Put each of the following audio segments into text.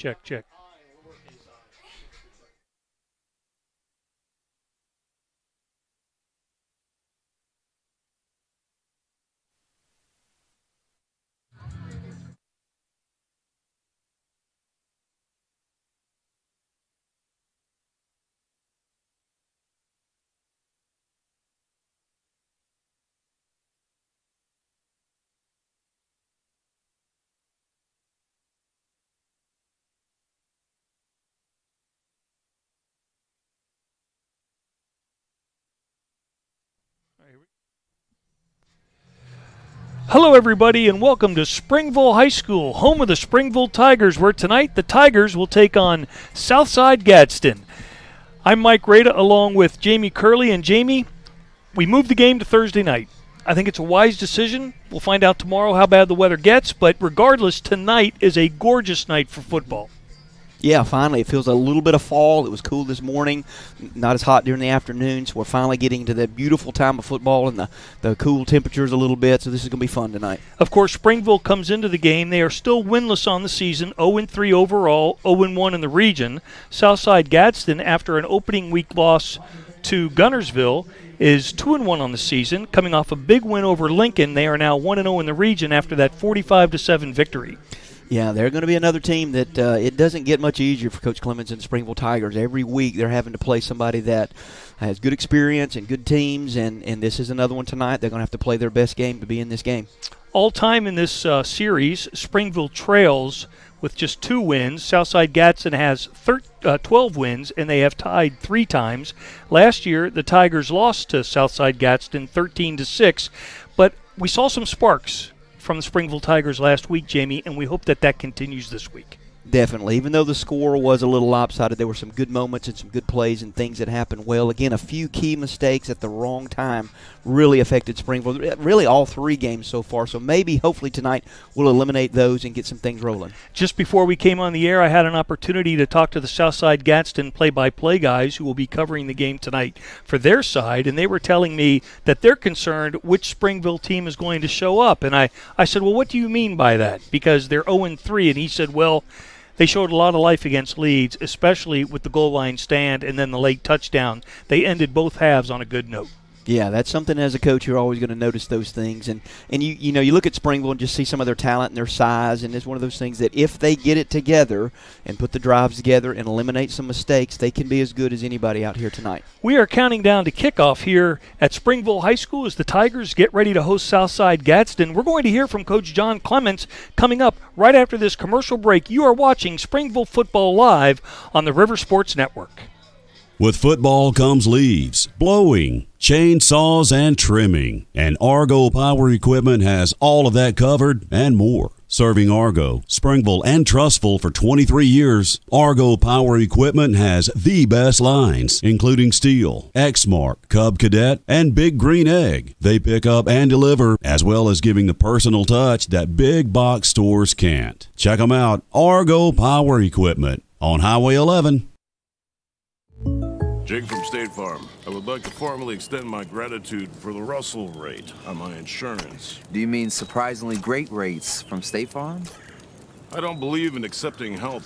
Check. Hello, everybody, and welcome to Springville High School, home of the Springville Tigers, where tonight the Tigers will take on Southside Gadsden. I'm Mike Rada, along with Jamie Curley. And Jamie, we moved the game to Thursday night. I think it's a wise decision. We'll find out tomorrow how bad the weather gets, but regardless, tonight is a gorgeous night for football. Yeah, finally. It feels a little bit of fall. It was cool this morning, not as hot during the afternoon, so we're finally getting to that beautiful time of football and the cool temperatures a little bit, so this is going to be fun tonight. Of course, Springville comes into the game. They are still winless on the season, 0-3 overall, 0-1 in the region. Southside Gadsden, after an opening week loss to Gunnersville, is 2-1 on the season, coming off a big win over Lincoln. They are now 1-0 in the region after that 45-7 victory. Yeah, they're going to be another team that it doesn't get much easier for Coach Clemens and the Springville Tigers. Every week they're having to play somebody that has good experience and good teams, and this is another one tonight. They're going to have to play their best game to be in this game. All time in this series, Springville trails with just 2 wins. Southside Gadsden has 12 wins, and they have tied 3 times. Last year, the Tigers lost to Southside Gadsden 13-6, but we saw some sparks from the Springville Tigers last week, Jamie, and we hope that continues this week. Definitely. Even though the score was a little lopsided, there were some good moments and some good plays and things that happened well. Again, a few key mistakes at the wrong time really affected Springville. Really all 3 games so far, so maybe, hopefully tonight, we'll eliminate those and get some things rolling. Just before we came on the air, I had an opportunity to talk to the Southside Gadsden play-by-play guys who will be covering the game tonight for their side, and they were telling me that they're concerned which Springville team is going to show up. And I said, well, what do you mean by that? Because they're 0-3, and he said, well, they showed a lot of life against Leeds, especially with the goal line stand and then the late touchdown. They ended both halves on a good note. Yeah, that's something as a coach you're always going to notice those things. And you know, you look at Springville and just see some of their talent and their size, and it's one of those things that if they get it together and put the drives together and eliminate some mistakes, they can be as good as anybody out here tonight. We are counting down to kickoff here at Springville High School as the Tigers get ready to host Southside Gadsden. We're going to hear from Coach John Clements coming up right after this commercial break. You are watching Springville Football Live on the River Sports Network. With football comes leaves, blowing, chainsaws, and trimming. And Argo Power Equipment has all of that covered and more. Serving Argo, Springville, and Trussville for 23 years, Argo Power Equipment has the best lines, including Steel, Exmark, Cub Cadet, and Big Green Egg. They pick up and deliver, as well as giving the personal touch that big box stores can't. Check them out, Argo Power Equipment on Highway 11. Jake from State Farm. I would like to formally extend my gratitude for the Russell rate on my insurance. Do you mean surprisingly great rates from State Farm? I don't believe in accepting help,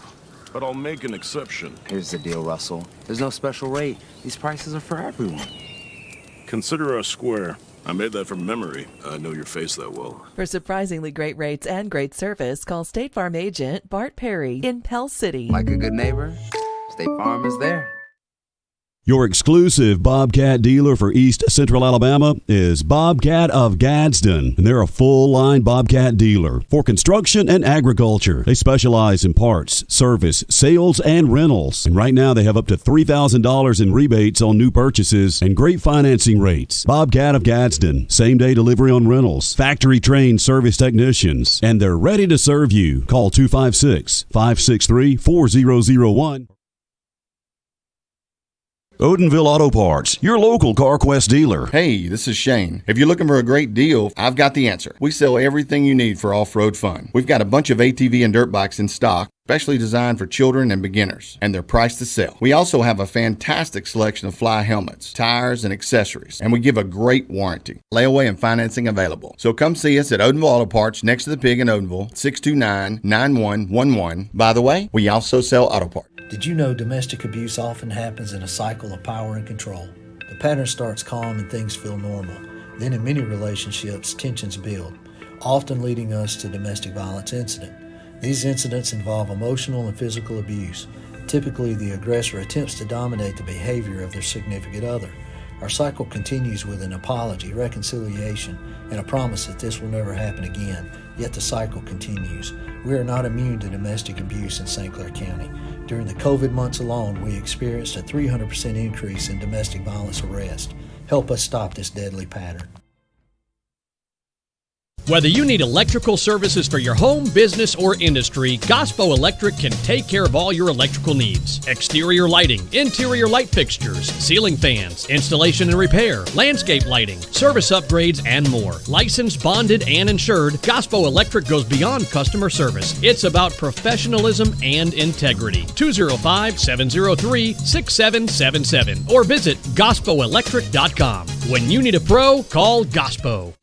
but I'll make an exception. Here's the deal, Russell. There's no special rate. These prices are for everyone. Consider us square. I made that from memory. I know your face that well. For surprisingly great rates and great service, call State Farm agent Bart Perry in Pell City. Like a good neighbor, State Farm is there. Your exclusive Bobcat dealer for East Central Alabama is Bobcat of Gadsden, and they're a full-line Bobcat dealer for construction and agriculture. They specialize in parts, service, sales, and rentals. And right now they have up to $3,000 in rebates on new purchases and great financing rates. Bobcat of Gadsden, same-day delivery on rentals, factory-trained service technicians, and they're ready to serve you. Call 256-563-4001. Odenville Auto Parts, your local CarQuest dealer. Hey, this is Shane. If you're looking for a great deal, I've got the answer. We sell everything you need for off-road fun. We've got a bunch of ATV and dirt bikes in stock, specially designed for children and beginners, and they're priced to sell. We also have a fantastic selection of fly helmets, tires, and accessories, and we give a great warranty. Layaway and financing available. So come see us at Odenville Auto Parts next to the Pig in Odenville, 629-9111. By the way, we also sell auto parts. Did you know domestic abuse often happens in a cycle of power and control? The pattern starts calm and things feel normal. Then in many relationships, tensions build, often leading us to domestic violence incident. These incidents involve emotional and physical abuse. Typically, the aggressor attempts to dominate the behavior of their significant other. Our cycle continues with an apology, reconciliation, and a promise that this will never happen again, yet the cycle continues. We are not immune to domestic abuse in St. Clair County. During the COVID months alone, we experienced a 300% increase in domestic violence arrests. Help us stop this deadly pattern. Whether you need electrical services for your home, business, or industry, Gospo Electric can take care of all your electrical needs. Exterior lighting, interior light fixtures, ceiling fans, installation and repair, landscape lighting, service upgrades, and more. Licensed, bonded, and insured, Gospo Electric goes beyond customer service. It's about professionalism and integrity. 205-703-6777 or visit GospoElectric.com. When you need a pro, call Gospo.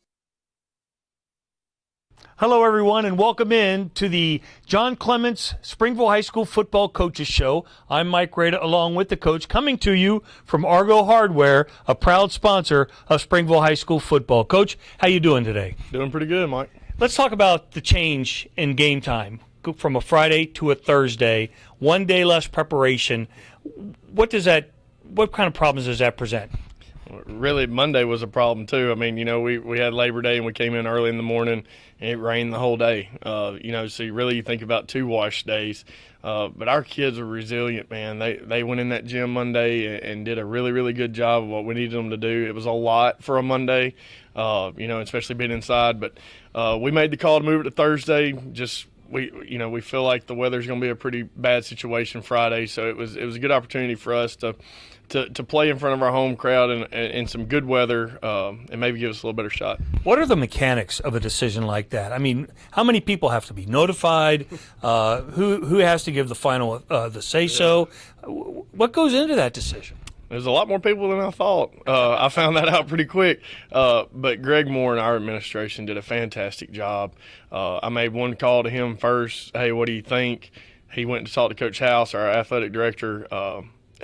Hello, everyone, and welcome in to the John Clements Springville High School Football Coaches Show. I'm Mike Rada, along with the coach, coming to you from Argo Hardware, a proud sponsor of Springville High School football. Coach, how you doing today? Doing pretty good, Mike. Let's talk about the change in game time from a Friday to a Thursday. 1 day less preparation. What kind of problems does that present? Really, Monday was a problem too. I mean, we had Labor Day and we came in early in the morning and it rained the whole day. So you think about 2 wash days. But our kids are resilient, man. They went in that gym Monday and did a really, really good job of what we needed them to do. It was a lot for a Monday, especially being inside. But we made the call to move it to Thursday. We feel like the weather's going to be a pretty bad situation Friday, so it was a good opportunity for us to play in front of our home crowd in some good weather and maybe give us a little better shot. What are the mechanics of a decision like that? I mean, how many people have to be notified? Who has to give the final the say-so? What goes into that decision? There's a lot more people than I thought. I found that out pretty quick. But Greg Moore and our administration did a fantastic job. I made one call to him first. Hey, what do you think? He went to talk to Coach House, our athletic director,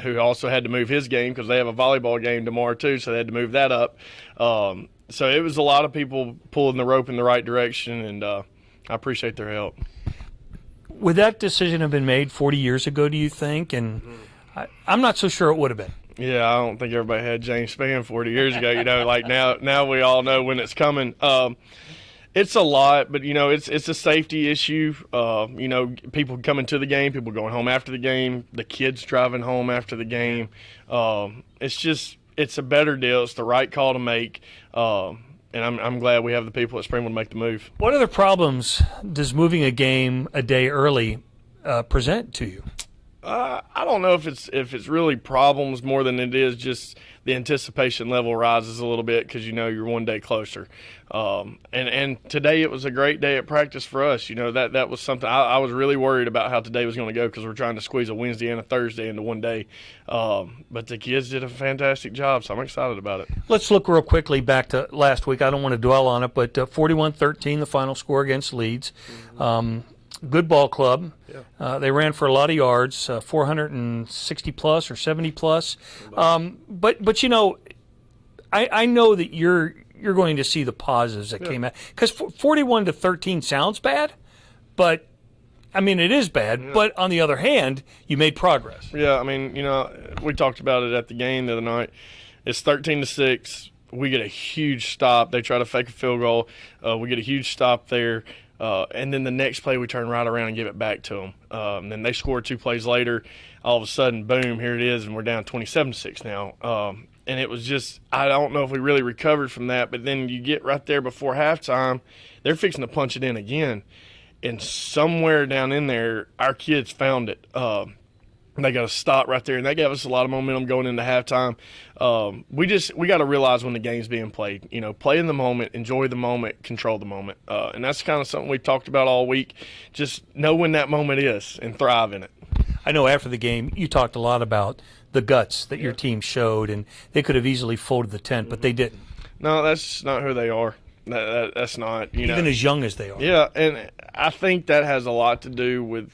who also had to move his game because they have a volleyball game tomorrow too, so they had to move that up. So it was a lot of people pulling the rope in the right direction, and I appreciate their help. Would that decision have been made 40 years ago, do you think? And I'm not so sure it would have been. Yeah, I don't think everybody had James Spann 40 years ago. Like now we all know when it's coming. It's a lot, but it's a safety issue. People coming to the game, people going home after the game, the kids driving home after the game. It's a better deal. It's the right call to make, and I'm glad we have the people at Springville to make the move. What other problems does moving a game a day early present to you? I don't know if it's really problems more than it is just the anticipation level rises a little bit because you're 1 day closer. And today it was a great day at practice for us. That was something I was really worried about how today was going to go because we're trying to squeeze a Wednesday and a Thursday into 1 day. But the kids did a fantastic job, so I'm excited about it. Let's look real quickly back to last week. I don't want to dwell on it, but 41-13, the final score against Leeds. Good ball club. Yeah. They ran for a lot of yards, 460 plus or 70 plus. But I know that you're going to see the positives that came out, because 41-13 sounds bad, but I mean it is bad. Yeah. But on the other hand, you made progress. Yeah, I mean we talked about it at the game the other night. It's 13-6. We get a huge stop. They try to fake a field goal. We get a huge stop there. And then the next play we turn right around and give it back to them. And then they score 2 plays later. All of a sudden, boom, here it is, and we're down 27-6 now. And it was just, I don't know if we really recovered from that, but then you get right there before halftime, they're fixing to punch it in again. And somewhere down in there, our kids found it. They got to stop right there, and that gave us a lot of momentum going into halftime. We got to realize when the game's being played. You know, play in the moment, enjoy the moment, control the moment, and that's kind of something we talked about all week. Just know when that moment is and thrive in it. I know after the game you talked a lot about the guts that your team showed, and they could have easily folded the tent, but they didn't. No, that's not who they are. That's not, you know. Even as young as they are. Yeah, and I think that has a lot to do with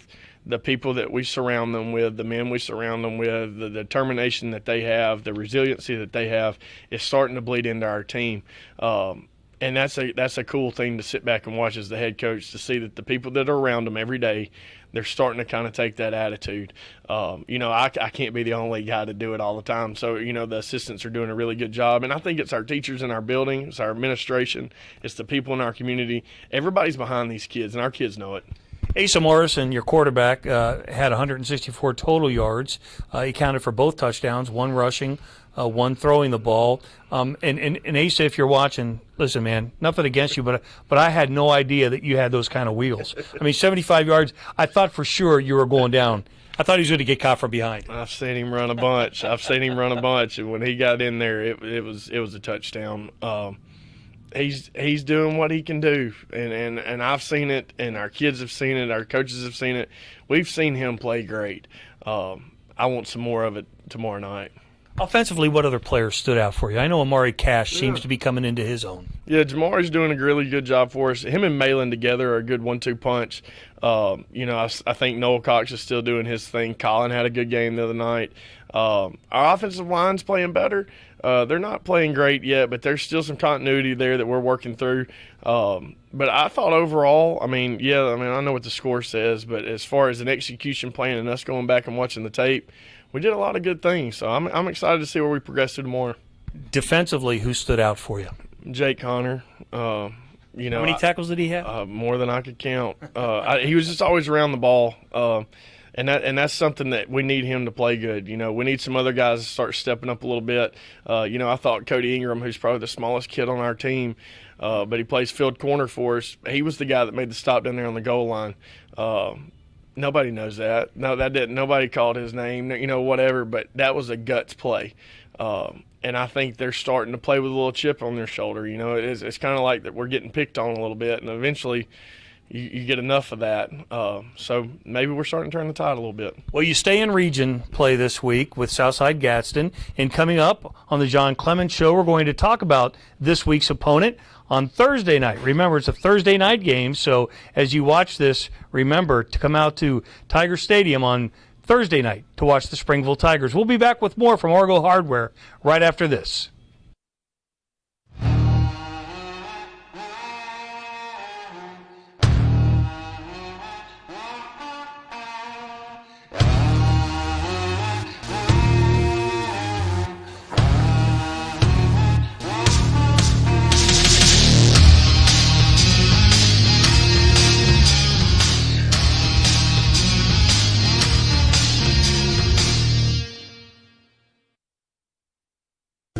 the people that we surround them with, the men we surround them with, the determination that they have, the resiliency that they have is starting to bleed into our team. And that's a cool thing to sit back and watch as the head coach, to see that the people that are around them every day, they're starting to kind of take that attitude. You know, I can't be the only guy to do it all the time. So, you know, the assistants are doing a really good job. And I think it's our teachers in our building, it's our administration, it's the people in our community. Everybody's behind these kids, and our kids know it. Asa Morrison, your quarterback, had 164 total yards. He counted for both touchdowns, one rushing, one throwing the ball. And Asa, if you're watching, listen, man, nothing against you, but I had no idea that you had those kind of wheels. I mean, 75 yards, I thought for sure you were going down. I thought he was going to get caught from behind. I've seen him run a bunch. And when he got in there, it was a touchdown. He's doing what he can do, and I've seen it, and our kids have seen it, our coaches have seen it. We've seen him play great. I want some more of it tomorrow night. Offensively, what other players stood out for you? I know Amari Cash seems to be coming into his own. Yeah, Jamari's doing a really good job for us. Him and Malin together are a good 1-2 punch. You know, I think Noel Cox is still doing his thing. Colin had a good game the other night. Our offensive line's playing better. They're not playing great yet, but there's still some continuity there that we're working through. But I thought overall, I know what the score says, but as far as an execution plan and us going back and watching the tape, we did a lot of good things. So I'm excited to see where we progress to tomorrow. Defensively, who stood out for you? Jake Connor. You know, how many tackles did he have? More than I could count. He was just always around the ball. And that's something that we need him to play good. You know, we need some other guys to start stepping up a little bit. You know, I thought Cody Ingram, who's probably the smallest kid on our team, but he plays field corner for us. He was the guy that made the stop down there on the goal line. Nobody knows that. No, that didn't. Nobody called his name. You know, whatever. But that was a guts play. And I think they're starting to play with a little chip on their shoulder. You know, it's kind of like that we're getting picked on a little bit, and eventually you get enough of that. So maybe we're starting to turn the tide a little bit. Well, you stay in region play this week with Southside Gadsden. And coming up on the John Clemens Show, we're going to talk about this week's opponent on Thursday night. Remember, it's a Thursday night game, so as you watch this, remember to come out to Tiger Stadium on Thursday night to watch the Springville Tigers. We'll be back with more from Argo Hardware right after this.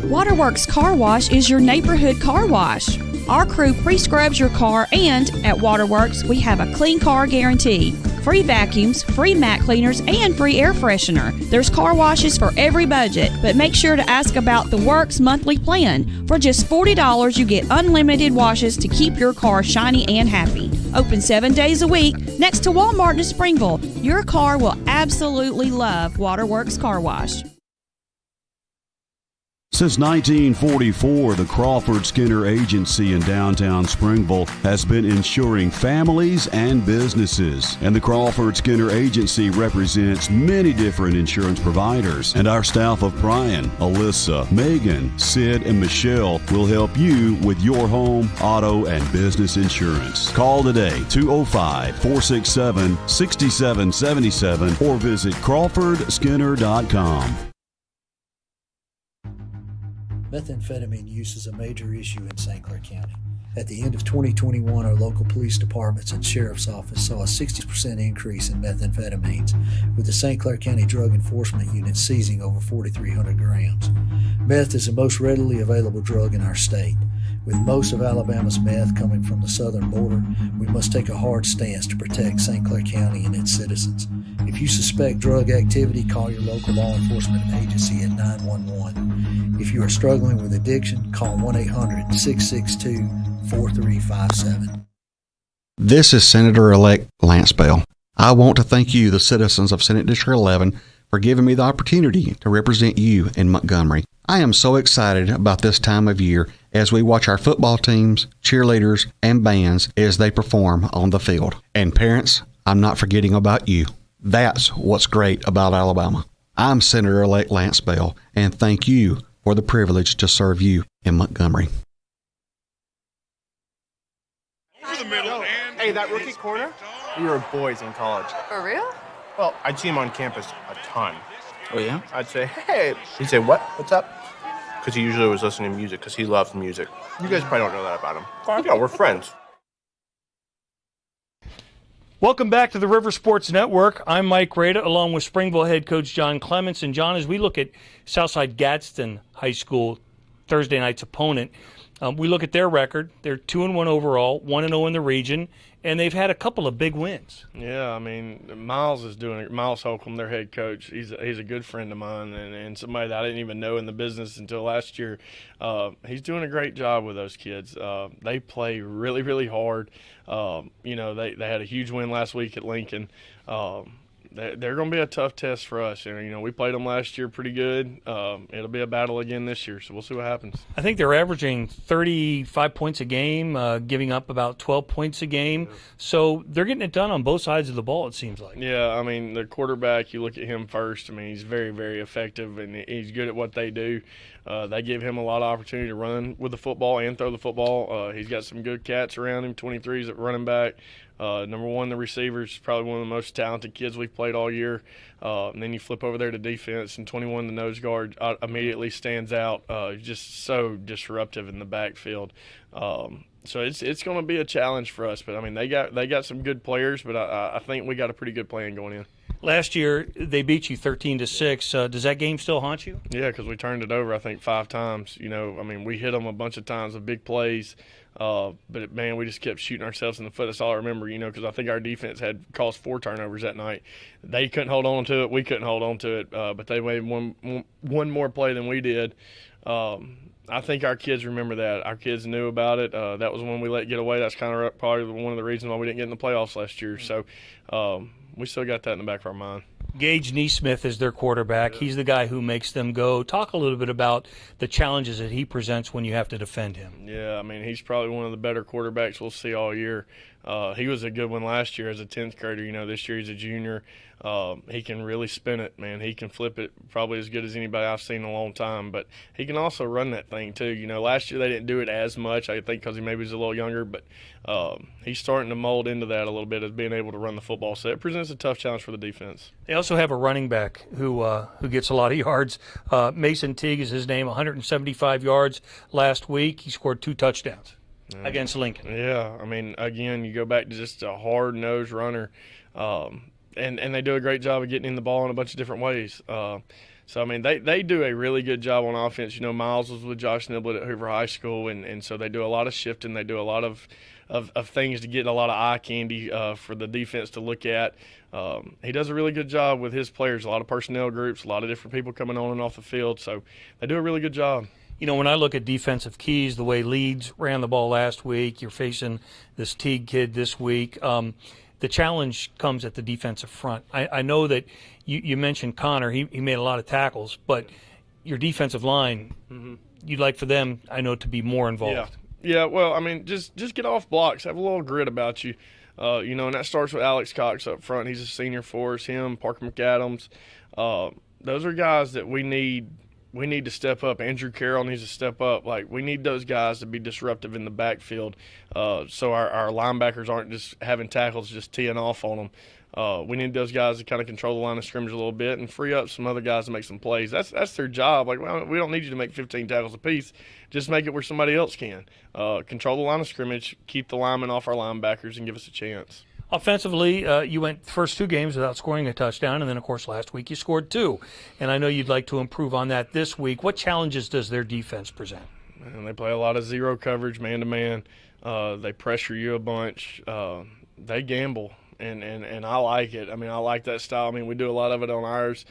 Waterworks Car Wash is your neighborhood car wash. Our crew pre-scrubs your car, and at Waterworks, we have a clean car guarantee. Free vacuums, free mat cleaners, and free air freshener. There's car washes for every budget, but make sure to ask about the Works monthly plan. For just $40, you get unlimited washes to keep your car shiny and happy. Open 7 days a week next to Walmart in Springville. Your car will absolutely love Waterworks Car Wash. Since 1944, the Crawford Skinner Agency in downtown Springville has been insuring families and businesses. And the Crawford Skinner Agency represents many different insurance providers. And our staff of Brian, Alyssa, Megan, Sid, and Michelle will help you with your home, auto, and business insurance. Call today, 205-467-6777, or visit CrawfordSkinner.com. Methamphetamine use is a major issue in St. Clair County. At the end of 2021, our local police departments and sheriff's office saw a 60% increase in methamphetamines, with the St. Clair County Drug Enforcement Unit seizing over 4,300 grams. Meth is the most readily available drug in our state. With most of Alabama's meth coming from the southern border, we must take a hard stance to protect St. Clair County and its citizens. If you suspect drug activity, call your local law enforcement agency at 911. If you are struggling with addiction, call 1-800-662-4357. This is Senator-elect Lance Bell. I want to thank you, the citizens of Senate District 11, for giving me the opportunity to represent you in Montgomery. I am so excited about this time of year as we watch our football teams, cheerleaders, and bands as they perform on the field. And parents, I'm not forgetting about you. That's what's great about Alabama. I'm Senator-elect Lance Bell, and thank you for the privilege to serve you in Montgomery. Over the middle, and hey, that rookie corner? We were boys in college. For real? Well, I'd see him on campus a ton. Oh, yeah? I'd say, hey. He'd say, what? What's up? Because he usually was listening to music, because he loves music. You guys probably don't know that about him. You know, we're friends. Welcome back to the River Sports Network. I'm Mike Rada, along with Springville head coach John Clements. And John, as we look at Southside Gadsden High School, Thursday night's opponent, we look at their record. They're 2-1 overall, 1-0 in the region, and they've had a couple of big wins. Yeah, I mean, Miles Holcomb, their head coach. He's a good friend of mine and somebody that I didn't even know in the business until last year. He's doing a great job with those kids. They play really, really hard. You know, they had a huge win last week at Lincoln. They're going to be a tough test for us. And, you know, we played them last year pretty good. It'll be a battle again this year, so we'll see what happens. I think they're averaging 35 points a game, giving up about 12 points a game. So they're getting it done on both sides of the ball, it seems like. Yeah, I mean, the quarterback, you look at him first. I mean, he's very, very effective, and he's good at what they do. They give him a lot of opportunity to run with the football and throw the football. He's got some good cats around him, 23s at running back. Number one, the receivers, probably one of the most talented kids we've played all year. And then you flip over there to defense, and 21, the nose guard, immediately stands out. Just so disruptive in the backfield. So it's going to be a challenge for us. But I mean, they got some good players, but I think we got a pretty good plan going in. Last year they beat you 13-6. Does that game still haunt you? Yeah, because we turned it over, I think, 5 times. You know, I mean, we hit them a bunch of times with big plays. But, man, we just kept shooting ourselves in the foot. That's all I remember, you know, because I think our defense had caused 4 turnovers that night. They couldn't hold on to it. We couldn't hold on to it. But they made one more play than we did. I think our kids remember that. Our kids knew about it. That was when we let it get away. That's kind of probably one of the reasons why we didn't get in the playoffs last year. So we still got that in the back of our mind. Gage Neesmith is their quarterback. Yeah. He's the guy who makes them go. Talk a little bit about the challenges that he presents when you have to defend him. Yeah, I mean, he's probably one of the better quarterbacks we'll see all year. He was a good one last year as a 10th grader. You know, this year he's a junior. He can really spin it, man. He can flip it probably as good as anybody I've seen in a long time. But he can also run that thing too. You know, last year they didn't do it as much, I think, because he maybe was a little younger. But he's starting to mold into that a little bit as being able to run the football. So it presents a tough challenge for the defense. They also have a running back who gets a lot of yards. Mason Teague is his name, 175 yards last week. He scored 2 touchdowns against Lincoln. Yeah, I mean, again, you go back to just a hard-nosed runner. And they do a great job of getting in the ball in a bunch of different ways. So, I mean, they do a really good job on offense. You know, Miles was with Josh Niblett at Hoover High School, and so they do a lot of shifting. They do a lot of things to get a lot of eye candy for the defense to look at. He does a really good job with his players, a lot of personnel groups, a lot of different people coming on and off the field. So they do a really good job. You know, when I look at defensive keys, the way Leeds ran the ball last week, you're facing this Teague kid this week. The challenge comes at the defensive front. I know that you mentioned Connor. He made a lot of tackles, but your defensive line, you'd like for them, I know, to be more involved. Yeah. Well, I mean, just get off blocks. Have a little grit about you. You know, and that starts with Alex Cox up front. He's a senior for us. Him, Parker McAdams. Those are guys that we need to step up. Andrew Carroll needs to step up. Like, we need those guys to be disruptive in the backfield so our linebackers aren't just having tackles just teeing off on them. We need those guys to kind of control the line of scrimmage a little bit and free up some other guys to make some plays. That's their job. Like, we don't need you to make 15 tackles apiece. Just make it where somebody else can. Control the line of scrimmage, keep the linemen off our linebackers, and give us a chance. Offensively, you went the first 2 games without scoring a touchdown, and then, of course, last week you scored 2. And I know you'd like to improve on that this week. What challenges does their defense present? and they play a lot of zero coverage, man-to-man. They pressure you a bunch. They gamble, and I like it. I mean, I like that style. I mean, we do a lot of it on ours,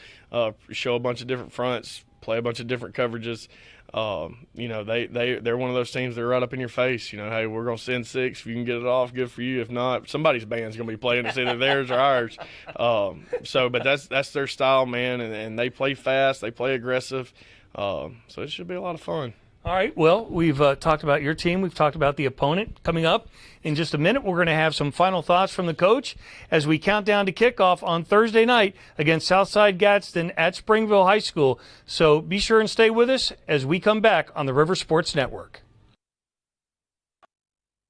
show a bunch of different fronts, play a bunch of different coverages. They're one of those teams that are right up in your face. Hey, we're going to send 6. If you can get it off, good for you. If not, somebody's band's going to be playing. It's either theirs or ours. But that's their style, man, and they play fast. They play aggressive. So it should be a lot of fun. All right, well, we've talked about your team. We've talked about the opponent. Coming up in just a minute, we're going to have some final thoughts from the coach as we count down to kickoff on Thursday night against Southside Gadsden at Springville High School. So be sure and stay with us as we come back on the River Sports Network.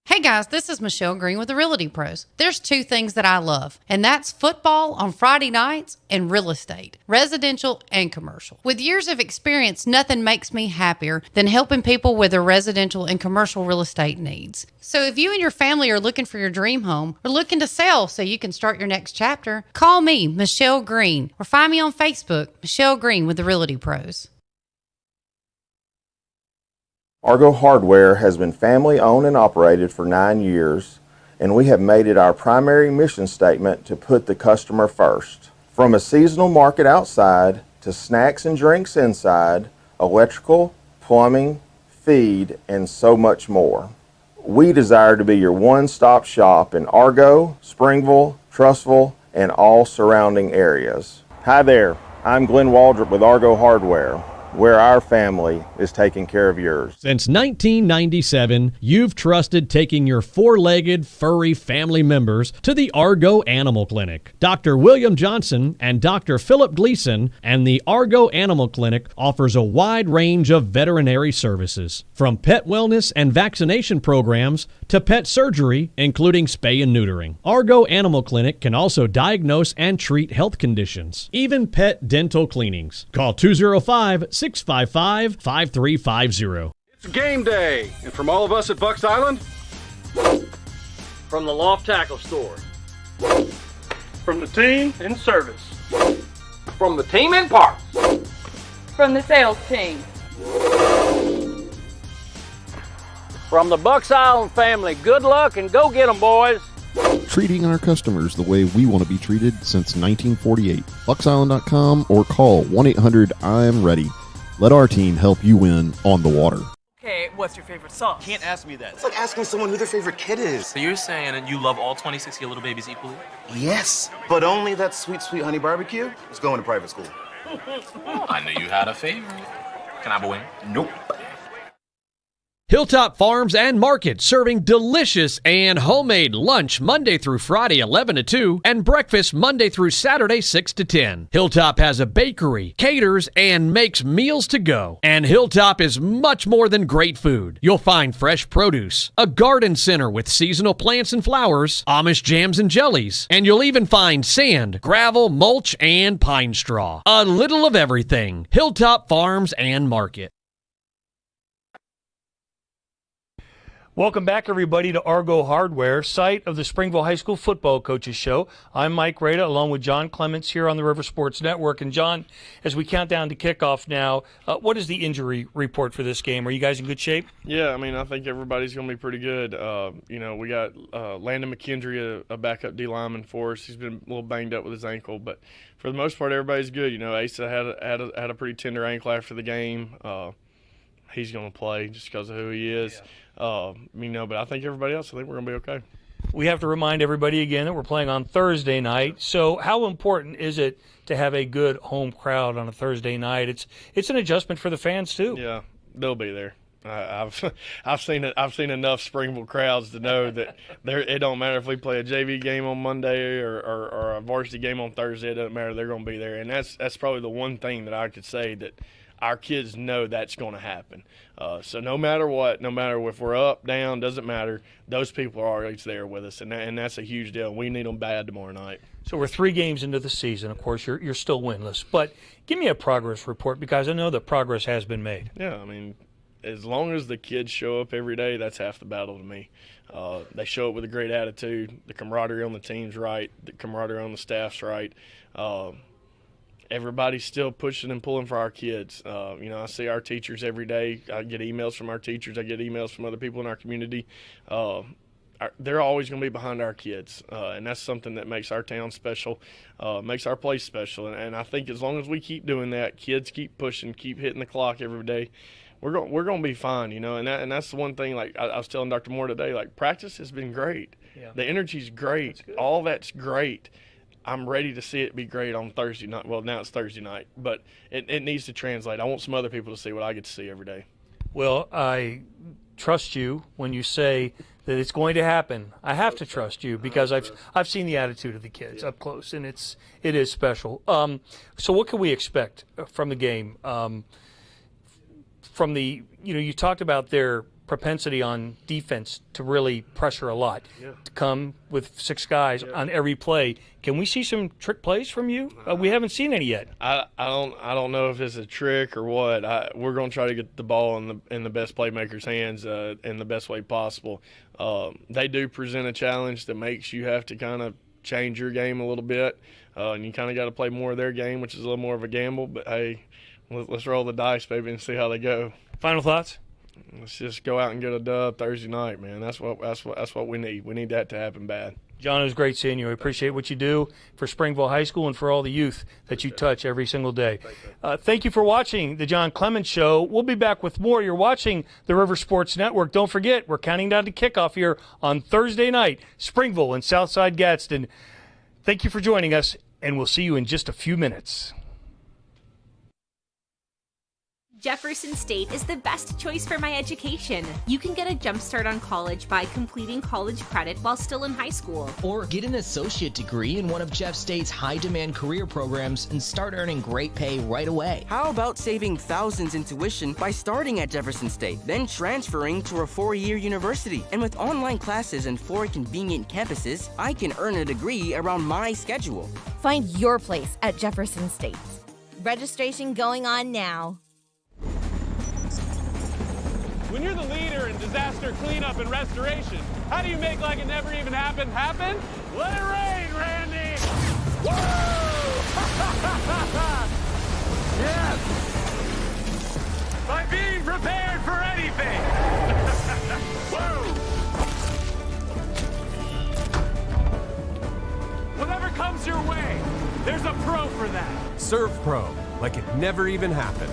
Hey guys, this is Michelle Green with the Realty Pros. There's 2 things that I love, and that's football on Friday nights and real estate, residential and commercial. With years of experience, nothing makes me happier than helping people with their residential and commercial real estate needs. So if you and your family are looking for your dream home or looking to sell so you can start your next chapter, call me, Michelle Green, or find me on Facebook, Michelle Green with the Realty Pros. Argo Hardware has been family owned and operated for 9 years, and we have made it our primary mission statement to put the customer first. From a seasonal market outside to snacks and drinks inside, electrical, plumbing, feed, and so much more. We desire to be your one-stop shop in Argo, Springville, Trussville, and all surrounding areas. Hi there, I'm Glenn Waldrop with Argo Hardware, where our family is taking care of yours. Since 1997, you've trusted taking your 4-legged, furry family members to the Argo Animal Clinic. Dr. William Johnson and Dr. Philip Gleason and the Argo Animal Clinic offers a wide range of veterinary services, from pet wellness and vaccination programs to pet surgery, including spay and neutering. Argo Animal Clinic can also diagnose and treat health conditions, even pet dental cleanings. Call 205-655-5350. It's game day, and from all of us at Bucks Island, from the Loft Tackle Store, from the team in service, from the team in parts, from the sales team, from the Bucks Island family. Good luck and go get 'em, boys. Treating our customers the way we want to be treated since 1948. BucksIsland.com or call 1-800-I'm-READY. Let our team help you win on the water. Okay, what's your favorite sauce? Can't ask me that. It's like asking someone who their favorite kid is. So you're saying you love all 26 of your little babies equally? Yes, but only that sweet, sweet honey barbecue is going to private school. I knew you had a favorite. Can I have a wing? Nope. Hilltop Farms and Market, serving delicious and homemade lunch Monday through Friday 11 to 2 and breakfast Monday through Saturday 6 to 10. Hilltop has a bakery, caters, and makes meals to go. And Hilltop is much more than great food. You'll find fresh produce, a garden center with seasonal plants and flowers, Amish jams and jellies, and you'll even find sand, gravel, mulch, and pine straw. A little of everything. Hilltop Farms and Market. Welcome back, everybody, to Argo Hardware, site of the Springville High School Football Coaches Show. I'm Mike Rada, along with John Clements here on the River Sports Network. And, John, as we count down to kickoff now, what is the injury report for this game? Are you guys in good shape? Yeah, I mean, I think everybody's going to be pretty good. We got Landon McKendry, a backup D lineman for us. He's been a little banged up with his ankle, but for the most part, everybody's good. Asa had a pretty tender ankle after the game. He's going to play just because of who he is. But I think everybody else, I think we're going to be okay. We have to remind everybody again that we're playing on Thursday night. So how important is it to have a good home crowd on a Thursday night? It's an adjustment for the fans too. Yeah, they'll be there. I've seen enough Springville crowds to know that it don't matter if we play a JV game on Monday or a varsity game on Thursday. It doesn't matter. They're going to be there, and that's probably the one thing that I could say that our kids know that's going to happen. So no matter what, no matter if we're up, down, doesn't matter, those people are always there with us, and that's a huge deal. We need them bad tomorrow night. So we're 3 games into the season. Of course, you're still winless. But give me a progress report, because I know that progress has been made. Yeah, I mean, as long as the kids show up every day, that's half the battle to me. They show up with a great attitude. The camaraderie on the team's right. The camaraderie on the staff's right. everybody's still pushing and pulling for our kids. I see our teachers every day. I get emails from our teachers. I get emails from other people in our community. They're always going to be behind our kids, and that's something that makes our town special, makes our place special. And I think as long as we keep doing that, kids keep pushing, keep hitting the clock every day, we're going to be fine, And that's the one thing. Like I was telling Dr. Moore today, like practice has been great. Yeah. The energy's great. All that's great. I'm ready to see it be great on Thursday night. Well, now it's Thursday night, but it needs to translate. I want some other people to see what I get to see every day. Well, I trust you when you say that it's going to happen. I have to trust you because I've seen the attitude of the kids up close, and it is special. So what can we expect from the game? You talked about their propensity on defense to really pressure a lot, to come with 6 guys on every play. Can we see some trick plays from you? We haven't seen any yet. I don't know if it's a trick or what. We're going to try to get the ball in the best playmakers' hands in the best way possible. They do present a challenge that makes you have to kind of change your game a little bit, and you kind of got to play more of their game, which is a little more of a gamble. But hey, let's roll the dice, baby, and see how they go. Final thoughts? Let's just go out and get a dub Thursday night, man. That's what we need. We need that to happen bad. John, it was great seeing you. I appreciate what you do for Springville High School and for all the youth that you touch every single day. Thank you for watching the John Clemens Show. We'll be back with more. You're watching the River Sports Network. Don't forget, we're counting down to kickoff here on Thursday night, Springville and Southside Gadsden. Thank you for joining us, and we'll see you in just a few minutes. Jefferson State is the best choice for my education. You can get a jump start on college by completing college credit while still in high school. Or get an associate degree in one of Jeff State's high-demand career programs and start earning great pay right away. How about saving thousands in tuition by starting at Jefferson State, then transferring to a 4-year university? And with online classes and 4 convenient campuses, I can earn a degree around my schedule. Find your place at Jefferson State. Registration going on now. When you're the leader in disaster cleanup and restoration, how do you make like it never even happened happen? Let it rain, Randy! Woo! Yes! By being prepared for anything! Woo! Whatever comes your way, there's a pro for that. Serve Pro, like it never even happened.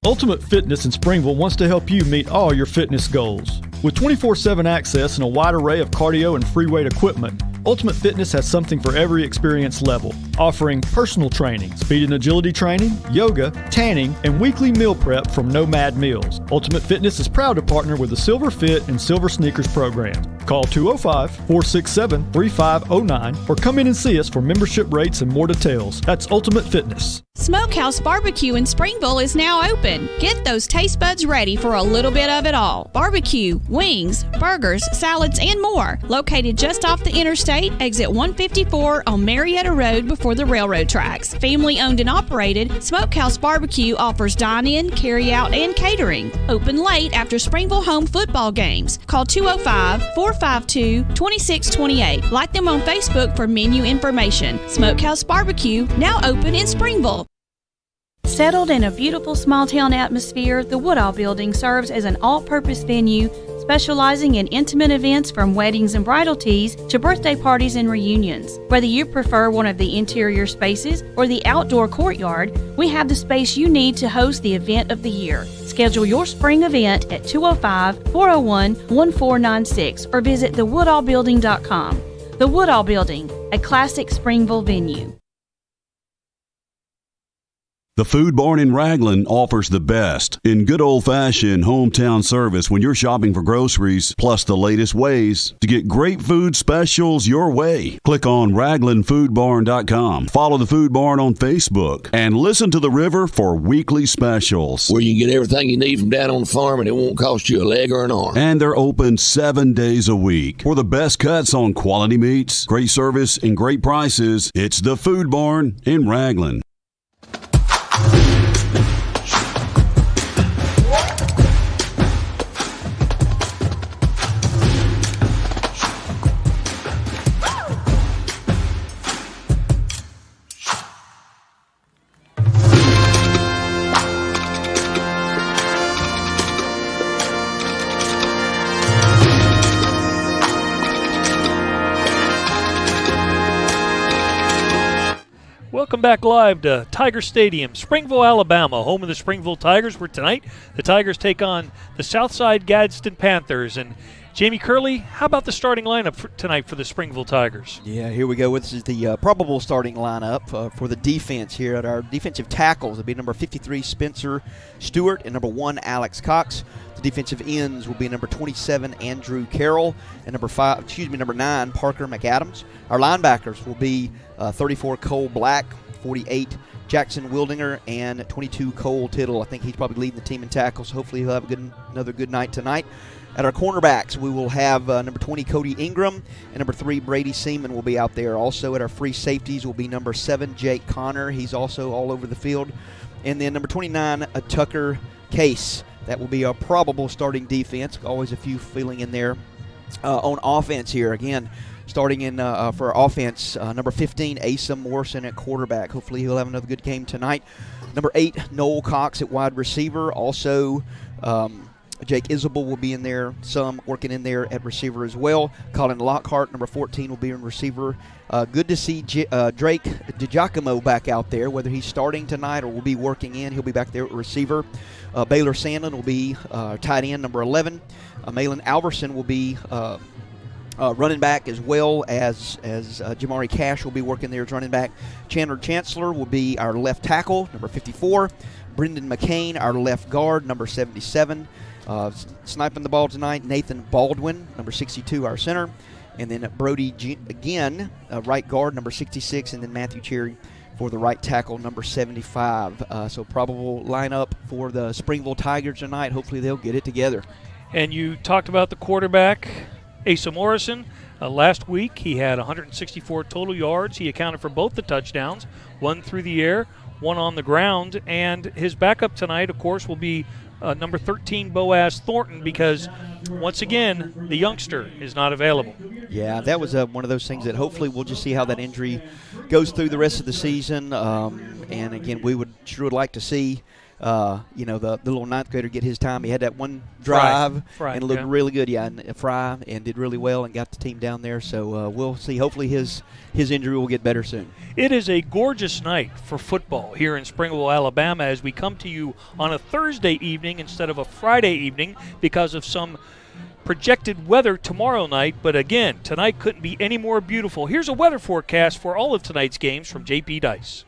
Ultimate Fitness in Springville wants to help you meet all your fitness goals. With 24/7 access and a wide array of cardio and free weight equipment, Ultimate Fitness has something for every experience level, offering personal training, speed and agility training, yoga, tanning, and weekly meal prep from Nomad Meals. Ultimate Fitness is proud to partner with the Silver Fit and Silver Sneakers programs. Call 205-467-3509 or come in and see us for membership rates and more details. That's Ultimate Fitness. Smokehouse Barbecue in Springville is now open. Get those taste buds ready for a little bit of it all. Barbecue, wings, burgers, salads, and more. Located just off the interstate, exit 154 on Marietta Road before the railroad tracks. Family owned and operated, Smokehouse Barbecue offers dine-in, carry-out, and catering. Open late after Springville home football games. Call 205-452-2628. Like them on Facebook for menu information. Smokehouse Barbecue, now open in Springville. Settled in a beautiful small-town atmosphere, the Woodall Building serves as an all-purpose venue specializing in intimate events from weddings and bridal teas to birthday parties and reunions. Whether you prefer one of the interior spaces or the outdoor courtyard, we have the space you need to host the event of the year. Schedule your spring event at 205-401-1496 or visit thewoodallbuilding.com. The Woodall Building, a classic Springville venue. The Food Barn in Raglan offers the best in good old-fashioned hometown service when you're shopping for groceries, plus the latest ways to get great food specials your way. Click on RaglanFoodBarn.com. Follow the Food Barn on Facebook and listen to The River for weekly specials. Where you can get everything you need from down on the farm and it won't cost you a leg or an arm. And they're open 7 days a week. For the best cuts on quality meats, great service, and great prices, it's the Food Barn in Raglan. welcome back live to Tiger Stadium, Springville, Alabama, home of the Springville Tigers, where tonight the Tigers take on the Southside Gadsden Panthers. And Jamie Curley, how about the starting lineup tonight for the Springville Tigers? Yeah, here we go. This is the probable starting lineup for the defense here. At our defensive tackles, it'll be number 53, Spencer Stewart, and number 1, Alex Cox. The defensive ends will be number 27, Andrew Carroll, and number 9, Parker McAdams. Our linebackers will be 34, Cole Black, 48, Jackson Wildinger, and 22, Cole Tittle. I think he's probably leading the team in tackles. Hopefully he'll have another good night tonight. At our cornerbacks, we will have number 20, Cody Ingram, and number 3, Brady Seaman will be out there. Also at our free safeties will be number 7, Jake Connor. He's also all over the field. And then number 29, Tucker Case. That will be our probable starting defense. Always a few filling in there. On offense here, again, starting in for offense, number 15, Asa Morrison at quarterback. Hopefully he'll have another good game tonight. Number 8, Noel Cox at wide receiver. Also, Jake Isabel will be in there, some working in there at receiver as well. Colin Lockhart, number 14, will be in receiver. Good to see Drake DiGiacomo back out there, whether he's starting tonight or will be working in. He'll be back there at receiver. Baylor Sandlin will be tight end, number 11. Malin Alverson will be running back, as well as Jamari Cash will be working there as running back. Chandler Chancellor will be our left tackle, number 54. Brendan McCain, our left guard, number 77. Sniping the ball tonight, Nathan Baldwin, number 62, our center. And then Brody again, right guard, number 66. And then Matthew Cherry for the right tackle, number 75. So probable lineup for the Springville Tigers tonight. Hopefully they'll get it together. And you talked about the quarterback, Asa Morrison. Last week he had 164 total yards. He accounted for both the touchdowns, one through the air, one on the ground. And his backup tonight, of course, will be number 13, Boaz Thornton, because once again, the youngster is not available. Yeah, that was one of those things that hopefully we'll just see how that injury goes through the rest of the season. And again, we would sure like to see the little ninth grader get his time. He had that one drive and looked really good, and did really well and got the team down there. So we'll see. Hopefully his injury will get better soon. It is a gorgeous night for football here in Springville, Alabama, as we come to you on a Thursday evening instead of a Friday evening because of some projected weather tomorrow night. But again, tonight couldn't be any more beautiful. Here's a weather forecast for all of tonight's games from JP Dice.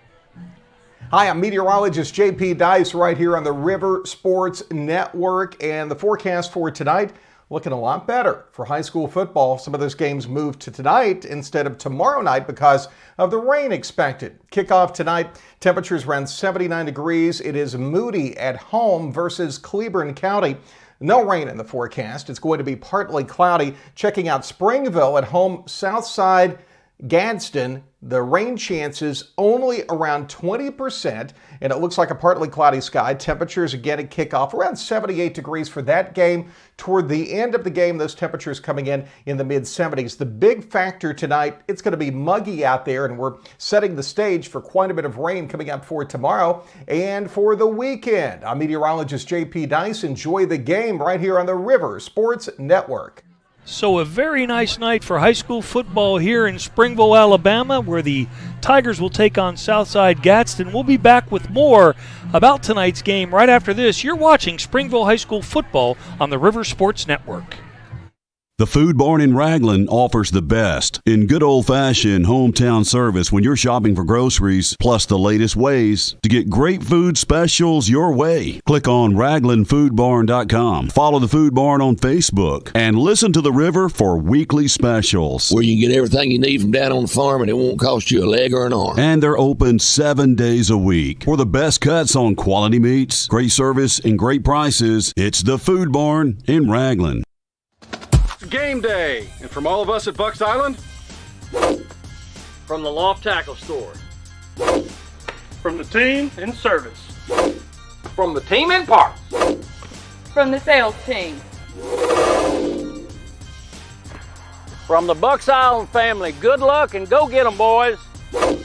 Hi, I'm meteorologist JP Dice right here on the River Sports Network, and the forecast for tonight looking a lot better for high school football. Some of those games moved to tonight instead of tomorrow night because of the rain expected. Kickoff tonight, temperatures around 79 degrees. It is Moody at home versus Cleburne County. No rain in the forecast. It's going to be partly cloudy. Checking out Springville at home, Southside Gadsden, the rain chances only around 20%, and it looks like a partly cloudy sky. Temperatures again at kickoff around 78 degrees for that game. Toward the end of the game, those temperatures coming in the mid-70s. The big factor tonight, it's going to be muggy out there, and we're setting the stage for quite a bit of rain coming up for tomorrow and for the weekend. I'm meteorologist JP Dice. Enjoy the game right here on the River Sports Network. So a very nice night for high school football here in Springville, Alabama, where the Tigers will take on Southside Gadsden. We'll be back with more about tonight's game right after this. You're watching Springville High School football on the River Sports Network. The Food Barn in Raglan offers the best in good old-fashioned hometown service when you're shopping for groceries, plus the latest ways to get great food specials your way. Click on RaglanFoodBarn.com. Follow the Food Barn on Facebook and listen to the River for weekly specials. Where you can get everything you need from down on the farm and it won't cost you a leg or an arm. And they're open 7 days a week. For the best cuts on quality meats, great service, and great prices, it's the Food Barn in Raglan. Game day, and from all of us at Bucks Island, From the Loft Tackle Store. From the team in service. From the team in parts. From the sales team. From the Bucks Island family, good luck and go get 'em, boys.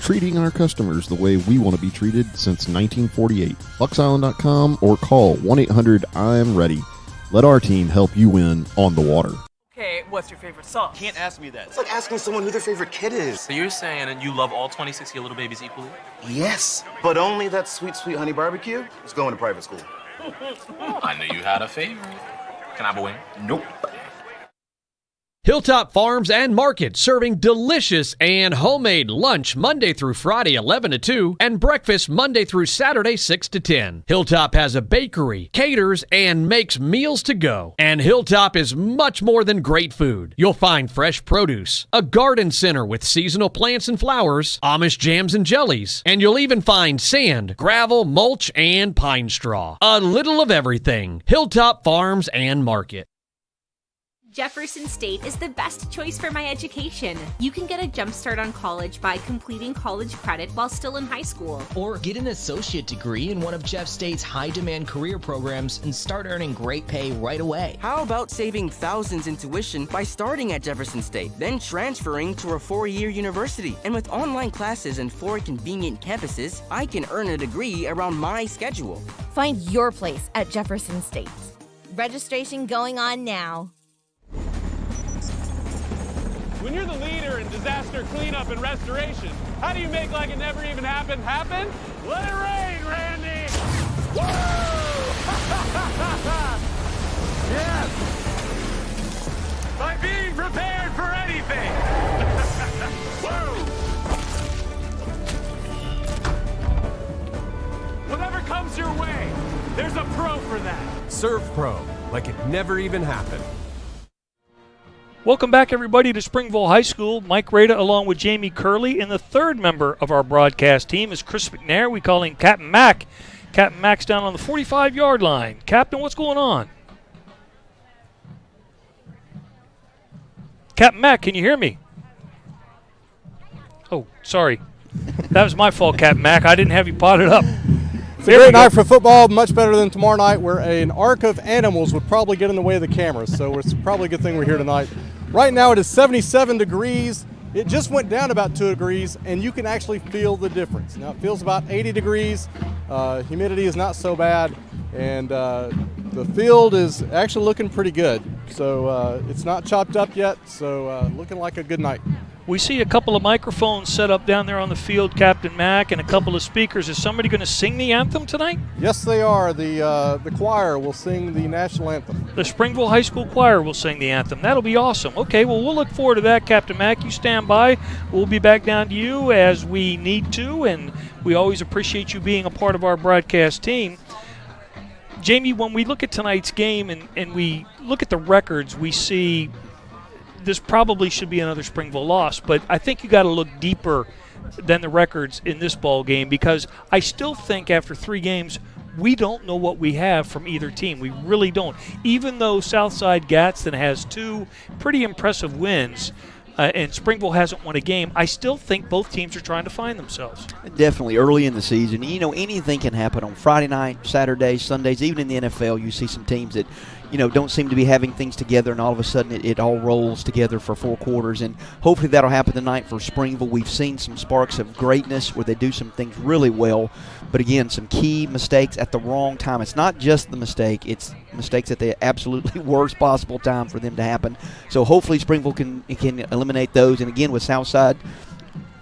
Treating our customers the way we want to be treated since 1948. BucksIsland.com or call 1-800-I'm-READY. Let our team help you win on the water. Okay, what's your favorite song? Can't ask me that. It's like asking someone who their favorite kid is. So you're saying and you love all 26 of your little babies equally? Yes, but only that sweet, sweet honey barbecue is going to private school. I knew you had a favorite. Can I have a wing? Nope. Hilltop Farms and Market, serving delicious and homemade lunch Monday through Friday 11 to 2 and breakfast Monday through Saturday 6 to 10. Hilltop has a bakery, caters, and makes meals to go. And Hilltop is much more than great food. You'll find fresh produce, a garden center with seasonal plants and flowers, Amish jams and jellies, and you'll even find sand, gravel, mulch, and pine straw. A little of everything. Hilltop Farms and Market. Jefferson State is the best choice for my education. You can get a jump start on college by completing college credit while still in high school. Or get an associate degree in one of Jeff State's high-demand career programs and start earning great pay right away. How about saving thousands in tuition by starting at Jefferson State, then transferring to a 4-year university? And with online classes and 4 convenient campuses, I can earn a degree around my schedule. Find your place at Jefferson State. Registration going on now. When you're the leader in disaster cleanup and restoration, how do you make like it never even happened happen? Let it rain, Randy! Woo! Yes! By being prepared for anything! Woo! Whatever comes your way, there's a pro for that. Serve Pro, like it never even happened. Welcome back, everybody, to Springville High School. Mike Rada along with Jamie Curley. And the third member of our broadcast team is Chris McNair. We call him Captain Mac. Captain Mac's down on the 45-yard line. Captain, what's going on? Captain Mac, can you hear me? Oh, sorry. That was my fault, Captain Mac. I didn't have you potted up. It's a great night for football, much better than tomorrow night, where an arc of animals would probably get in the way of the cameras. So it's probably a good thing we're here tonight. Right now it is 77 degrees. It just went down about 2 degrees, and you can actually feel the difference. Now it feels about 80 degrees. Humidity is not so bad, and the field is actually looking pretty good. So it's not chopped up yet, so looking like a good night. We see a couple of microphones set up down there on the field, Captain Mac, and a couple of speakers. Is somebody going to sing the anthem tonight? Yes, they are. The choir will sing the national anthem. The Springville High School choir will sing the anthem. That'll be awesome. Okay, well, we'll look forward to that, Captain Mac. You stand by. We'll be back down to you as we need to, and we always appreciate you being a part of our broadcast team. Jamie, when we look at tonight's game and we look at the records, we see this probably should be another Springville loss, but I think you got to look deeper than the records in this ball game, because I still think after 3 games we don't know what we have from either team. We really don't. Even though Southside Gadsden has 2 pretty impressive wins and Springville hasn't won a game, I still think both teams are trying to find themselves. Definitely early in the season. You know, anything can happen on Friday night, Saturdays, Sundays. Even in the NFL, you see some teams that, you know, don't seem to be having things together, and all of a sudden it all rolls together for 4 quarters. And hopefully that'll happen tonight for Springville. We've seen some sparks of greatness where they do some things really well, but again, some key mistakes at the wrong time. It's not just the mistake, it's mistakes at the absolutely worst possible time for them to happen. So hopefully Springville can eliminate those. And again, with Southside,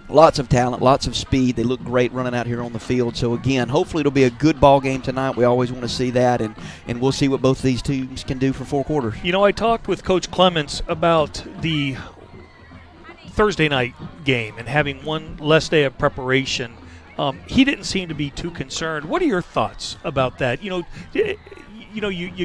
lots of talent, lots of speed. They look great running out here on the field. So, again, hopefully it'll be a good ball game tonight. We always want to see that, and we'll see what both of these teams can do for 4 quarters. You know, I talked with Coach Clements about the Thursday night game and having one less day of preparation. He didn't seem to be too concerned. What are your thoughts about that? You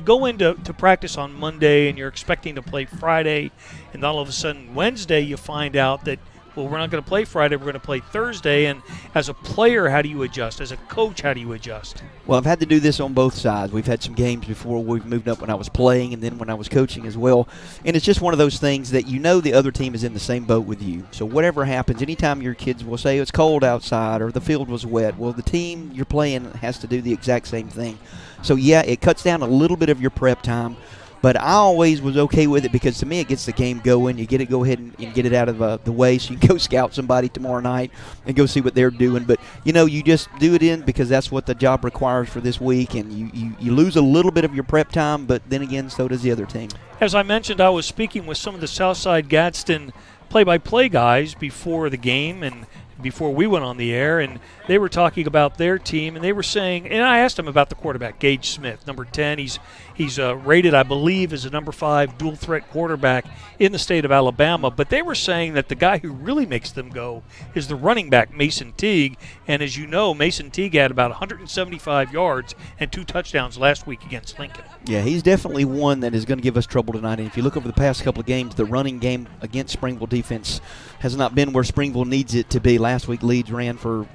go into practice on Monday and you're expecting to play Friday, and all of a sudden Wednesday you find out that, well, we're not going to play Friday, we're going to play Thursday. And as a player, how do you adjust? As a coach, how do you adjust? Well, I've had to do this on both sides. We've had some games before we've moved up when I was playing and then when I was coaching as well. And it's just one of those things that you know the other team is in the same boat with you. So whatever happens, anytime your kids will say it's cold outside or the field was wet, well, the team you're playing has to do the exact same thing. So, yeah, it cuts down a little bit of your prep time. But I always was okay with it because to me it gets the game going. You get it, go ahead and get it out of the way so you can go scout somebody tomorrow night and go see what they're doing. But, you just do it in because that's what the job requires for this week, and you lose a little bit of your prep time, but then again, so does the other team. As I mentioned, I was speaking with some of the Southside Gadsden play-by-play guys before the game and before we went on the air, and they were talking about their team, and they were saying, and I asked them about the quarterback, Gage Smith, number 10. He's rated, I believe, as a number 5 dual-threat quarterback in the state of Alabama, but they were saying that the guy who really makes them go is the running back, Mason Teague, and as you know, Mason Teague had about 175 yards and 2 touchdowns last week against Lincoln. Yeah, he's definitely one that is going to give us trouble tonight, and if you look over the past couple of games, the running game against Springville defense has not been where Springville needs it to be. Last week, Leeds ran for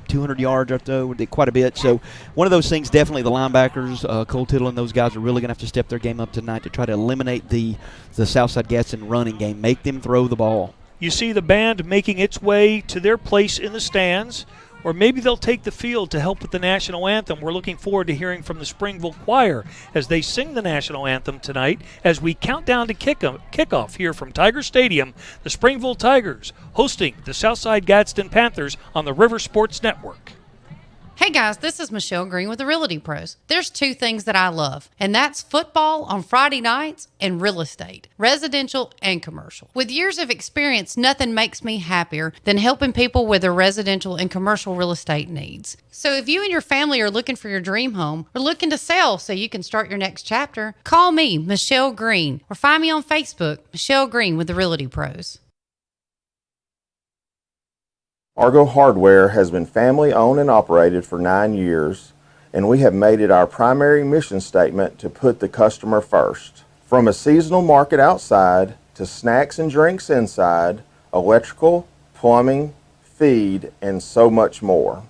200 yards or so, did quite a bit. So one of those things, definitely the linebackers, Cole Tittle and those guys are really going to have to step their game up tonight to try to eliminate the Southside Gadsden running game, make them throw the ball. You see the band making its way to their place in the stands, or maybe they'll take the field to help with the national anthem. We're looking forward to hearing from the Springville Choir as they sing the national anthem tonight as we count down to kickoff here from Tiger Stadium, the Springville Tigers hosting the Southside Gadsden Panthers on the River Sports Network. Hey guys, this is Michelle Green with the Realty Pros. There's 2 things that I love, and that's football on Friday nights and real estate, residential and commercial. With years of experience, nothing makes me happier than helping people with their residential and commercial real estate needs. So if you and your family are looking for your dream home or looking to sell so you can start your next chapter, call me, Michelle Green, or find me on Facebook, Michelle Green with the Realty Pros. Argo Hardware has been family owned and operated for 9 years, and we have made it our primary mission statement to put the customer first. From a seasonal market outside to snacks and drinks inside, electrical, plumbing, feed, and so much more.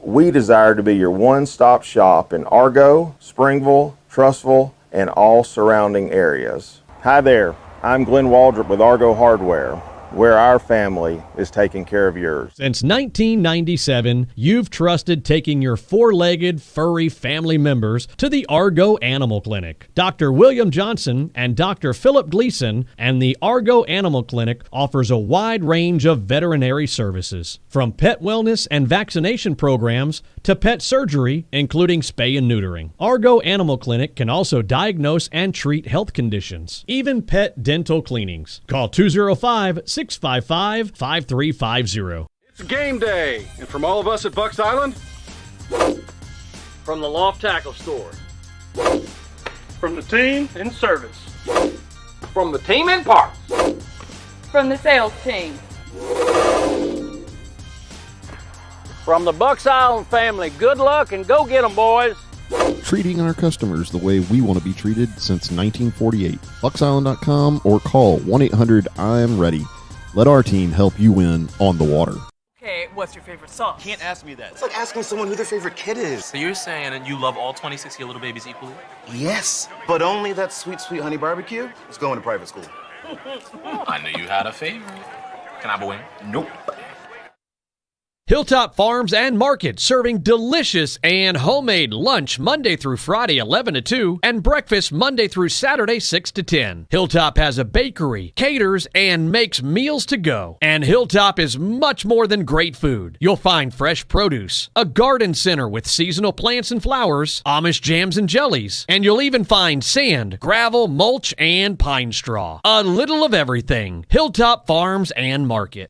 We desire to be your one-stop shop in Argo, Springville, Trussville, and all surrounding areas. Hi there, I'm Glenn Waldrop with Argo Hardware, where our family is taking care of yours. Since 1997, you've trusted taking your 4-legged, furry family members to the Argo Animal Clinic. Dr. William Johnson and Dr. Philip Gleason and the Argo Animal Clinic offers a wide range of veterinary services, from pet wellness and vaccination programs to pet surgery, including spay and neutering. Argo Animal Clinic can also diagnose and treat health conditions, even pet dental cleanings. Call 205-655-5350. It's game day, and from all of us at Bucks Island, From the Loft Tackle Store. From the team in service. From the team in parts. From the sales team. From the Bucks Island family, good luck and go get 'em, boys. Treating our customers the way we want to be treated since 1948. BucksIsland.com or call 1-800-I'm-READY. Let our team help you win on the water. Okay, what's your favorite sauce? Can't ask me that. It's like asking someone who their favorite kid is. So you're saying that you love all 26 of your little babies equally? Yes, but only that sweet, sweet honey barbecue is going to private school. I knew you had a favorite. Can I have a wing? Nope. Hilltop Farms and Market, serving delicious and homemade lunch Monday through Friday 11 to 2 and breakfast Monday through Saturday 6 to 10. Hilltop has a bakery, caters, and makes meals to go. And Hilltop is much more than great food. You'll find fresh produce, a garden center with seasonal plants and flowers, Amish jams and jellies, and you'll even find sand, gravel, mulch, and pine straw. A little of everything. Hilltop Farms and Market.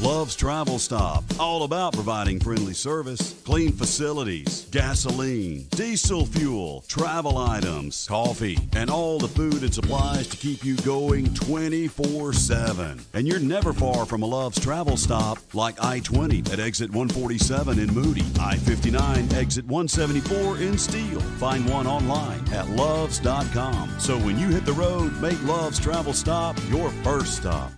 Love's Travel Stop, all about providing friendly service, clean facilities, gasoline, diesel fuel, travel items, coffee, and all the food and supplies to keep you going 24/7. And you're never far from a Love's Travel Stop, like I-20 at exit 147 in Moody, I-59 exit 174 in Steele. Find one online at loves.com. So when you hit the road, make Love's Travel Stop your first stop.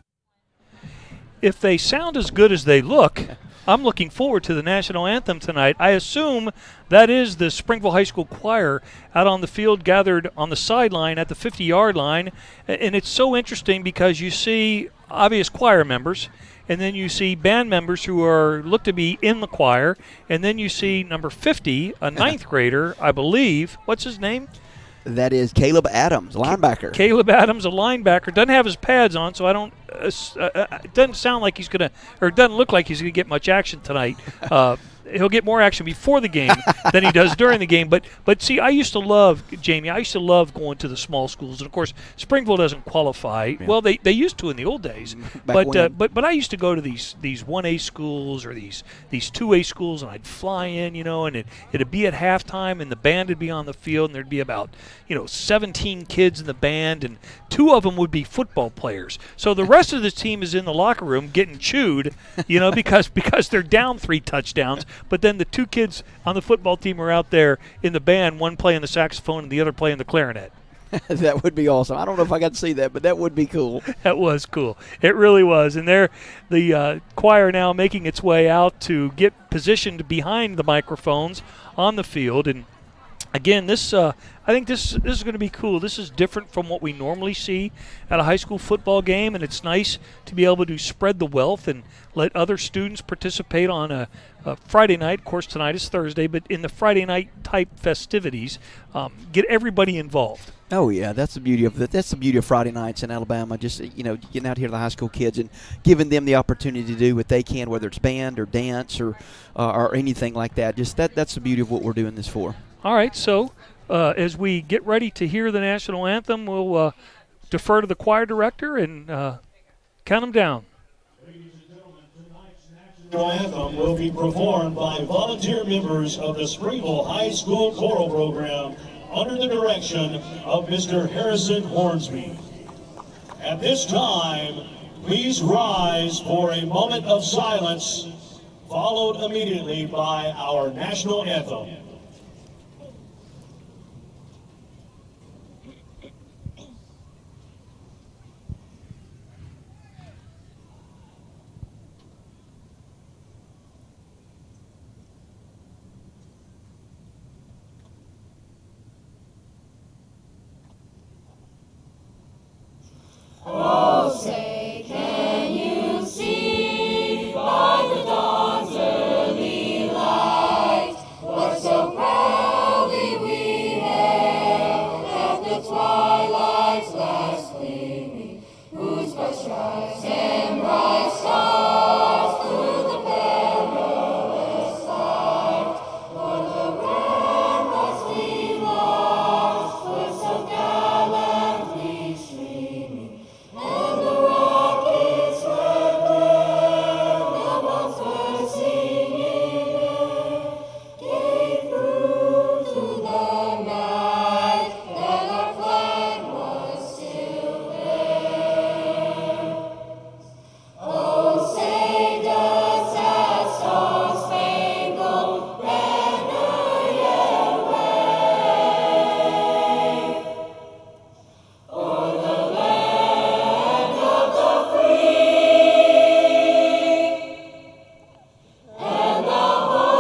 If they sound as good as they look, I'm looking forward to the national anthem tonight. I assume that is the Springville High School Choir out on the field, gathered on the sideline at the 50-yard line. And it's so interesting because you see obvious choir members, and then you see band members who are look to be in the choir, and then you see number 50, a ninth grader, I believe. What's his name? That is Caleb Adams, linebacker. Caleb Adams, a linebacker, doesn't have his pads on, so I don't. It doesn't sound like he's gonna, or it doesn't look like he's gonna get much action tonight. He'll get more action before the game than he does during the game. But see, I used to love, Jamie, I used to love going to the small schools. And, of course, Springville doesn't qualify. Yeah. Well, they used to in the old days. But I used to go to these 1A schools or these 2A schools, and I'd fly in, and it'd be at halftime, and the band would be on the field, and there'd be about, 17 kids in the band, and 2 of them would be football players. So the rest of the team is in the locker room getting chewed, because they're down 3 touchdowns. But then the 2 kids on the football team are out there in the band, one playing the saxophone and the other playing the clarinet. That would be awesome. I don't know if I got to see that, but that would be cool. That was cool. It really was. And the choir now making its way out to get positioned behind the microphones on the field. And again, I think this is going to be cool. This is different from what we normally see at a high school football game, and it's nice to be able to spread the wealth and let other students participate on a Friday night. Of course, tonight is Thursday, but in the Friday night type festivities, get everybody involved. Oh yeah, that's the beauty of Friday nights in Alabama. Just getting out here to the high school kids and giving them the opportunity to do what they can, whether it's band or dance or anything like that. Just that's the beauty of what we're doing this for. All right, so as we get ready to hear the national anthem, we'll defer to the choir director and count them down. The national anthem will be performed by volunteer members of the Springville High School Choral Program under the direction of Mr. Harrison Hornsby. At this time, please rise for a moment of silence, followed immediately by our national anthem. Oh, say, can you see by the dawn's early light what so proudly we hailed at the twilight's last gleaming, whose bright stripes and bright stars through the perilous fight, for the ramparts we lost were so gallantly streaming. And the rockets were burned, the bombs were singing, gave proof to the night that our flag was still there. Oh, say does that star-spangled banner yet wave o'er the land of the free and the home of the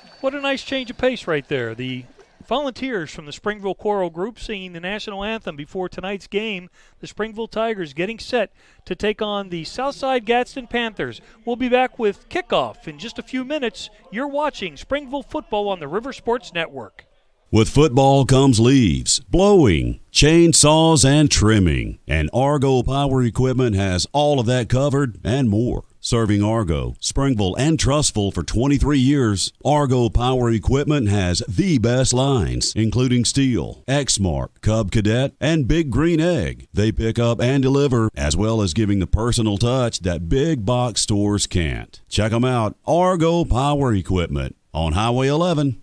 brave. What a nice change of pace right there. The volunteers from the Springville Choral Group singing the national anthem before tonight's game. The Springville Tigers getting set to take on the Southside Gadsden Panthers. We'll be back with kickoff in just a few minutes. You're watching Springville football on the River Sports Network. With football comes leaves, blowing, chainsaws, and trimming. And Argo Power Equipment has all of that covered and more. Serving Argo, Springville, and Trussville for 23 years, Argo Power Equipment has the best lines, including Steel, Exmark, Cub Cadet, and Big Green Egg. They pick up and deliver, as well as giving the personal touch that big box stores can't. Check them out, Argo Power Equipment on Highway 11.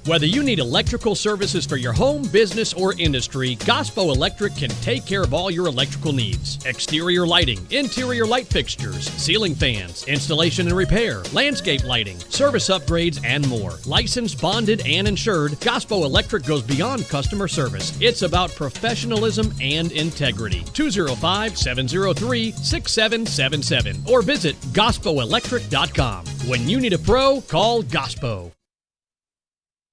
Whether you need electrical services for your home, business, or industry, Gospo Electric can take care of all your electrical needs. Exterior lighting, interior light fixtures, ceiling fans, installation and repair, landscape lighting, service upgrades, and more. Licensed, bonded, and insured, Gospo Electric goes beyond customer service. It's about professionalism and integrity. 205-703-6777 or visit GospoElectric.com. When you need a pro, call Gospo.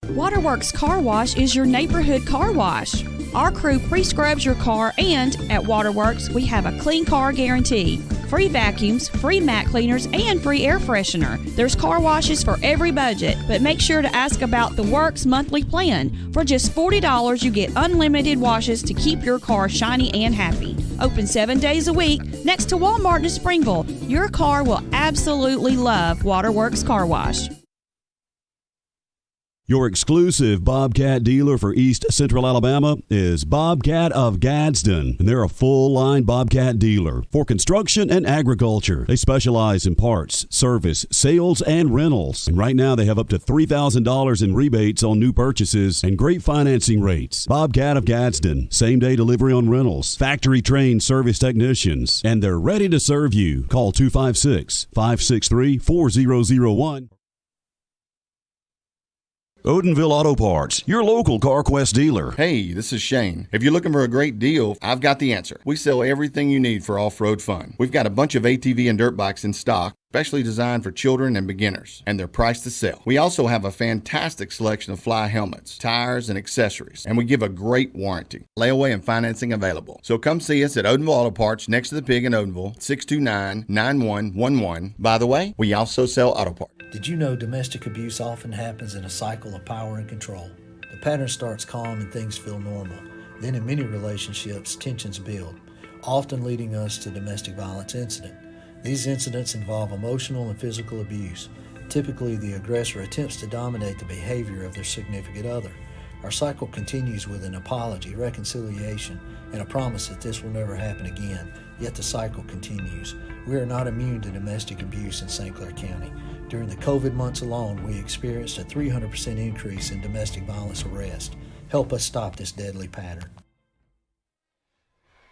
Waterworks Car Wash is your neighborhood car wash. Our crew pre-scrubs your car, and at Waterworks, we have a clean car guarantee. Free vacuums, free mat cleaners, and free air freshener. There's car washes for every budget, but make sure to ask about the Works monthly plan. For just $40, you get unlimited washes to keep your car shiny and happy. Open 7 days a week next to Walmart in Springville. Your car will absolutely love Waterworks Car Wash. Your exclusive Bobcat dealer for East Central Alabama is Bobcat of Gadsden, and they're a full-line Bobcat dealer for construction and agriculture. They specialize in parts, service, sales, and rentals. And right now they have up to $3,000 in rebates on new purchases and great financing rates. Bobcat of Gadsden, same-day delivery on rentals, factory-trained service technicians, and they're ready to serve you. Call 256-563-4001. Odenville Auto Parts, your local CarQuest dealer. Hey, this is Shane. If you're looking for a great deal, I've got the answer. We sell everything you need for off-road fun. We've got a bunch of ATV and dirt bikes in stock, specially designed for children and beginners, and they're priced to sell. We also have a fantastic selection of fly helmets, tires, and accessories, and we give a great warranty. Layaway and financing available. So come see us at Odenville Auto Parts next to the Pig in Odenville, 629-9111. By the way, we also sell auto parts. Did you know domestic abuse often happens in a cycle of power and control? The pattern starts calm and things feel normal. Then in many relationships, tensions build, often leading us to domestic violence incident. These incidents involve emotional and physical abuse. Typically, the aggressor attempts to dominate the behavior of their significant other. Our cycle continues with an apology, reconciliation, and a promise that this will never happen again, yet the cycle continues. We are not immune to domestic abuse in St. Clair County. During the COVID months alone, we experienced a 300% increase in domestic violence arrests. Help us stop this deadly pattern.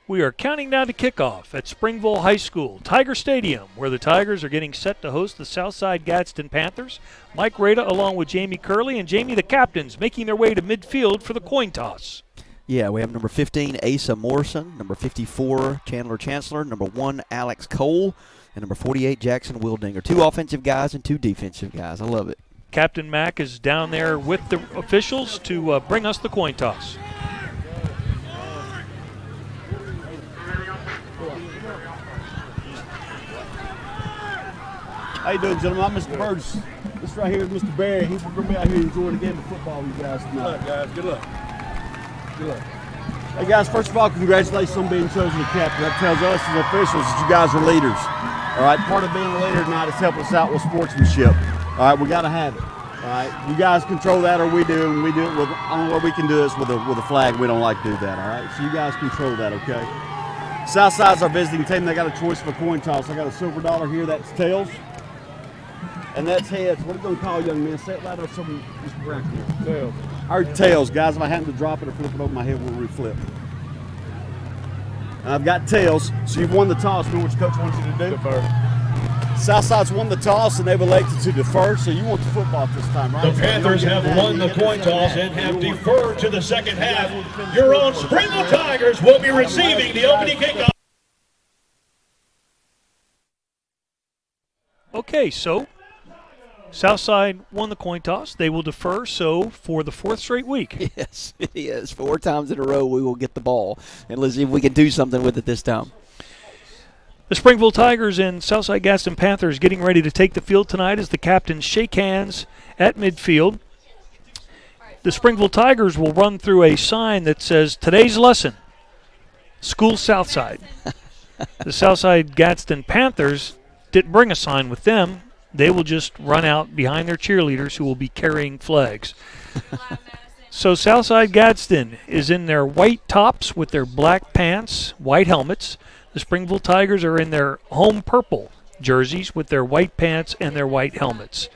We are counting down to kickoff at Springville High School, Tiger Stadium, where the Tigers are getting set to host the Southside Gadsden Panthers. Mike Rada along with Jamie Curley, and Jamie, the captains, making their way to midfield for the coin toss. Yeah, we have number 15, Asa Morrison, number 54, Chandler Chancellor, number 1, Alex Cole, and number 48, Jackson Wildinger. 2 offensive guys and 2 defensive guys. I love it. Captain Mack is down there with the officials to bring us the coin toss. How you doing, gentlemen? I'm Mr. Burgess. This right here is Mr. Barry. He's going to be out here enjoying the game of football with you guys tonight. Good luck, guys. Good luck. Good luck. Hey, guys, first of all, congratulations on being chosen the captain. That tells us as officials that you guys are leaders. All right, part of being a leader tonight is helping us out with sportsmanship. All right, we got to have it. All right, you guys control that, or we do, and we do it with, only way we can do this with a flag. We don't like to do that, all right? So you guys control that, okay? Southside's our visiting team. They got a choice of a coin toss. I got a silver dollar here. That's tails. And that's heads. What are you going to call, young man? Say it loud or something. Just correct here. Tails. Our tails, guys. If I happen to drop it or flip it over my head, we'll reflip. And I've got tails. So you've won the toss. You know what your coach wants you to do? Defer. Southside's won the toss, and they've elected to defer. So you want the football this time, right? The Panthers have won the coin toss and have deferred to the second half. Your own Springville Tigers will be receiving the opening kickoff. Okay, so Southside won the coin toss. They will defer, so for the 4th straight week. Yes, it is. 4 times in a row we will get the ball. And let's see if we can do something with it this time. The Springville Tigers and Southside Gadsden Panthers getting ready to take the field tonight as the captains shake hands at midfield. The Springville Tigers will run through a sign that says, "Today's lesson, School Southside." The Southside Gadsden Panthers didn't bring a sign with them. They will just run out behind their cheerleaders who will be carrying flags. So Southside Gadsden is in their white tops with their black pants, white helmets. The Springville Tigers are in their home purple jerseys with their white pants and their white helmets.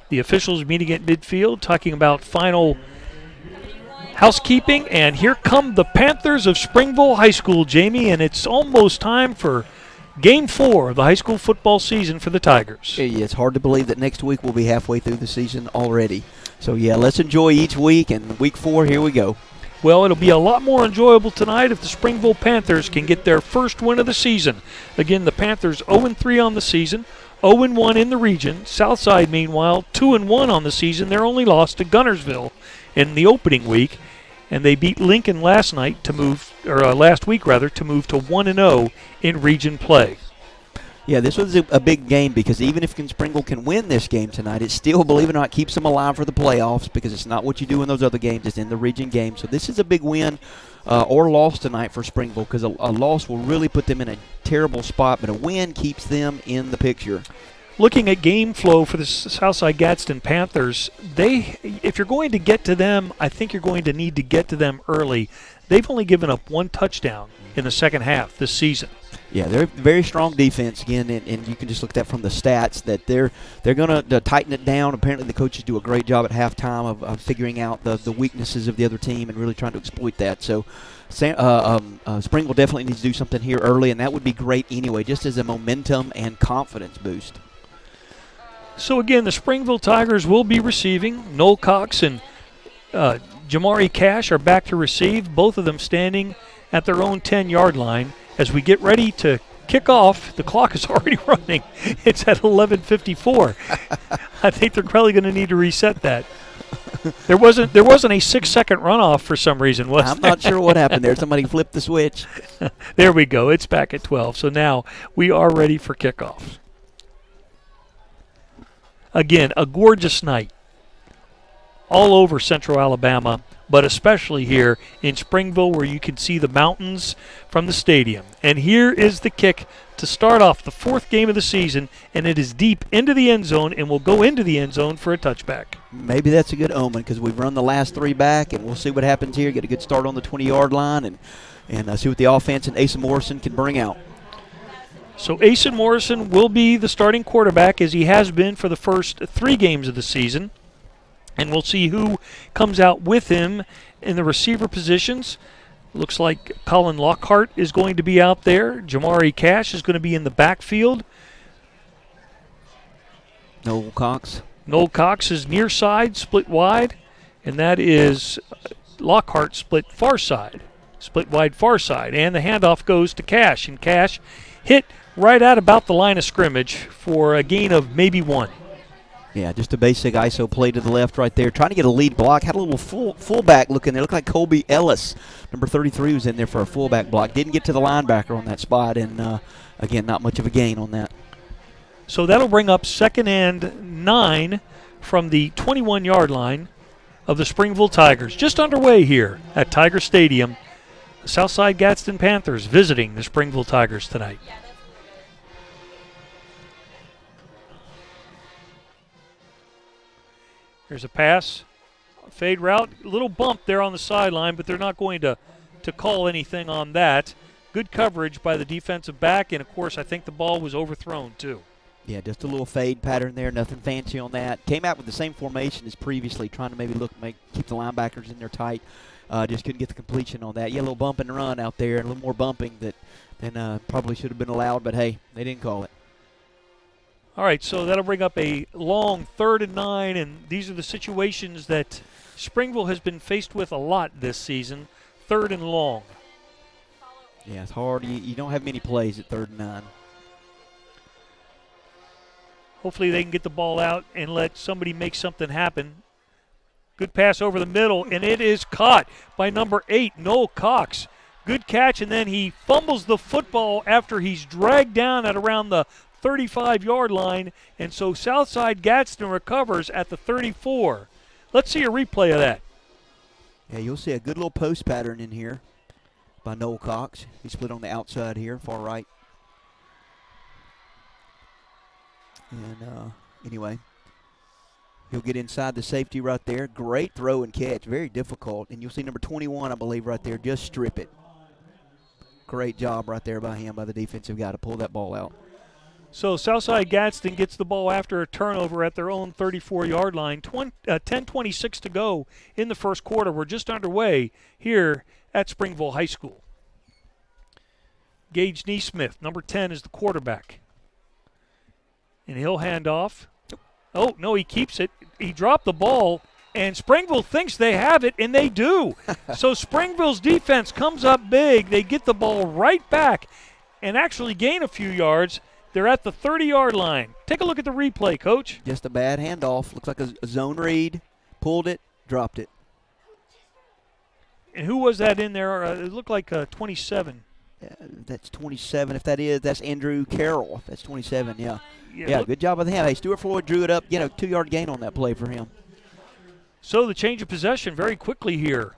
The officials meeting at midfield talking about final housekeeping, and here come the Panthers of Springville High School, Jamie, and it's almost time for Game 4 of the high school football season for the Tigers. Yeah, it's hard to believe that next week we'll be halfway through the season already. So, yeah, let's enjoy each week, and week 4, here we go. Well, it'll be a lot more enjoyable tonight if the Springville Panthers can get their first win of the season. Again, the Panthers 0-3 on the season, 0-1 in the region. Southside, meanwhile, 2-1 on the season. Their only loss to Gunnersville in the opening week, and they beat Lincoln last week to move to 1-0 in region play. Yeah, this was a big game because even if Springville can win this game tonight, it still, believe it or not, keeps them alive for the playoffs because it's not what you do in those other games. It's in the region game. So this is a big win or loss tonight for Springville because a loss will really put them in a terrible spot, but a win keeps them in the picture. Looking at game flow for the Southside Gadsden Panthers, if you're going to get to them, I think you're going to need to get to them early. They've only given up 1 touchdown in the second half this season. Yeah, they're very strong defense again, and you can just look at that from the stats that they're going to tighten it down. Apparently, the coaches do a great job at halftime of figuring out the weaknesses of the other team and really trying to exploit that. So, Springville definitely needs to do something here early, and that would be great anyway, just as a momentum and confidence boost. So again, the Springville Tigers will be receiving. Noel Cox and Jamari Cash are back to receive, both of them standing at their own 10-yard line. As we get ready to kick off, the clock is already running. It's at 11:54. I think they're probably going to need to reset that. There wasn't a 6-second runoff for some reason, was there? I'm not sure what happened there. Somebody flipped the switch. There we go. It's back at 12. So now we are ready for kickoff. Again, a gorgeous night all over Central Alabama, but especially here in Springville where you can see the mountains from the stadium. And here is the kick to start off the 4th game of the season, and it is deep into the end zone and will go into the end zone for a touchback. Maybe that's a good omen because we've run the last 3 back, and we'll see what happens here. Get a good start on the 20-yard line and see what the offense and Asa Morrison can bring out. So Asa Morrison will be the starting quarterback as he has been for the first 3 games of the season. And we'll see who comes out with him in the receiver positions. Looks like Colin Lockhart is going to be out there. Jamari Cash is going to be in the backfield. Noel Cox. Noel Cox is near side, split wide. And that is Lockhart split far side. Split wide far side. And the handoff goes to Cash. And Cash hit right at about the line of scrimmage for a gain of maybe 1. Yeah, just a basic ISO play to the left right there. Trying to get a lead block. Had a little fullback look in there. Looked like Colby Ellis. Number 33 was in there for a fullback block. Didn't get to the linebacker on that spot. And, again, not much of a gain on that. So that'll bring up 2nd and 9 from the 21-yard line of the Springville Tigers. Just underway here at Tiger Stadium. The Southside Gadsden Panthers visiting the Springville Tigers tonight. Here's a pass, fade route, a little bump there on the sideline, but they're not going to call anything on that. Good coverage by the defensive back, and, of course, I think the ball was overthrown too. Yeah, just a little fade pattern there, nothing fancy on that. Came out with the same formation as previously, trying to maybe keep the linebackers in there tight. Just couldn't get the completion on that. Yeah, a little bump and run out there, and a little more bumping than probably should have been allowed, but, hey, they didn't call it. All right, so that'll bring up a long 3rd and 9, and these are the situations that Springville has been faced with a lot this season, 3rd and long. Yeah, it's hard. You don't have many plays at 3rd and 9. Hopefully they can get the ball out and let somebody make something happen. Good pass over the middle, and it is caught by number 8, Noel Cox. Good catch, and then he fumbles the football after he's dragged down at around the 35-yard line, and so Southside Gadsden recovers at the 34. Let's see a replay of that. Yeah, you'll see a good little post pattern in here by Noel Cox. He split on the outside here, far right. And anyway, he'll get inside the safety right there. Great throw and catch, very difficult. And you'll see number 21, I believe, right there, just strip it. Great job right there by him, by the defensive guy, to pull that ball out. So Southside Gadsden gets the ball after a turnover at their own 34-yard line. 10:26 to go in the first quarter. We're just underway here at Springville High School. Gage Neesmith, number 10, is the quarterback. And he'll hand off. Oh, no, he keeps it. He dropped the ball, and Springville thinks they have it, and they do. So Springville's defense comes up big. They get the ball right back and actually gain a few yards. They're at the 30-yard line. Take a look at the replay, Coach. Just a bad handoff. Looks like a zone read. Pulled it, dropped it. And who was that in there? It looked like 27. That's 27. If that is, that's Andrew Carroll. That's 27, yeah. Yeah, Good job with him. Hey, Stuart Floyd drew it up. 2-yard gain on that play for him. So the change of possession very quickly here.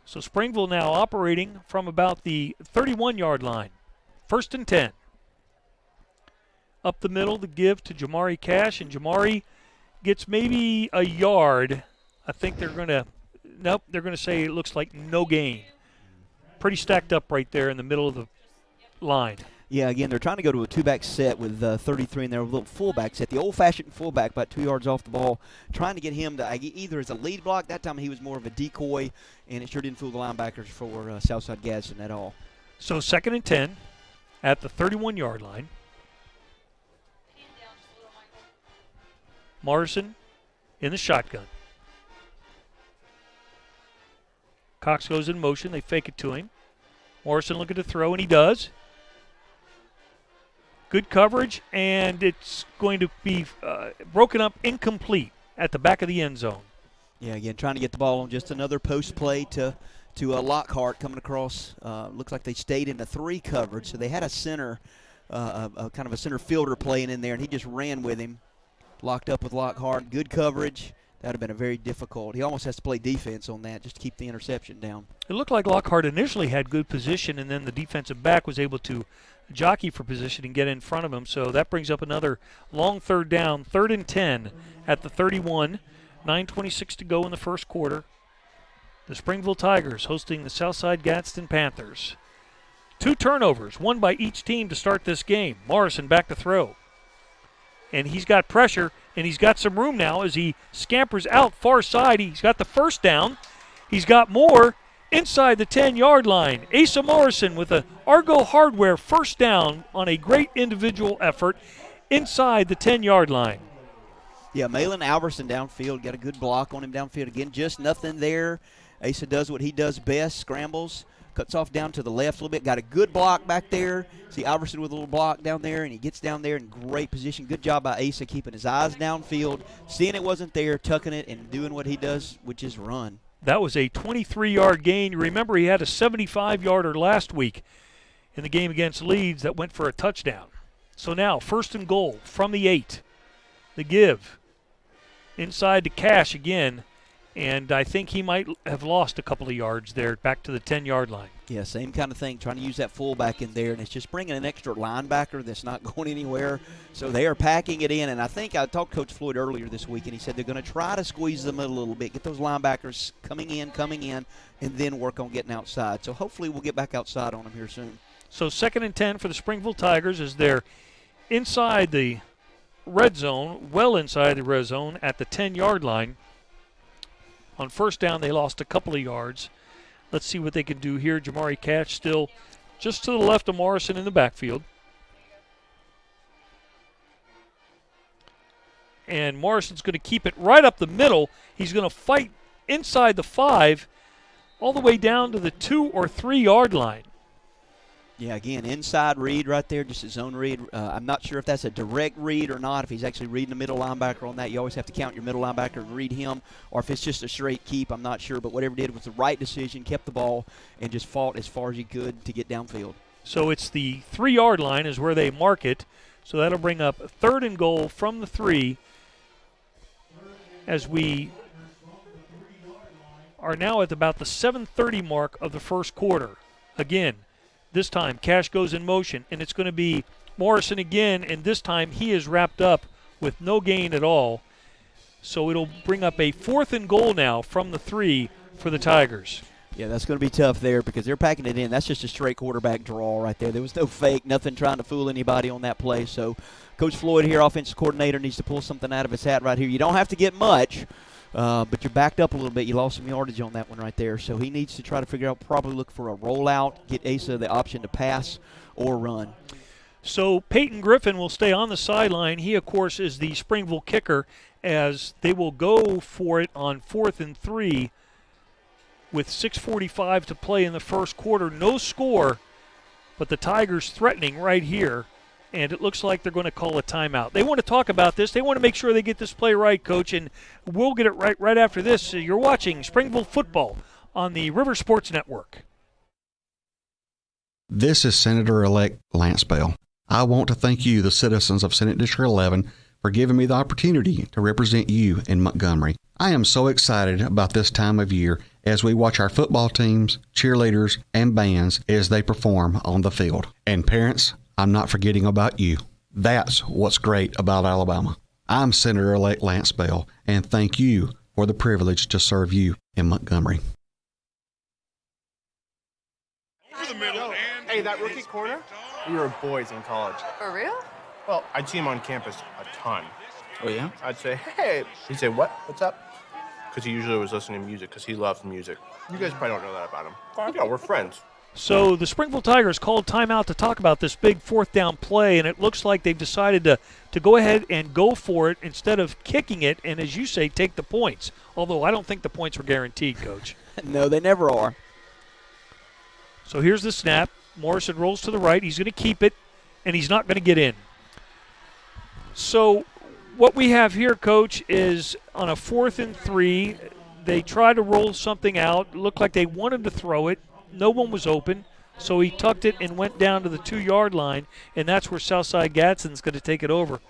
So Springville now operating from about the 31-yard line. 1st and 10. Up the middle, the give to Jamari Cash, and Jamari gets maybe a yard. I think they're going to say it looks like no gain. Pretty stacked up right there in the middle of the line. Yeah, again, they're trying to go to a two-back set with 33 in there, a little fullback set. The old-fashioned fullback, about 2 yards off the ball, trying to get him to either as a lead block. That time he was more of a decoy, and it sure didn't fool the linebackers for Southside Gadsden at all. So 2nd and 10 at the 31-yard line. Morrison in the shotgun. Cox goes in motion. They fake it to him. Morrison looking to throw, and he does. Good coverage, and it's going to be broken up incomplete at the back of the end zone. Yeah, again, trying to get the ball on just another post play to Lockhart coming across. Looks like they stayed in the 3 coverage, so they had a center, kind of a center fielder playing in there, and he just ran with him. Locked up with Lockhart. Good coverage. That would have been a very difficult. He almost has to play defense on that just to keep the interception down. It looked like Lockhart initially had good position, and then the defensive back was able to jockey for position and get in front of him. So that brings up another long 3rd down, 3rd and 10 at the 31. 9:26 to go in the first quarter. The Springville Tigers hosting the Southside Gadsden Panthers. 2 turnovers, one by each team to start this game. Morrison back to throw. And he's got pressure, and he's got some room now as he scampers out far side. He's got the 1st down. He's got more inside the 10-yard line. Asa Morrison with a Argo Hardware 1st down on a great individual effort inside the 10-yard line. Yeah, Malin Alverson downfield. Got a good block on him downfield. Again, just nothing there. Asa does what he does best, scrambles. Cuts off down to the left a little bit. Got a good block back there. See Alverson with a little block down there, and he gets down there in great position. Good job by Asa keeping his eyes downfield, seeing it wasn't there, tucking it, and doing what he does, which is run. That was a 23-yard gain. Remember, he had a 75-yarder last week in the game against Leeds that went for a touchdown. So now, 1st and goal from the 8. The give. Inside to Cash again. And I think he might have lost a couple of yards there back to the 10-yard line. Yeah, same kind of thing, trying to use that fullback in there, and it's just bringing an extra linebacker that's not going anywhere. So they are packing it in, and I think I talked to Coach Floyd earlier this week, and he said they're going to try to squeeze them a little bit, get those linebackers coming in, and then work on getting outside. So hopefully we'll get back outside on them here soon. So 2nd and 10 for the Springville Tigers as they're inside the red zone, well inside the red zone at the 10-yard line. On 1st down, they lost a couple of yards. Let's see what they can do here. Jamari Cash still just to the left of Morrison in the backfield. And Morrison's going to keep it right up the middle. He's going to fight inside the 5 all the way down to the 2 or 3 yard line. Yeah, again, inside read right there, just a zone read. I'm not sure if that's a direct read or not, if he's actually reading the middle linebacker on that. You always have to count your middle linebacker and read him, or if it's just a straight keep, I'm not sure. But whatever he did was the right decision, kept the ball, and just fought as far as he could to get downfield. So it's the 3 yard line is where they mark it. So that'll bring up 3rd and goal from the 3 as we are now at about the 7:30 mark of the first quarter. Again, this time, Cash goes in motion, and it's going to be Morrison again, and this time he is wrapped up with no gain at all. So it'll bring up a 4th and goal now from the 3 for the Tigers. Yeah, that's going to be tough there because they're packing it in. That's just a straight quarterback draw right there. There was no fake, nothing trying to fool anybody on that play. So Coach Floyd here, offensive coordinator, needs to pull something out of his hat right here. You don't have to get much. But you're backed up a little bit. You lost some yardage on that one right there. So he needs to try to figure out, probably look for a rollout, get Asa the option to pass or run. So Peyton Griffin will stay on the sideline. He, of course, is the Springville kicker as they will go for it on 4th and 3 with 6:45 to play in the first quarter. No score, but the Tigers threatening right here and it looks like they're going to call a timeout. They want to talk about this. They want to make sure they get this play right, Coach, and we'll get it right after this. You're watching Springville football on the River Sports Network. This is Senator-elect Lance Bell. I want to thank you, the citizens of Senate District 11, for giving me the opportunity to represent you in Montgomery. I am so excited about this time of year as we watch our football teams, cheerleaders, and bands as they perform on the field. And parents, I'm not forgetting about you. That's what's great about Alabama. I'm Senator-elect Lance Bell, and thank you for the privilege to serve you in Montgomery. Over the middle. Hey, that rookie corner? We were boys in college. For real? Well, I'd see him on campus a ton. Oh, yeah? I'd say, hey. He'd say, what? What's up? Because he usually was listening to music because he loves music. You guys probably don't know that about him. You know, we're friends. So the Springville Tigers called timeout to talk about this big fourth down play, and it looks like they've decided to go ahead and go for it instead of kicking it and, as you say, take the points. Although I don't think the points were guaranteed, Coach. No, they never are. So here's the snap. Morrison rolls to the right. He's going to keep it, and he's not going to get in. So what we have here, Coach, is on a 4th and 3, they try to roll something out. It looked like they wanted to throw it. No one was open, so he tucked it and went down to the 2-yard line, and that's where Southside Gadsden's going to take over.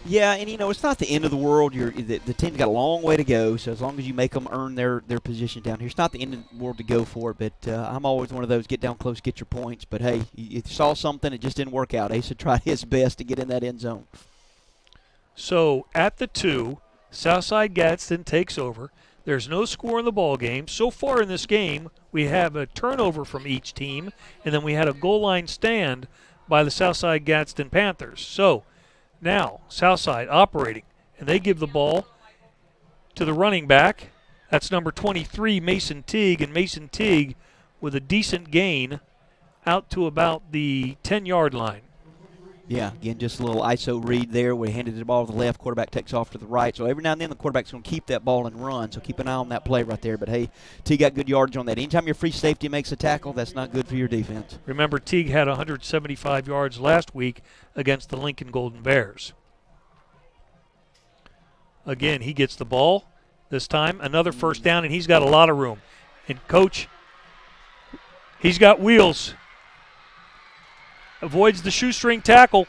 Yeah, and it's not the end of the world. The team's got a long way to go, so as long as you make them earn their position down here, it's not the end of the world to go for it. But I'm always one of those, get down close, get your points. But, hey, you saw something, it just didn't work out. Asa tried his best to get in that end zone. So at the 2, Southside Gadsden takes over. There's no score in the ball game. So far in this game, we have a turnover from each team, and then we had a goal line stand by the Southside Gadsden Panthers. So now Southside operating, and they give the ball to the running back. That's number 23, Mason Teague, and Mason Teague with a decent gain out to about the 10-yard line. Yeah, again, just a little ISO read there. We handed the ball to the left. Quarterback takes off to the right. So every now and then the quarterback's going to keep that ball and run. So keep an eye on that play right there. But, hey, Teague got good yardage on that. Anytime your free safety makes a tackle, that's not good for your defense. Remember, Teague had 175 yards last week against the Lincoln Golden Bears. Again, he gets the ball this time. Another first down, and he's got a lot of room. And, Coach, he's got wheels. Avoids the shoestring tackle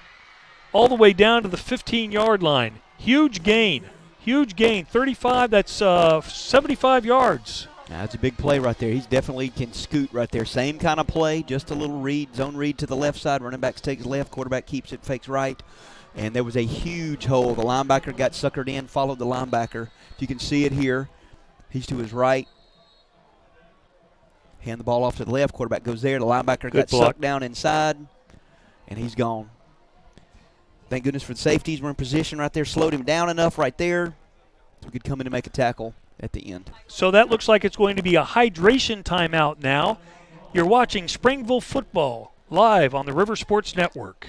all the way down to the 15-yard line. Huge gain. 35, that's 75 yards. Now, that's a big play right there. He's definitely can scoot right there. Same kind of play, just a little read, zone read to the left side. Running back takes left, quarterback keeps it, fakes right. And there was a huge hole. The linebacker got suckered in, followed the linebacker. If you can see it here, he's to his right. Hand the ball off to the left. Quarterback goes there. The linebacker got sucked down inside. And he's gone. Thank goodness for the safeties. We're in position right there. Slowed him down enough right there so we could come in and make a tackle at the end. So that looks like it's going to be a hydration timeout now. You're watching Springville football live on the River Sports Network.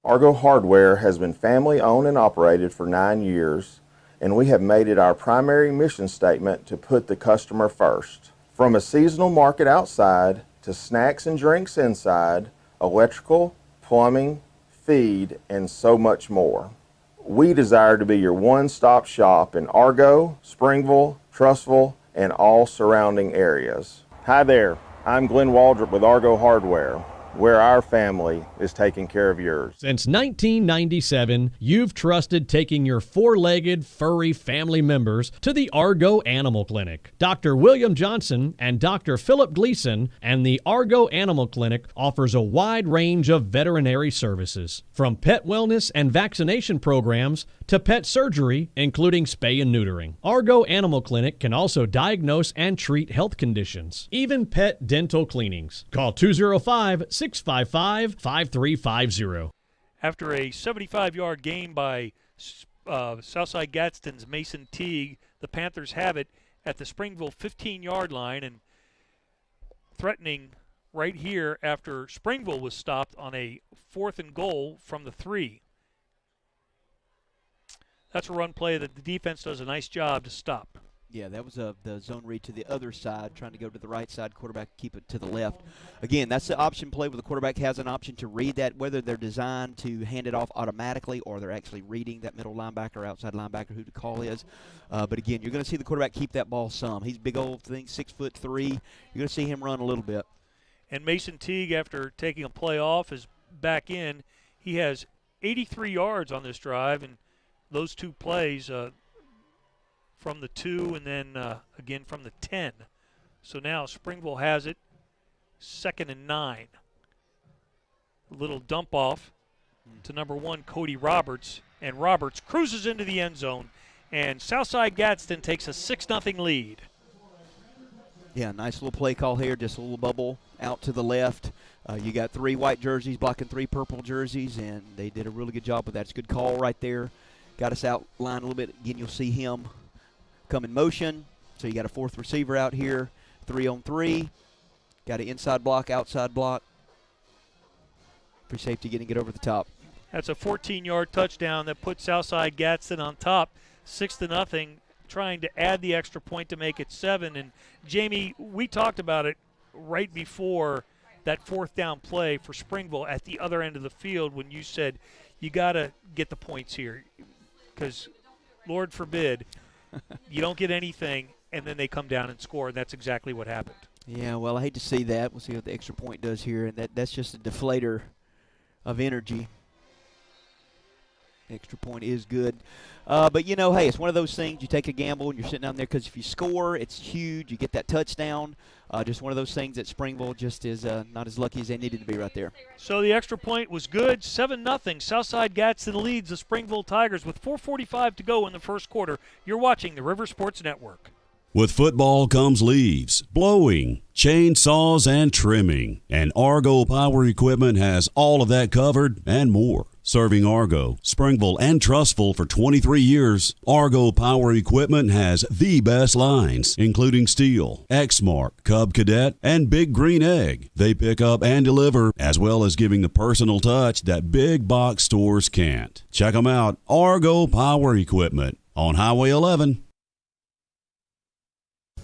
Argo Hardware has been family owned and operated for 9 years, and we have made it our primary mission statement to put the customer first. From a seasonal market outside to snacks and drinks inside, electrical, plumbing, feed, and so much more. We desire to be your one-stop shop in Argo, Springville, Trussville, and all surrounding areas. Hi there, I'm Glenn Waldrop with Argo Hardware, where our family is taking care of yours. Since 1997, you've trusted taking your four-legged, furry family members to the Argo Animal Clinic. Dr. William Johnson and Dr. Philip Gleason and the Argo Animal Clinic offers a wide range of veterinary services, from pet wellness and vaccination programs to pet surgery, including spay and neutering. Argo Animal Clinic can also diagnose and treat health conditions, even pet dental cleanings. Call 205-655-5350. After a 75-yard gain by Southside Gadsden's Mason Teague, the Panthers have it at the Springville 15-yard line and threatening right here after Springville was stopped on a 4th and goal from the 3. That's a run play that the defense does a nice job to stop. Yeah, that was the zone read to the other side, trying to go to the right side, quarterback keep it to the left. Again, that's the option play where the quarterback has an option to read that, whether they're designed to hand it off automatically or they're actually reading that middle linebacker, outside linebacker, who the call is. But again, you're going to see the quarterback keep that ball some. He's a big old thing, 6'3". You're going to see him run a little bit. And Mason Teague, after taking a play off, is back in. He has 83 yards on this drive, and those two plays from the 2 and then again from the 10. So now Springville has it, 2nd and 9. A little dump off to number 1, Cody Roberts, and Roberts cruises into the end zone, and Southside Gadsden takes a 6-0 lead. Yeah, nice little play call here, just a little bubble out to the left. You got 3 white jerseys blocking 3 purple jerseys, and they did a really good job with that. It's a good call right there. Got us outlined a little bit. Again, you'll see him come in motion. So you got a 4th receiver out here, 3-on-3. Got an inside block, outside block. Free safety getting it over the top. That's a 14-yard touchdown that puts Southside Gadsden on top, 6-0, trying to add the extra point to make it 7. And, Jamie, we talked about it right before that 4th down play for Springville at the other end of the field when you said you got to get the points here because, Lord forbid, you don't get anything and then they come down and score, and that's exactly what happened. Yeah, well, I hate to see that. We'll see what the extra point does here, and that's just a deflator of energy. Extra point is good. But, hey, it's one of those things. You take a gamble and you're sitting down there because if you score, it's huge. You get that touchdown. Just one of those things that Springville just is not as lucky as they needed to be right there. So the extra point was good. 7-0. Southside Gadsden leads the Springville Tigers with 4:45 to go in the first quarter. You're watching the River Sports Network. With football comes leaves, blowing, chainsaws, and trimming. And Argo Power Equipment has all of that covered and more. Serving Argo, Springville, and Trussville for 23 years, Argo Power Equipment has the best lines, including Steel, Exmark, Cub Cadet, and Big Green Egg. They pick up and deliver, as well as giving the personal touch that big box stores can't. Check them out, Argo Power Equipment on Highway 11.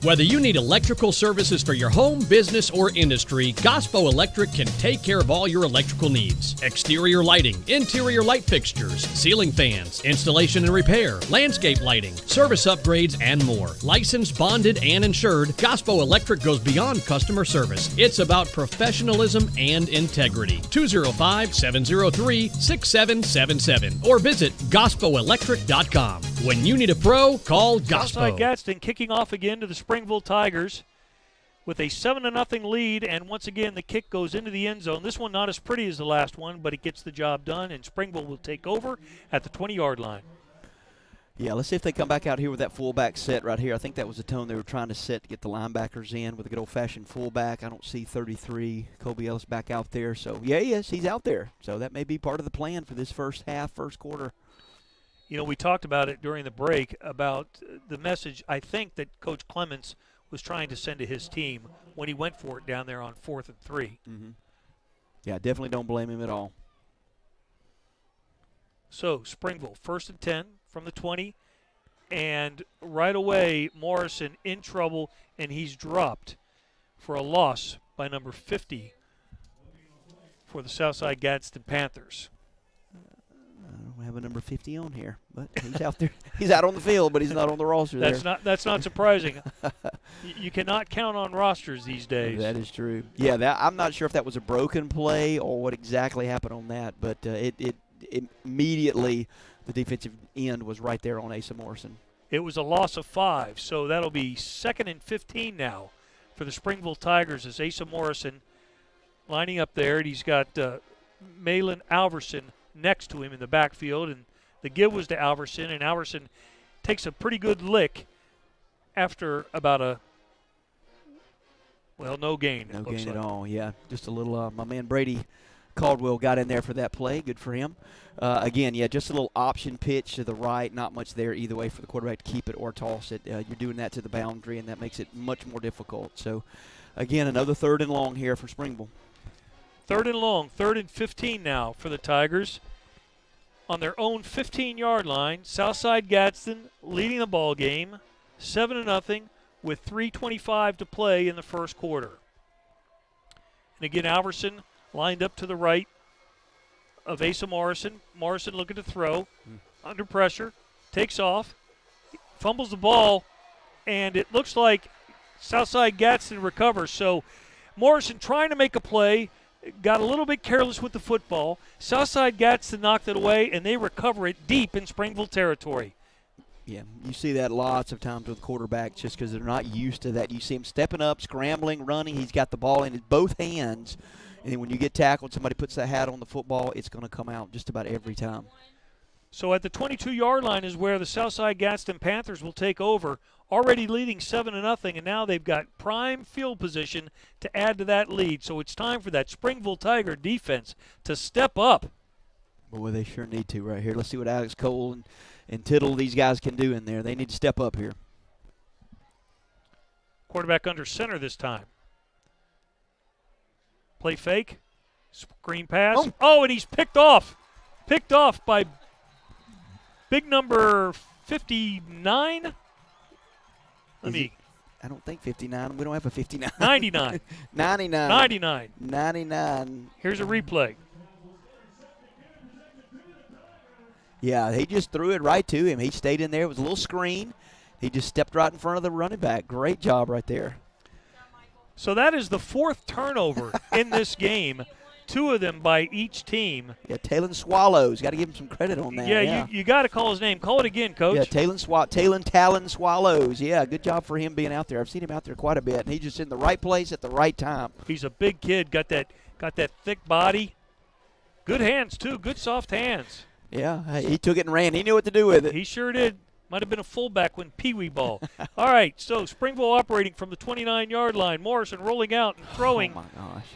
Whether you need electrical services for your home, business, or industry, Gospo Electric can take care of all your electrical needs. Exterior lighting, interior light fixtures, ceiling fans, installation and repair, landscape lighting, service upgrades, and more. Licensed, bonded, and insured, Gospo Electric goes beyond customer service. It's about professionalism and integrity. 205-703-6777 or visit GospoElectric.com. When you need a pro, call Gospo. Southside Gadsden kicking off again to the Springville Tigers with a 7-0 lead, and once again the kick goes into the end zone. This one not as pretty as the last one, but it gets the job done, and Springville will take over at the 20-yard line. Yeah, let's see if they come back out here with that fullback set right here. I think that was the tone they were trying to set to get the linebackers in with a good old-fashioned fullback. I don't see 33, Kobe Ellis, back out there. So, yeah, he's out there. So that may be part of the plan for this first quarter. We talked about it during the break about the message I think that Coach Clements was trying to send to his team when he went for it down there on 4th and 3. Mm-hmm. Yeah, definitely don't blame him at all. So Springville, 1st and 10 from the 20, and right away Morrison in trouble, and he's dropped for a loss by number 50 for the Southside Gadsden Panthers. I don't have a number 50 on here, but he's out there. He's out on the field, but he's not on the roster. That's not surprising. You cannot count on rosters these days. That is true. Yeah, I'm not sure if that was a broken play or what exactly happened on that, but it immediately the defensive end was right there on Asa Morrison. It was a loss of 5, so that'll be 2nd and 15 now for the Springville Tigers as Asa Morrison lining up there, and he's got Malin Alverson next to him in the backfield, and the give was to Alverson, and Alverson takes a pretty good lick after about no gain. No gain at all, yeah. Just a little, my man Brady Caldwell got in there for that play. Good for him. Again, just a little option pitch to the right. Not much there either way for the quarterback to keep it or toss it. You're doing that to the boundary, and that makes it much more difficult. So, again, another 3rd and long here for Springville. 3rd and long, 3rd and 15 now for the Tigers. On their own 15-yard line, Southside Gadsden leading the ball game, 7-0 with 3:25 to play in the first quarter. And again, Alverson lined up to the right of Asa Morrison. Morrison looking to throw. Under pressure. Takes off. Fumbles the ball. And it looks like Southside Gadsden recovers. So Morrison trying to make a play. Got a little bit careless with the football. Southside Gadsden knocked it away, and they recover it deep in Springville territory. Yeah, you see that lots of times with quarterbacks just because they're not used to that. You see him stepping up, scrambling, running. He's got the ball in his both hands. And then when you get tackled, somebody puts that hat on the football, it's going to come out just about every time. So at the 22-yard line is where the Southside Gadsden Panthers will take over, already leading 7-0, and now they've got prime field position to add to that lead. So it's time for that Springville Tiger defense to step up. Boy, they sure need to right here. Let's see what Alex Cole and Tittle, these guys can do in there. They need to step up here. Quarterback under center this time. Play fake. Screen pass. Oh, and he's picked off. Picked off by big number 59. I don't think 59. We don't have a 59. 99. 99. 99. 99. Here's a replay. Yeah, he just threw it right to him. He stayed in there. It was a little screen. He just stepped right in front of the running back. Great job right there. So that is the fourth turnover in this game. 2 of them by each team. Yeah, Talon Swallows. Got to give him some credit on that. Yeah. You got to call his name. Call it again, Coach. Yeah, Talon Swallows. Yeah, good job for him being out there. I've seen him out there quite a bit, and he's just in the right place at the right time. He's a big kid. Got that thick body. Good hands, too. Good soft hands. Yeah, he took it and ran. He knew what to do with it. He sure did. Might have been a fullback when Pee-wee ball. All right, so Springville operating from the 29-yard line. Morrison rolling out and throwing. Oh, my gosh.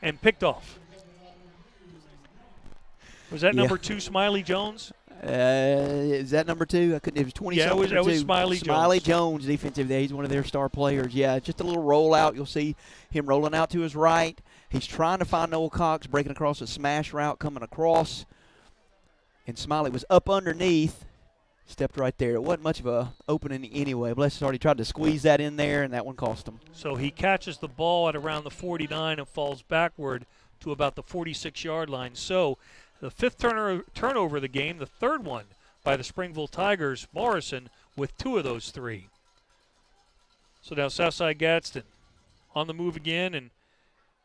And picked off. Was that number 2, Smiley Jones? Is that number 2? I couldn't. It was 20. Yeah, it was Smiley Jones. Jones, defensive there. He's one of their star players. Yeah, just a little rollout. You'll see him rolling out to his right. He's trying to find Noel Cox, breaking across a smash route, coming across. And Smiley was up underneath, stepped right there. It wasn't much of a opening anyway. Bless already tried to squeeze that in there, and that one cost him. So he catches the ball at around the 49 and falls backward to about the 46-yard line. So the 5th turnover of the game, the 3rd one by the Springville Tigers. Morrison with 2 of those 3. So now Southside Gadsden on the move again, and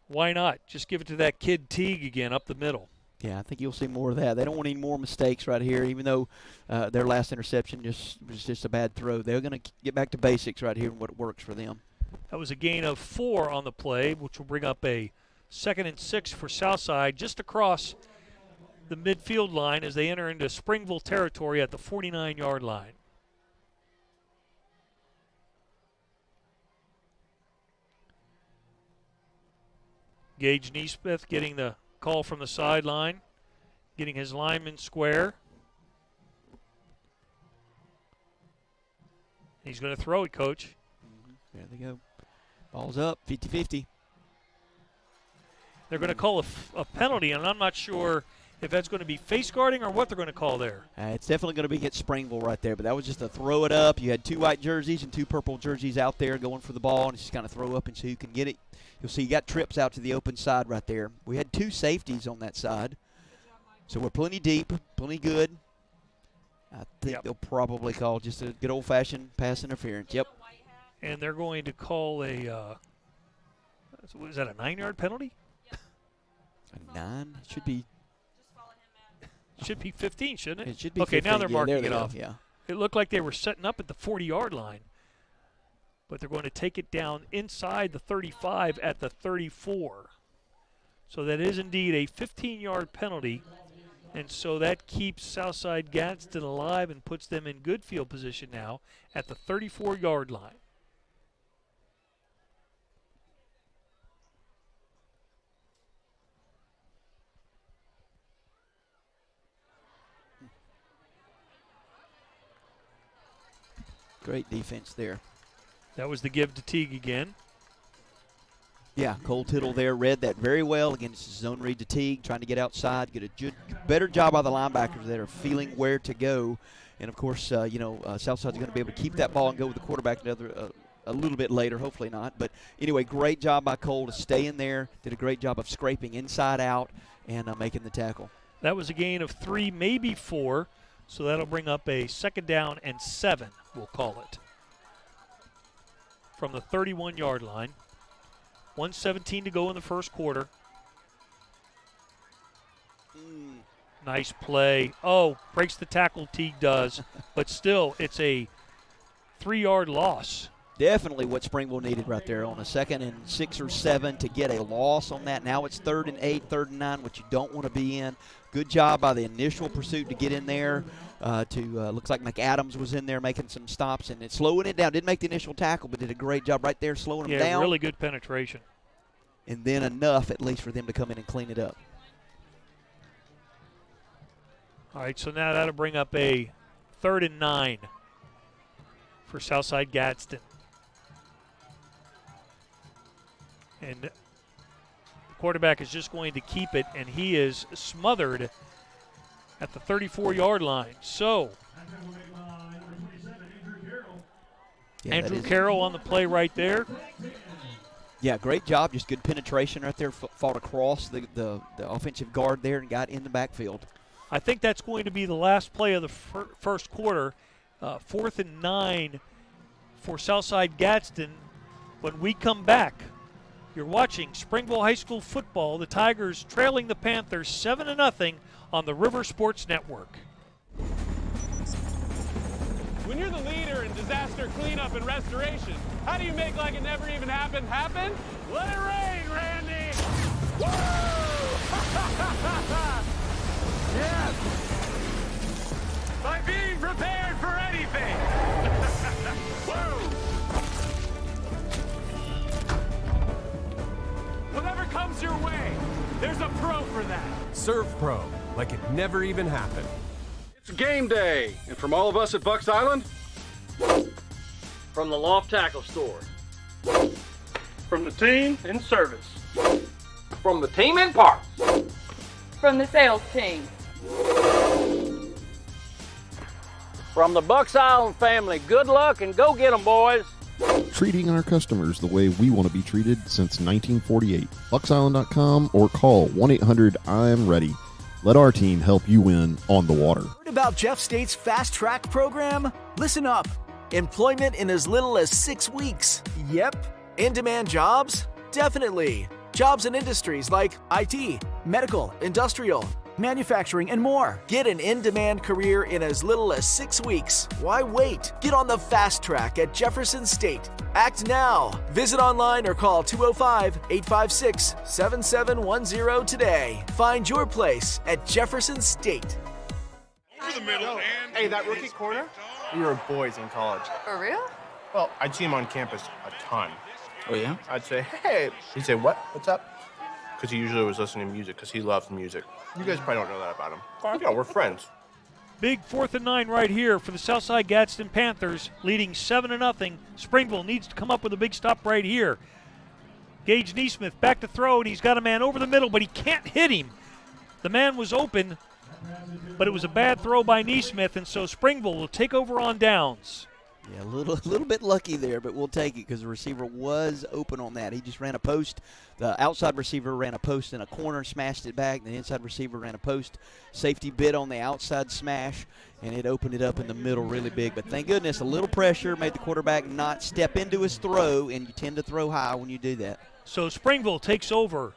why not? Just give it to that kid Teague again up the middle. Yeah, I think you'll see more of that. They don't want any more mistakes right here, even though their last interception was just a bad throw. They're going to get back to basics right here and what works for them. That was a gain of 4 on the play, which will bring up a 2nd and 6 for Southside just across the midfield line as they enter into Springville territory at the 49-yard line. Gage Neesmith getting the call from the sideline, getting his lineman square. He's going to throw it, Coach. There they go. Ball's up, 50-50. They're going to call a penalty, and I'm not sure if that's going to be face guarding or what they're going to call there. It's definitely going to be against Springville right there, but that was just a throw it up. You had 2 white jerseys and 2 purple jerseys out there going for the ball, and it's just kind of throw up and see who can get it. You'll see you got trips out to the open side right there. We had 2 safeties on that side, so we're plenty deep, plenty good. I think they'll probably call just a good old-fashioned pass interference. Yep. And they're going to call a is that a 9-yard penalty? A 9? It should be. Should be 15, shouldn't it? It should be okay, 15. Now they're marking it off. Yeah. It looked like they were setting up at the 40-yard line, but they're going to take it down inside the 35 at the 34. So that is indeed a 15-yard penalty, and so that keeps Southside Gadsden alive and puts them in good field position now at the 34-yard line. Great defense there. That was the give to Teague again. Yeah, Cole Tittle there read that very well. Again, it's zone read to Teague, trying to get outside, get a better job by the linebackers that are feeling where to go. And, of course, Southside's going to be able to keep that ball and go with the quarterback a little bit later, hopefully not. But, anyway, great job by Cole to stay in there. Did a great job of scraping inside out and making the tackle. That was a gain of 3, maybe 4. So that'll bring up a 2nd down and 7, we'll call it, from the 31-yard line. 1:17 to go in the first quarter. Nice play. Oh, breaks the tackle, Teague does. But still, it's a 3-yard loss. Definitely what Springville needed right there on a 2nd and 6 or 7 to get a loss on that. Now it's 3rd and 8, 3rd and 9, which you don't want to be in. Good job by the initial pursuit to get in there. Looks like McAdams was in there making some stops and slowing it down. Didn't make the initial tackle, but did a great job right there slowing them down. Yeah, really good penetration. And then enough at least for them to come in and clean it up. All right, so now that'll bring up a 3rd and 9 for Southside Gadsden. And the quarterback is just going to keep it, and he is smothered at the 34-yard line. So, Andrew Carroll on the play right there. Yeah, great job. Just good penetration right there. Fought across the offensive guard there and got in the backfield. I think that's going to be the last play of the first quarter. 4th and 9 for Southside Gadsden. When we come back, you're watching Springville High School football. The Tigers trailing the Panthers 7-0 on the River Sports Network. When you're the leader in disaster cleanup and restoration, how do you make like it never even happened happen? Let it rain, Randy! Woo! Yes! By being prepared for anything! Woo! Whatever comes your way, there's a pro for that. Serve Pro, like it never even happened. It's game day, and from all of us at Bucks Island, from the Loft Tackle Store, from the team in service, from the team in parts, From the sales team. from the Bucks Island family, good luck and go get 'em, boys. Treating our customers the way we want to be treated since 1948. BucksIsland.com or call 1-800-I'm-READY. Let our team help you win on the water. Heard about Jeff State's Fast Track program? Listen up. Employment in as little as 6 weeks. Yep. In-demand jobs? Definitely. Jobs in industries like IT, medical, industrial, manufacturing, and more. Get an in-demand career in as little as 6 weeks. Why wait? Get on the Fast Track at Jefferson State. Act now. Visit online or call 205-856-7710 today. Find your place at Jefferson State. Over the middle, hey, that rookie corner? We were boys in college. For real? Well, I'd see him on campus a ton. Oh, yeah? I'd say, hey. He'd say, what? What's up? Because he usually was listening to music because he loves music. You guys probably don't know that about him. Yeah, we're friends. Big 4th and 9 right here for the Southside Gadsden Panthers, leading 7-0. Springville needs to come up with a big stop right here. Gage Neesmith back to throw, and he's got a man over the middle, but he can't hit him. The man was open, but it was a bad throw by Neesmith, and so Springville will take over on downs. Yeah, a little bit lucky there, but we'll take it because the receiver was open on that. He just ran a post. The outside receiver ran a post in a corner, smashed it back. The inside receiver ran a post. Safety bit on the outside smash, and it opened it up in the middle really big. But thank goodness, a little pressure made the quarterback not step into his throw, and you tend to throw high when you do that. So Springville takes over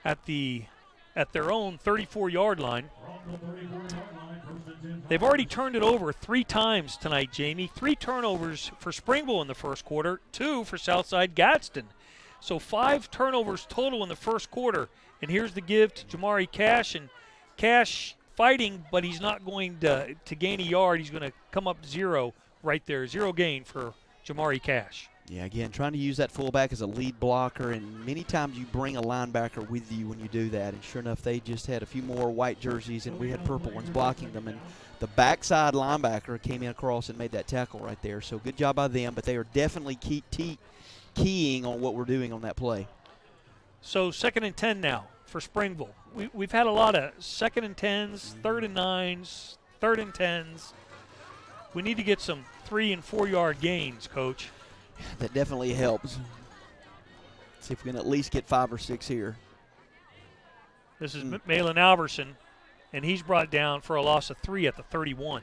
at their own 34-yard line. They've already turned it over 3 times tonight, Jamie. 3 turnovers for Springville in the first quarter, 2 for Southside Gadsden. So 5 turnovers total in the first quarter. And here's the give to Jamari Cash. And Cash fighting, but he's not going to gain a yard. He's going to come up 0 right there. 0 gain for Jamari Cash. Yeah, again, trying to use that fullback as a lead blocker, and many times you bring a linebacker with you when you do that. And sure enough, they just had a few more white jerseys, and we had purple ones blocking them. And the backside linebacker came in across and made that tackle right there. So good job by them, but they are definitely keying on what we're doing on that play. So 2nd and 10 now for Springville. We've had a lot of 2nd and 10s, 3rd and 9s, 3rd and 10s. We need to get some 3 and 4 yard gains, Coach. That definitely helps. See if we can at least get 5 or 6 here. This is Malin Alverson, and he's brought down for a loss of 3 at the 31.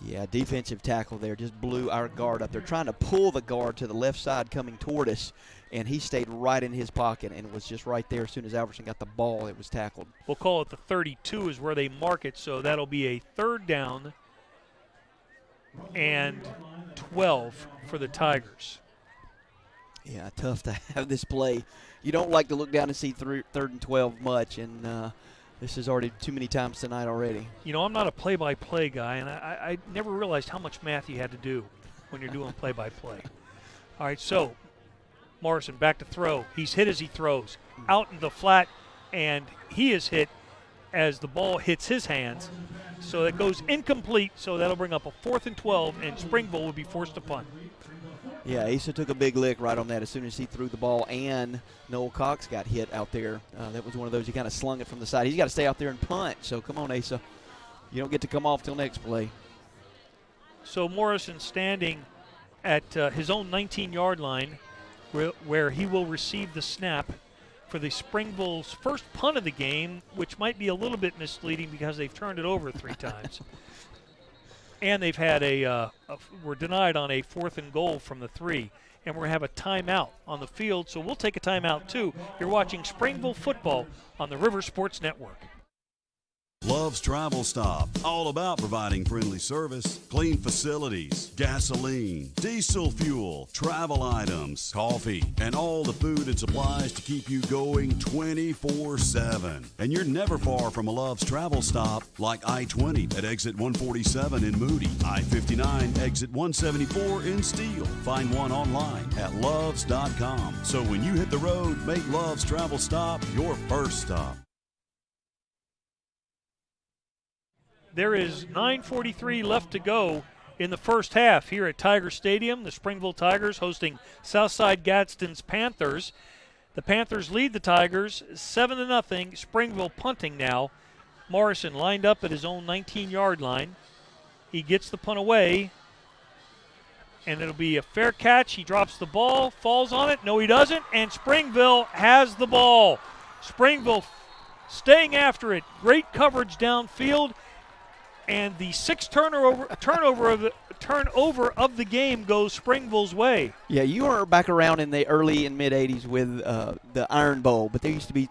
Yeah, defensive tackle there just blew our guard up. They're trying to pull the guard to the left side coming toward us, and he stayed right in his pocket and was just right there as soon as Alverson got the ball. It was tackled. We'll call it the 32 is where they mark it, so that'll be a 3rd down and 12 for the Tigers. Yeah, tough to have this play. You don't like to look down and see 3rd and 12 much, and this is already too many times tonight already. You know, I'm not a play-by-play guy, and I never realized how much math you had to do when you're doing play-by-play. All right, so Morrison back to throw. He's hit as he throws. Out in the flat, and he is hit as the ball hits his hands. So it goes incomplete, so that'll bring up a 4th and 12, and Springville will be forced to punt. Yeah, Asa took a big lick right on that as soon as he threw the ball, and Noel Cox got hit out there. That was one of those, he kind of slung it from the side. He's got to stay out there and punt, so come on, Asa. You don't get to come off till next play. So Morrison standing at his own 19-yard line where he will receive the snap for the Springville's first punt of the game, which might be a little bit misleading because they've turned it over 3 times. And they've had we're denied on a 4th and goal from the 3. And we're going to have a timeout on the field, so we'll take a timeout too. You're watching Springville football on the River Sports Network. Love's Travel Stop, all about providing friendly service, clean facilities, gasoline, diesel fuel, travel items, coffee, and all the food and supplies to keep you going 24/7. And you're never far from a Love's Travel Stop, like I-20 at exit 147 in Moody, I-59 exit 174 in Steele. Find one online at loves.com. So when you hit the road, make Love's Travel Stop your first stop. There is 9:43 left to go in the first half here at Tiger Stadium. The Springville Tigers hosting Southside Gadsden's Panthers. The Panthers lead the Tigers 7-0. Springville punting now. Morrison lined up at his own 19-yard line. He gets the punt away, and it'll be a fair catch. He drops the ball, falls on it. No, he doesn't, and Springville has the ball. Springville staying after it. Great coverage downfield. And the 6th turnover of the game goes Springville's way. Yeah, you were back around in the early and mid-'80s with the Iron Bowl, but there used to be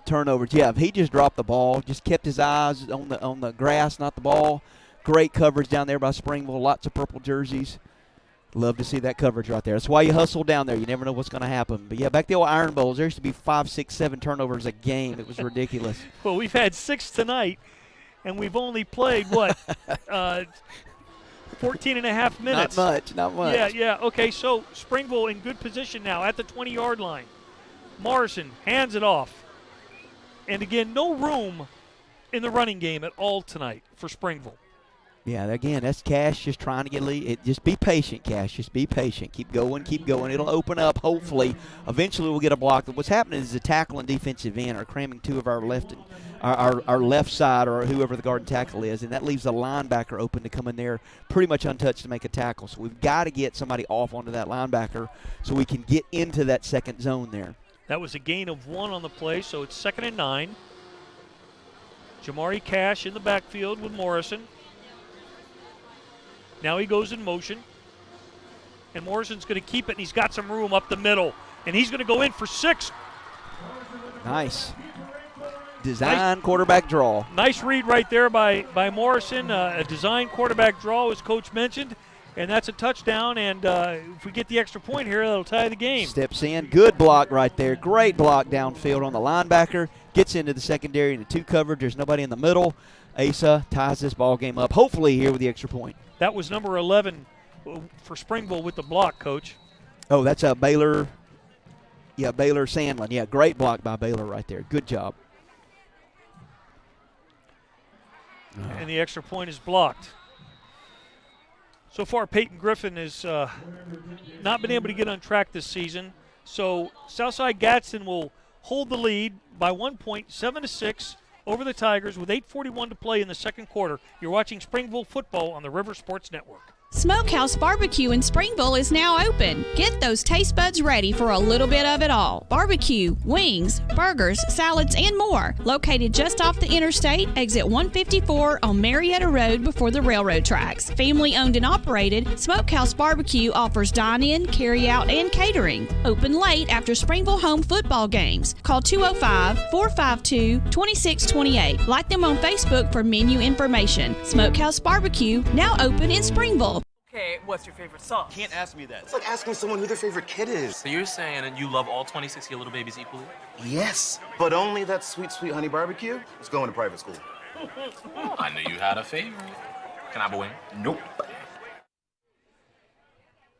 turnovers. Yeah, he just dropped the ball, just kept his eyes on the grass, not the ball. Great coverage down there by Springville, lots of purple jerseys. Love to see that coverage right there. That's why you hustle down there. You never know what's going to happen. But, yeah, back the old Iron Bowls, there used to be 5, 6, 7 turnovers a game. It was ridiculous. Well, we've had 6 tonight. And we've only played, 14 and a half minutes. Not much. Yeah. Okay, so Springville in good position now at the 20-yard line. Morrison hands it off. And again, no room in the running game at all tonight for Springville. Yeah, again, that's Cash just trying to get a lead. Just be patient, Cash. Just be patient. Keep going. It'll open up, hopefully. Eventually we'll get a block. What's happening is the tackle and defensive end are cramming 2 of our left side or whoever the guard and tackle is, and that leaves the linebacker open to come in there pretty much untouched to make a tackle. So we've got to get somebody off onto that linebacker so we can get into that second zone there. That was a gain of 1 on the play, so it's 2nd and 9. Jamari Cash in the backfield with Morrison. Now he goes in motion, and Morrison's going to keep it, and he's got some room up the middle, and he's going to go in for 6. Nice. Design quarterback draw. Nice read right there by Morrison. A design quarterback draw, as Coach mentioned, and that's a touchdown, and if we get the extra point here, that'll tie the game. Steps in. Good block right there. Great block downfield on the linebacker. Gets into the secondary in the 2 coverage. There's nobody in the middle. Asa ties this ball game up, hopefully here with the extra point. That was number 11 for Springville with the block, Coach. Oh, that's a Baylor. Yeah, Baylor Sandlin. Yeah, great block by Baylor right there. Good job. And the extra point is blocked. So far, Peyton Griffin has not been able to get on track this season. So Southside Gadsden will hold the lead by 1 point, 7-6 over the Tigers with 8:41 to play in the second quarter. You're watching Springville football on the River Sports Network. Smokehouse Barbecue in Springville is now open. Get those taste buds ready for a little bit of it all. Barbecue, wings, burgers, salads, and more. Located just off the interstate, exit 154 on Marietta Road before the railroad tracks. Family owned and operated, Smokehouse Barbecue offers dine-in, carry-out, and catering. Open late after Springville home football games. Call 205-452-2628. Like them on Facebook for menu information. Smokehouse Barbecue, now open in Springville. Okay, what's your favorite song? Can't ask me that. It's like asking someone who their favorite kid is. So you're saying that you love all 26 of your little babies equally? Yes, but only that sweet, sweet honey barbecue is going to private school. I knew you had a favorite. Can I have a wing? Nope.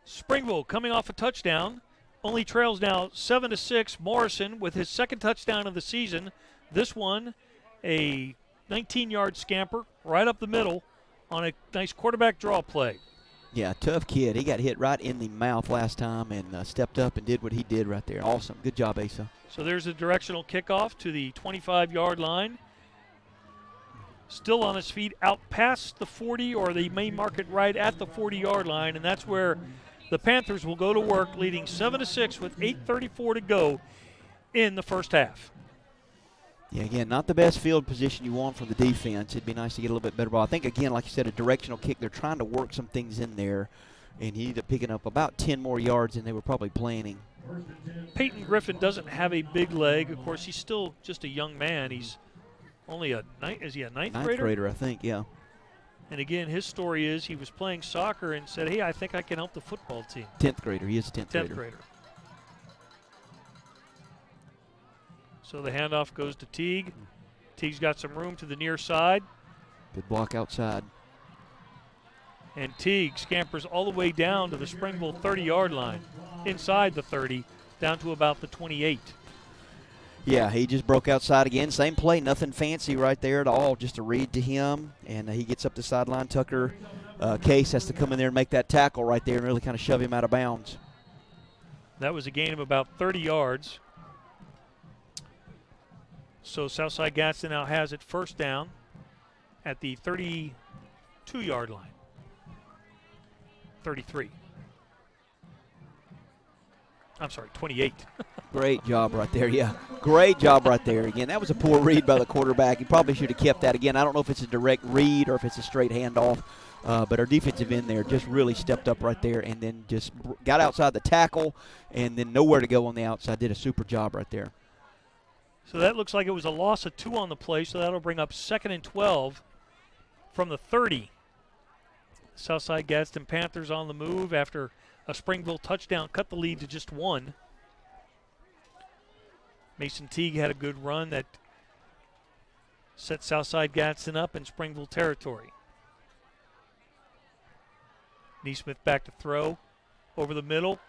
Springville coming off a touchdown. Only trails now 7-6. Morrison with his second touchdown of the season. This one, a 19-yard scamper right up the middle on a nice quarterback draw play. Yeah, tough kid. He got hit right in the mouth last time and stepped up and did what he did right there. Awesome. Good job, Asa. So there's a directional kickoff to the 25-yard line. Still on his feet out past the 40, or they may mark it right at the 40-yard line, and that's where the Panthers will go to work, leading 7-6 with 8:34 to go in the first half. Yeah, again, not the best field position you want from the defense. It'd be nice to get a little bit better ball. I think, again, like you said, a directional kick. They're trying to work some things in there, and he ended up picking up about 10 more yards than they were probably planning. Peyton Griffin doesn't have a big leg. Of course, he's still just a young man. He's only a ninth grader? Ninth grader, I think, yeah. And again, his story is he was playing soccer and said, hey, I think I can help the football team. 10th grader. He is a 10th grader. 10th grader. So the handoff goes to Teague. Teague's got some room to the near side. Good block outside. And Teague scampers all the way down to the Springville 30-yard line, inside the 30, down to about the 28. Yeah, he just broke outside again. Same play, nothing fancy right there at all, just a read to him. And he gets up the sideline. Tucker Case has to come in there and make that tackle right there and really kind of shove him out of bounds. That was a gain of about 30 yards. So Southside Gadsden now has it first down at the 32-yard line. 33. I'm sorry, 28. Great job right there, yeah. Great job right there. Again, that was a poor read by the quarterback. He probably should have kept that. Again, I don't know if it's a direct read or if it's a straight handoff, but our defensive end there just really stepped up right there and then just got outside the tackle and then nowhere to go on the outside. Did a super job right there. So that looks like it was a loss of 2 on the play, so that'll bring up 2nd and 12 from the 30. Southside Gadsden Panthers on the move after a Springville touchdown cut the lead to just 1. Mason Teague had a good run that set Southside Gadsden up in Springville territory. Neesmith back to throw over the middle.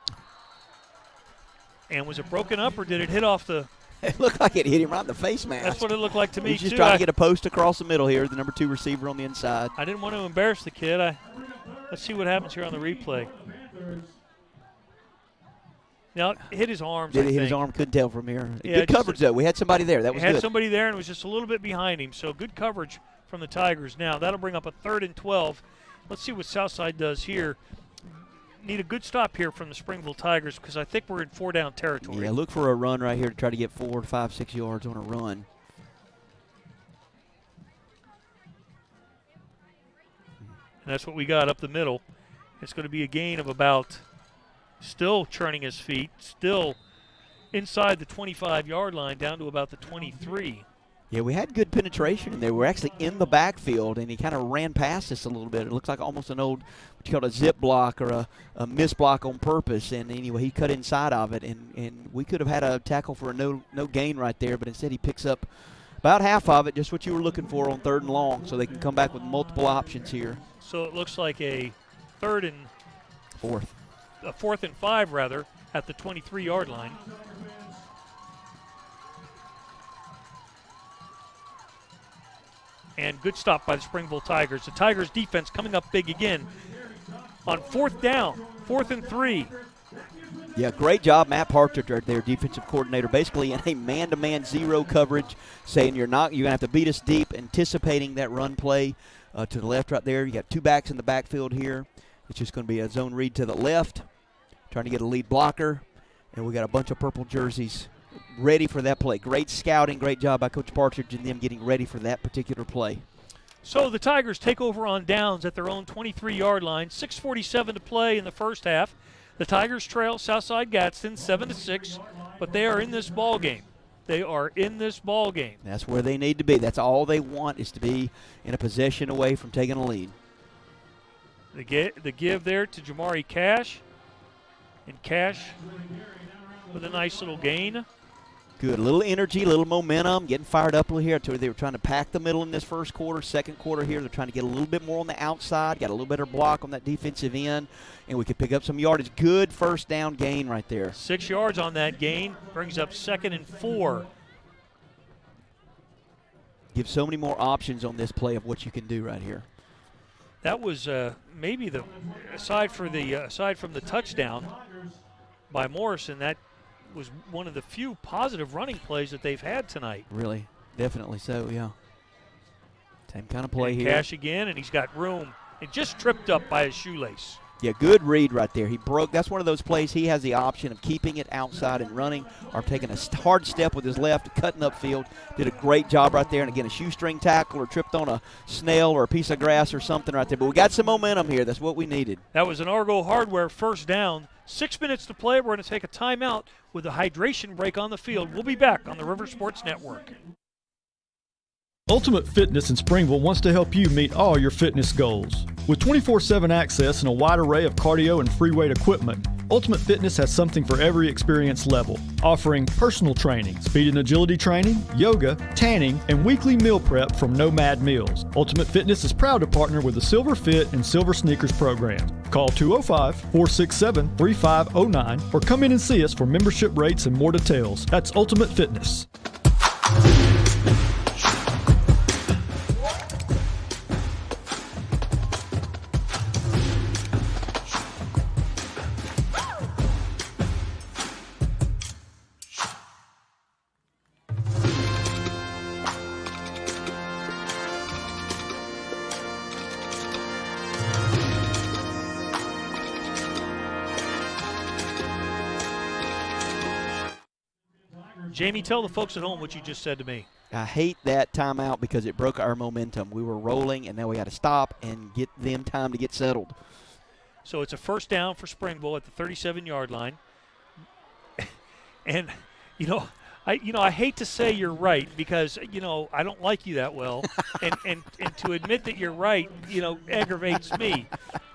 And was it broken up or did it hit off the... It looked like it hit him right in the face mask. That's what it looked like to me, He's just too. trying to get a post across the middle here, the number 2 receiver on the inside. I didn't want to embarrass the kid. Let's see what happens here on the replay. Now, it hit his arms, Did it hit his arm? Couldn't tell from here. Yeah, good coverage, though. We had somebody there. That was good. Had somebody there, and it was just a little bit behind him. So good coverage from the Tigers. Now, that'll bring up a 3rd and 12. Let's see what Southside does here. Need a good stop here from the Springville Tigers because I think we're in 4-down territory. Yeah, look for a run right here to try to get 4, 5, 6 yards on a run. And that's what we got up the middle. It's going to be a gain of about, still churning his feet, still inside the 25-yard line down to about the 23. Yeah, we had good penetration in there. We're actually in the backfield, and he kind of ran past us a little bit. It looks like almost an old, what you call a zip block or a miss block on purpose. And anyway, he cut inside of it, and we could have had a tackle for a no gain right there, but instead he picks up about half of it, just what you were looking for on 3rd and long, so they can come back with multiple options here. So it looks like a 3rd and 4th. A 4th and 5, rather, at the 23-yard line. And good stop by the Springville Tigers. The Tigers defense coming up big again on 4th down, 4th and 3. Yeah, great job, Matt Partridge, their defensive coordinator, basically in a man-to-man zero coverage, saying you're going to have to beat us deep, anticipating that run play to the left right there. You got 2 backs in the backfield here. It's just going to be a zone read to the left, trying to get a lead blocker, and we got a bunch of purple jerseys ready for that play. Great scouting, great job by Coach Partridge and them getting ready for that particular play. So the Tigers take over on downs at their own 23-yard line. 6:47 to play in the first half. The Tigers trail Southside Gadsden 7-6, but they are in this ball game. They are in this ball game. That's where they need to be. That's all they want, is to be in a possession away from taking a lead. The give there to Jamari Cash, and Cash with a nice little gain. Good. A little energy, a little momentum, getting fired up a little here. They were trying to pack the middle in this first quarter. Second quarter here, they're trying to get a little bit more on the outside, got a little better block on that defensive end, and we could pick up some yardage. Good first down gain right there. 6 yards on that gain, brings up 2nd and 4. Give so many more options on this play of what you can do right here. That was maybe aside from the touchdown by Morrison, that was one of the few positive running plays that they've had tonight. Really, definitely so, yeah. Same kind of play here. Cash again, and he's got room. It just tripped up by his shoelace. Yeah, good read right there. He broke. That's one of those plays he has the option of keeping it outside and running, or taking a hard step with his left, cutting upfield. Did a great job right there. And again, a shoestring tackle or tripped on a snail or a piece of grass or something right there. But we got some momentum here. That's what we needed. That was an Argo Hardware first down. 6 minutes to play. We're going to take a timeout with a hydration break on the field. We'll be back on the River Sports Network. Ultimate Fitness in Springville wants to help you meet all your fitness goals. With 24/7 access and a wide array of cardio and free weight equipment, Ultimate Fitness has something for every experience level, offering personal training, speed and agility training, yoga, tanning, and weekly meal prep from Nomad Meals. Ultimate Fitness is proud to partner with the Silver Fit and Silver Sneakers programs. Call 205-467-3509 or come in and see us for membership rates and more details. That's Ultimate Fitness. Jamie, tell the folks at home what you just said to me. I hate that timeout because it broke our momentum. We were rolling, and now we got to stop and get them time to get settled. So it's a first down for Springville at the 37-yard line. And, I hate to say you're right because, I don't like you that well. and to admit that you're right, aggravates me.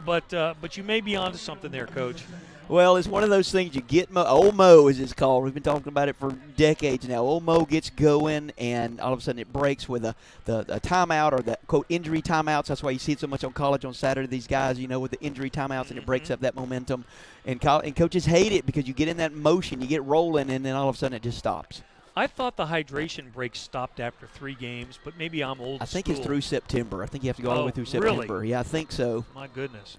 But you may be onto something there, Coach. Well, it's one of those things you get. Old Mo, as it's called. We've been talking about it for decades now. Old Mo gets going, and all of a sudden it breaks with a timeout or the, quote, injury timeouts. That's why you see it so much on college on Saturday, these guys, with the injury timeouts, and it breaks up that momentum. And coaches hate it because you get in that motion, you get rolling, and then all of a sudden it just stops. I thought the hydration break stopped after 3 games, but maybe I'm old I think school. It's through September. I think you have to go all the way through September. Really? Yeah, I think so. My goodness.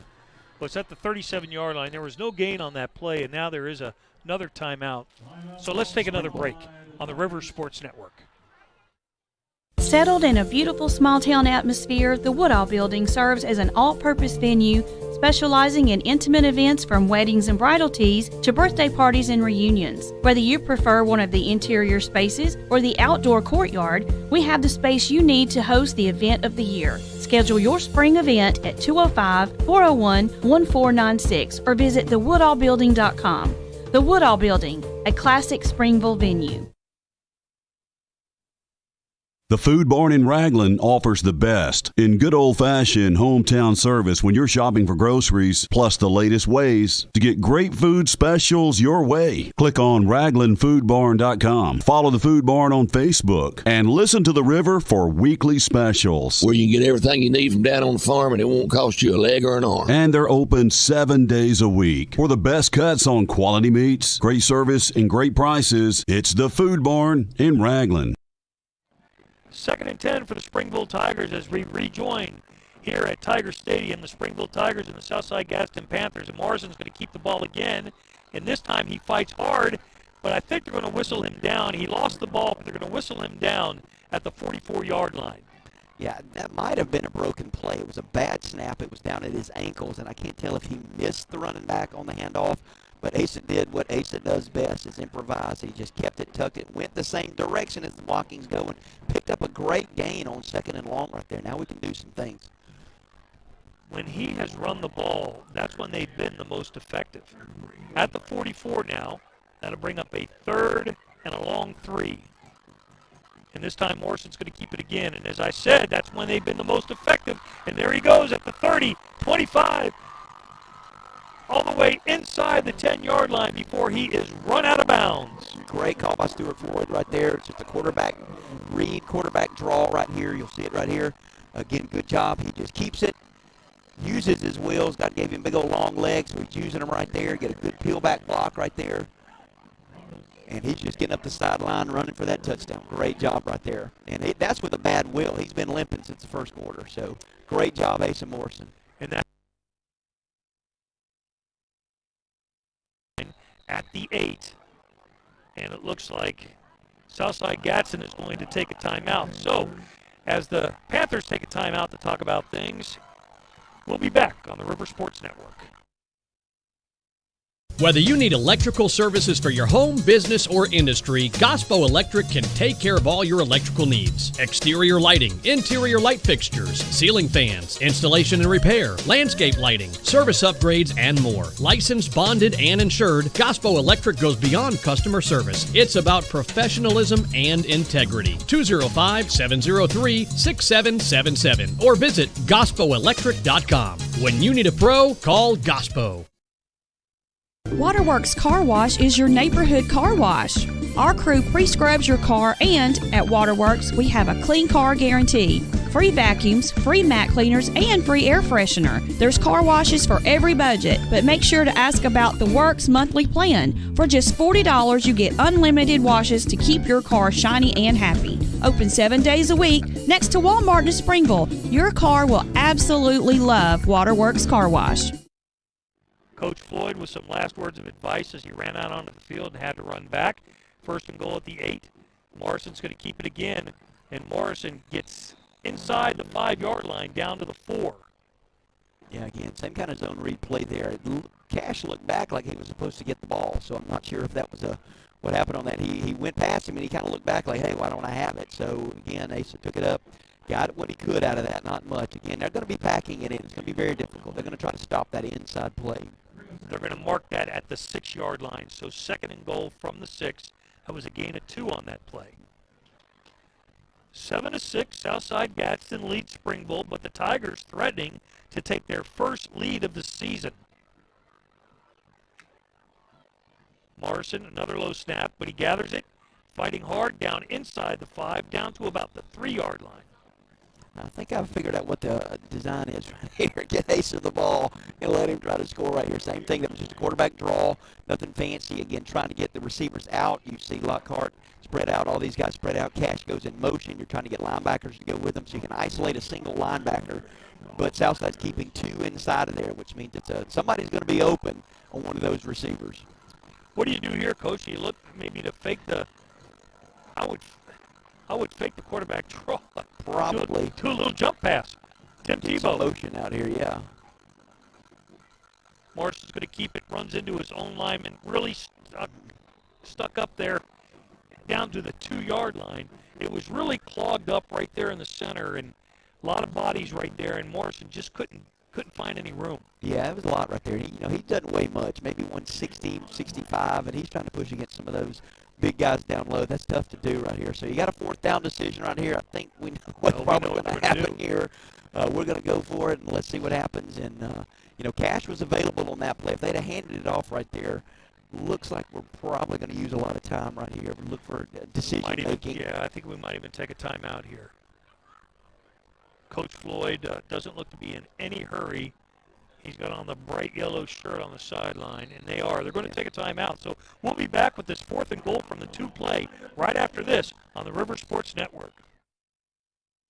Well, it's at the 37-yard line. There was no gain on that play, and now there is another timeout. So let's take another break on the River Sports Network. Settled in a beautiful small-town atmosphere, the Woodall Building serves as an all-purpose venue specializing in intimate events from weddings and bridal teas to birthday parties and reunions. Whether you prefer one of the interior spaces or the outdoor courtyard, we have the space you need to host the event of the year. Schedule your spring event at 205-401-1496 or visit thewoodallbuilding.com. The Woodall Building, a classic Springville venue. The Food Barn in Raglan offers the best in good old-fashioned hometown service when you're shopping for groceries, plus the latest ways to get great food specials your way. Click on RaglanFoodBarn.com. Follow the Food Barn on Facebook and listen to the River for weekly specials. Where you can get everything you need from down on the farm and it won't cost you a leg or an arm. And they're open 7 days a week. For the best cuts on quality meats, great service, and great prices, it's the Food Barn in Raglan. 2nd and 10 for the Springville Tigers as we rejoin here at Tiger Stadium. The Springville Tigers and the Southside Gadsden Panthers. And Morrison's going to keep the ball again. And this time he fights hard, but I think they're going to whistle him down. He lost the ball, but they're going to whistle him down at the 44-yard line. Yeah, that might have been a broken play. It was a bad snap. It was down at his ankles, and I can't tell if he missed the running back on the handoff, but Asa did what Asa does best, is improvise. He just kept it tucked. It went the same direction as the blocking's going. Picked up a great gain on 2nd and long right there. Now we can do some things. When he has run the ball, that's when they've been the most effective. At the 44 now, that'll bring up a 3rd and a long 3. And this time Morrison's going to keep it again. And as I said, that's when they've been the most effective. And there he goes at the 30, 25, all the way inside the 10-yard line before he is run out of bounds. Great call by Stuart Floyd right there. It's just a quarterback read, quarterback draw right here. You'll see it right here. Again, good job. He just keeps it, uses his wheels. God gave him big old long legs, so he's using them right there. Get a good peel back block right there. And he's just getting up the sideline, running for that touchdown. Great job right there. And that's with a bad will. He's been limping since the first quarter. So great job, Asa Morrison. And that at the 8. And it looks like Southside Gadsden is going to take a timeout. So as the Panthers take a timeout to talk about things, we'll be back on the River Sports Network. Whether you need electrical services for your home, business, or industry, Gospo Electric can take care of all your electrical needs. Exterior lighting, interior light fixtures, ceiling fans, installation and repair, landscape lighting, service upgrades, and more. Licensed, bonded, and insured, Gospo Electric goes beyond customer service. It's about professionalism and integrity. 205-703-6777 or visit GospoElectric.com. When you need a pro, call Gospo. Waterworks Car Wash is your neighborhood car wash. Our crew pre-scrubs your car, and at Waterworks, we have a clean car guarantee. Free vacuums, free mat cleaners, and free air freshener. There's car washes for every budget, but make sure to ask about the Works monthly plan. For just $40, you get unlimited washes to keep your car shiny and happy. Open 7 days a week next to Walmart in Springville. Your car will absolutely love Waterworks Car Wash. Coach Floyd with some last words of advice as he ran out onto the field and had to run back. 1st and goal at the 8. Morrison's going to keep it again, and Morrison gets inside the 5-yard line down to the 4. Yeah, again, same kind of zone read play there. Cash looked back like he was supposed to get the ball, so I'm not sure if that was what happened on that. He went past him, and he kind of looked back like, hey, why don't I have it? So, again, Asa took it up, got what he could out of that, not much. Again, they're going to be packing it in. It's going to be very difficult. They're going to try to stop that inside play. They're going to mark that at the 6-yard line. So 2nd and goal from the 6. That was a gain of 2 on that play. 7-6, Southside Gadsden leads Springville, but the Tigers threatening to take their first lead of the season. Morrison, another low snap, but he gathers it, fighting hard down inside the 5, down to about the 3-yard line. I think I've figured out what the design is right here. Get Asa the ball and let him try to score right here. Same thing. That was just a quarterback draw. Nothing fancy. Again, trying to get the receivers out. You see Lockhart spread out. All these guys spread out. Cash goes in motion. You're trying to get linebackers to go with them so you can isolate a single linebacker. But Southside's keeping 2 inside of there, which means it's somebody's going to be open on one of those receivers. What do you do here, Coach? You look maybe to fake the I would fake the quarterback draw. Probably. Do a little jump pass. Tim Tebow. Motion out here, yeah. Morrison's going to keep it, runs into his own lineman, really stuck up there down to the 2-yard line. It was really clogged up right there in the center, and a lot of bodies right there, and Morrison just couldn't find any room. Yeah, it was a lot right there. He doesn't weigh much, maybe 160, 65, and he's trying to push against some of those big guys down low. That's tough to do right here. So you got a 4th down decision right here. I think we know what's probably going to happen here. We're going to go for it, and let's see what happens. And, Cash was available on that play. If they'd have handed it off right there, looks like we're probably going to use a lot of time right here. We look for decision-making. Yeah, I think we might even take a timeout here. Coach Floyd doesn't look to be in any hurry. He's got on the bright yellow shirt on the sideline, and they're going to take a timeout. So we'll be back with this 4th and goal from the 2 play right after this on the River Sports Network.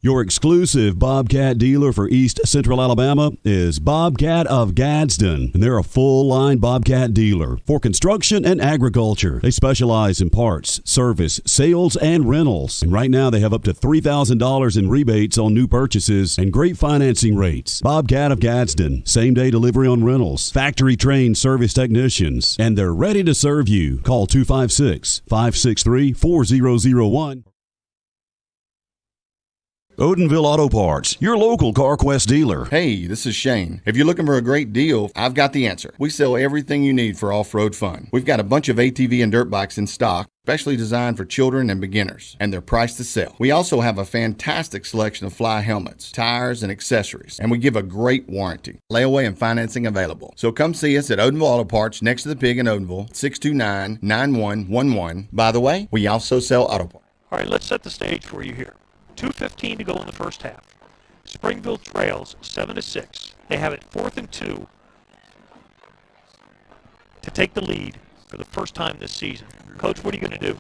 Your exclusive Bobcat dealer for East Central Alabama is Bobcat of Gadsden, and they're a full-line Bobcat dealer for construction and agriculture. They specialize in parts, service, sales, and rentals. And right now they have up to $3,000 in rebates on new purchases and great financing rates. Bobcat of Gadsden, same-day delivery on rentals, factory-trained service technicians, and they're ready to serve you. Call 256-563-4001. Odenville Auto Parts, your local CarQuest dealer. Hey, this is Shane. If you're looking for a great deal, I've got the answer. We sell everything you need for off-road fun. We've got a bunch of ATV and dirt bikes in stock, specially designed for children and beginners, and they're priced to sell. We also have a fantastic selection of fly helmets, tires, and accessories, and we give a great warranty. Layaway and financing available. So come see us at Odenville Auto Parts, next to the Pig in Odenville, 629-9111. By the way, we also sell auto parts. All right, let's set the stage for you here. 2:15 to go in the first half. Springville trails 7-6. They have it 4th and 2 to take the lead for the first time this season. Coach, what are you going to do?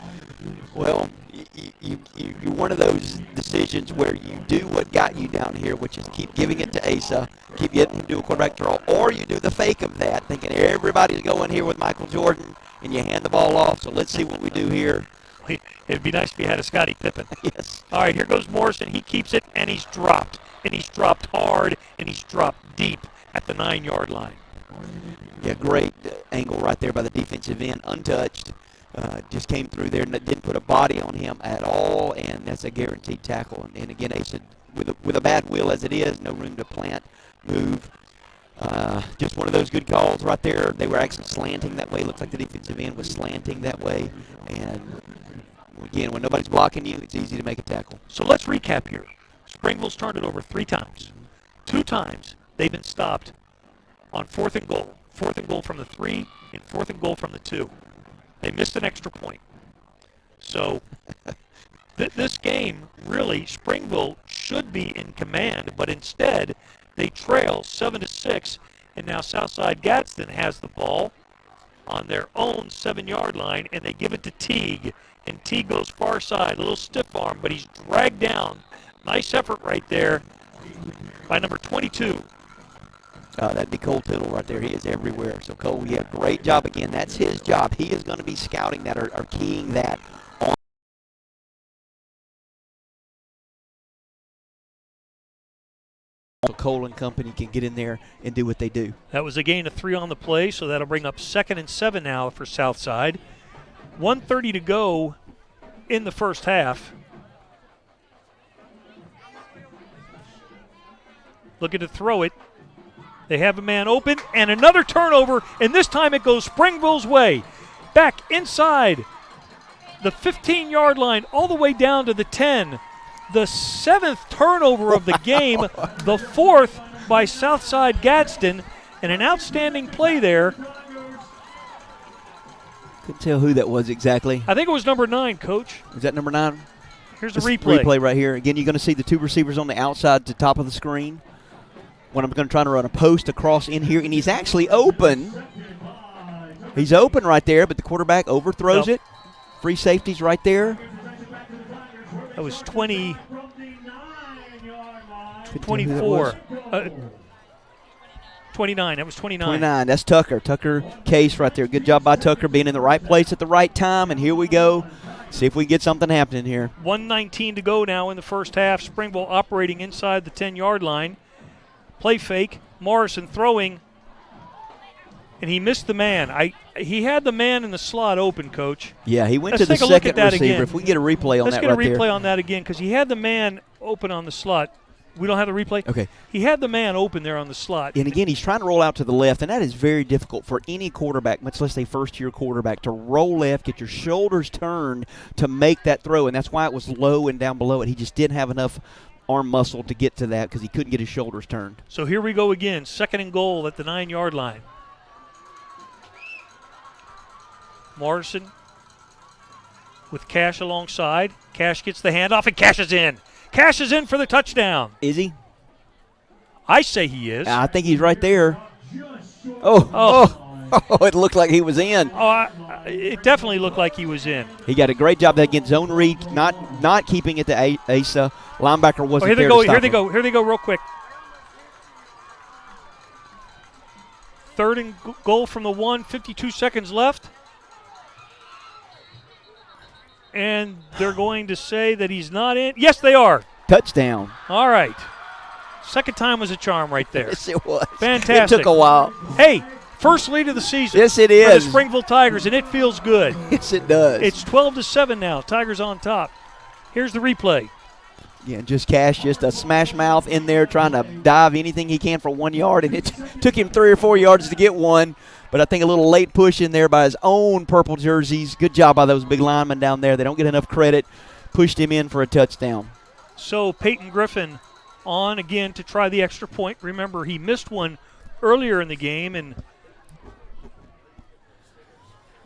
Well, you're one of those decisions where you do what got you down here, which is keep giving it to Asa, keep getting him to do a quarterback draw, or you do the fake of that, thinking everybody's going here with Michael Jordan, and you hand the ball off. So let's see what we do here. It'd be nice if you had a Scottie Pippen. Yes. All right, here goes Morrison. He keeps it, and he's dropped. And he's dropped hard, and he's dropped deep at the 9-yard line. Yeah, great angle right there by the defensive end, untouched. Just came through there and didn't put a body on him at all, and that's a guaranteed tackle. And again, Asa, with a bad wheel as it is, no room to plant, move. Just one of those good calls right there. They were actually slanting that way. Looks like the defensive end was slanting that way. And again, when nobody's blocking you, it's easy to make a tackle. So let's recap here. Springville's turned it over 3 times. 2 times they've been stopped on 4th and goal. 4th and goal from the 3 and 4th and goal from the 2. They missed an extra point. So this game, really, Springville should be in command, but instead they trail 7-6, and now Southside Gadsden has the ball on their own 7-yard line, and they give it to Teague, and Teague goes far side, a little stiff arm, but he's dragged down. Nice effort right there by number 22. That'd be Cole Tittle right there. He is everywhere. So, Cole, yeah, great job again. That's his job. He is going to be scouting that or keying that on. So Cole and company can get in there and do what they do. That was a gain of 3 on the play, so that'll bring up 2nd and 7 now for Southside. 1:30 to go in the first half. Looking to throw it. They have a man open, and another turnover, and this time it goes Springville's way. Back inside the 15-yard line, all the way down to the 10. The 7th turnover of the game, the 4th by Southside Gadsden, and an outstanding play there. Couldn't tell who that was exactly. I think it was number 9, Coach. Is that number 9? Here's a replay. Replay right here. Again, you're going to see the 2 receivers on the outside to top of the screen. When I'm going to try to run a post across in here, and he's actually open. He's open right there, but the quarterback overthrows it. Free safety's right there. That was 24. 29. That was 29. 29. That's Tucker. Tucker Case right there. Good job by Tucker being in the right place at the right time. And here we go. See if we get something happening here. 1:19 to go now in the first half. Springville operating inside the 10-yard line. Play fake. Morrison throwing. And he missed the man. He had the man in the slot open, Coach. Yeah, he went to the second receiver. Again. If we get a replay on that right there. Let's get a replay on that again because he had the man open on the slot. We don't have the replay? Okay. He had the man open there on the slot. And again, he's trying to roll out to the left, and that is very difficult for any quarterback, much less a first-year quarterback, to roll left, get your shoulders turned to make that throw, and that's why it was low and down below it. He just didn't have enough arm muscle to get to that because he couldn't get his shoulders turned. So here we go again, 2nd and goal at the 9-yard line. Morrison with Cash alongside. Cash gets the handoff, and Cash is in. Cash is in for the touchdown. Is he? I say he is. I think he's right there. Oh. Oh, it looked like he was in. Oh, it definitely looked like he was in. He got a great job against zone read, not keeping it to Asa. Linebacker wasn't here they there go. to stop Here they him. go. Here they go. Real quick. 3rd and goal from the 1. 52 seconds left. And they're going to say that he's not in. Yes, they are. Touchdown. All right. Second time was a charm right there. Yes, it was. Fantastic. It took a while. Hey, first lead of the season. Yes, it For is. the Springville Tigers, and it feels good. Yes, it does. It's 12-7 now. Tigers on top. Here's the replay. Yeah, just Cash, just a smash mouth in there trying to dive anything he can for 1 yard, and it took him 3 or 4 yards to get one. But I think a little late push in there by his own purple jerseys. Good job by those big linemen down there. They don't get enough credit. Pushed him in for a touchdown. So Peyton Griffin on again to try the extra point. Remember, he missed one earlier in the game, and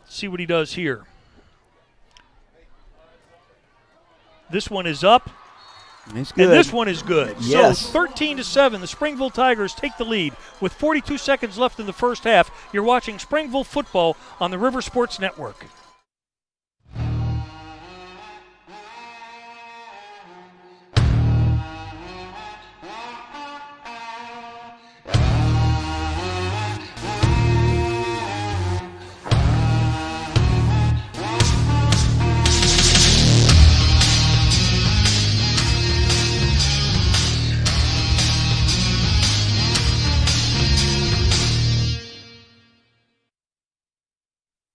see what he does here. This one is up. It's good. And this one is good. Yes. So 13-7, the Springville Tigers take the lead with 42 seconds left in the first half. You're watching Springville football on the River Sports Network.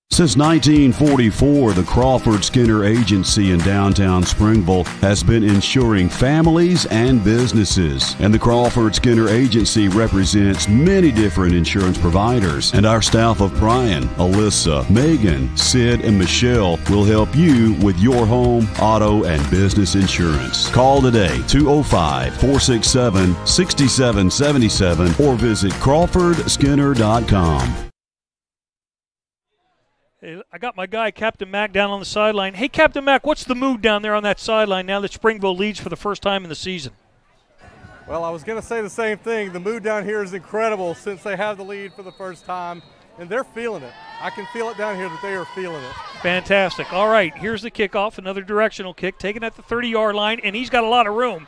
Since 1944, the Crawford Skinner Agency in downtown Springville has been insuring families and businesses. And the Crawford Skinner Agency represents many different insurance providers. And our staff of Brian, Alyssa, Megan, Sid, and Michelle will help you with your home, auto, and business insurance. Call today, 205-467-6777, or visit CrawfordSkinner.com. Hey, I got my guy, Captain Mack, down on the sideline. Hey, Captain Mack, what's the mood down there on that sideline now that Springville leads for the first time in the season? Well, I was going to say the same thing. The mood down here is incredible since they have the lead for the first time, and they're feeling it. I can feel it down here that they are feeling it. Fantastic. All right, here's the kickoff, another directional kick, taken at the 30-yard line, and he's got a lot of room.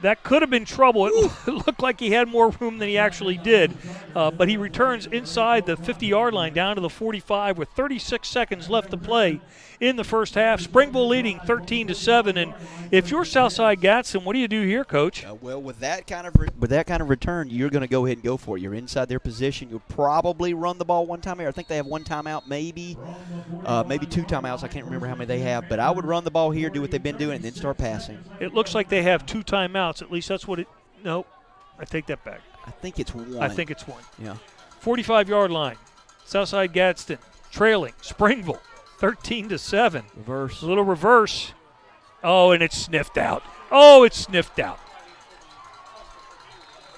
That could have been trouble. It looked like he had more room than he actually did. But he returns inside the 50-yard line down to the 45 with 36 seconds left to play in the first half. Springville leading 13-7. And if you're Southside Gadsden, what do you do here, Coach? Well, with that kind of return, you're going to go ahead and go for it. You're inside their position. You'll probably run the ball one time here. I think they have one timeout, maybe 2 timeouts. I can't remember how many they have. But I would run the ball here, do what they've been doing, and then start passing. It looks like they have 2 timeouts. At least that's what it – no, I take that back. I think it's one. I think it's one. Yeah. 45-yard line. Southside Gadsden trailing Springville 13-7. Reverse. A little reverse. Oh, and it's sniffed out. Oh, it's sniffed out.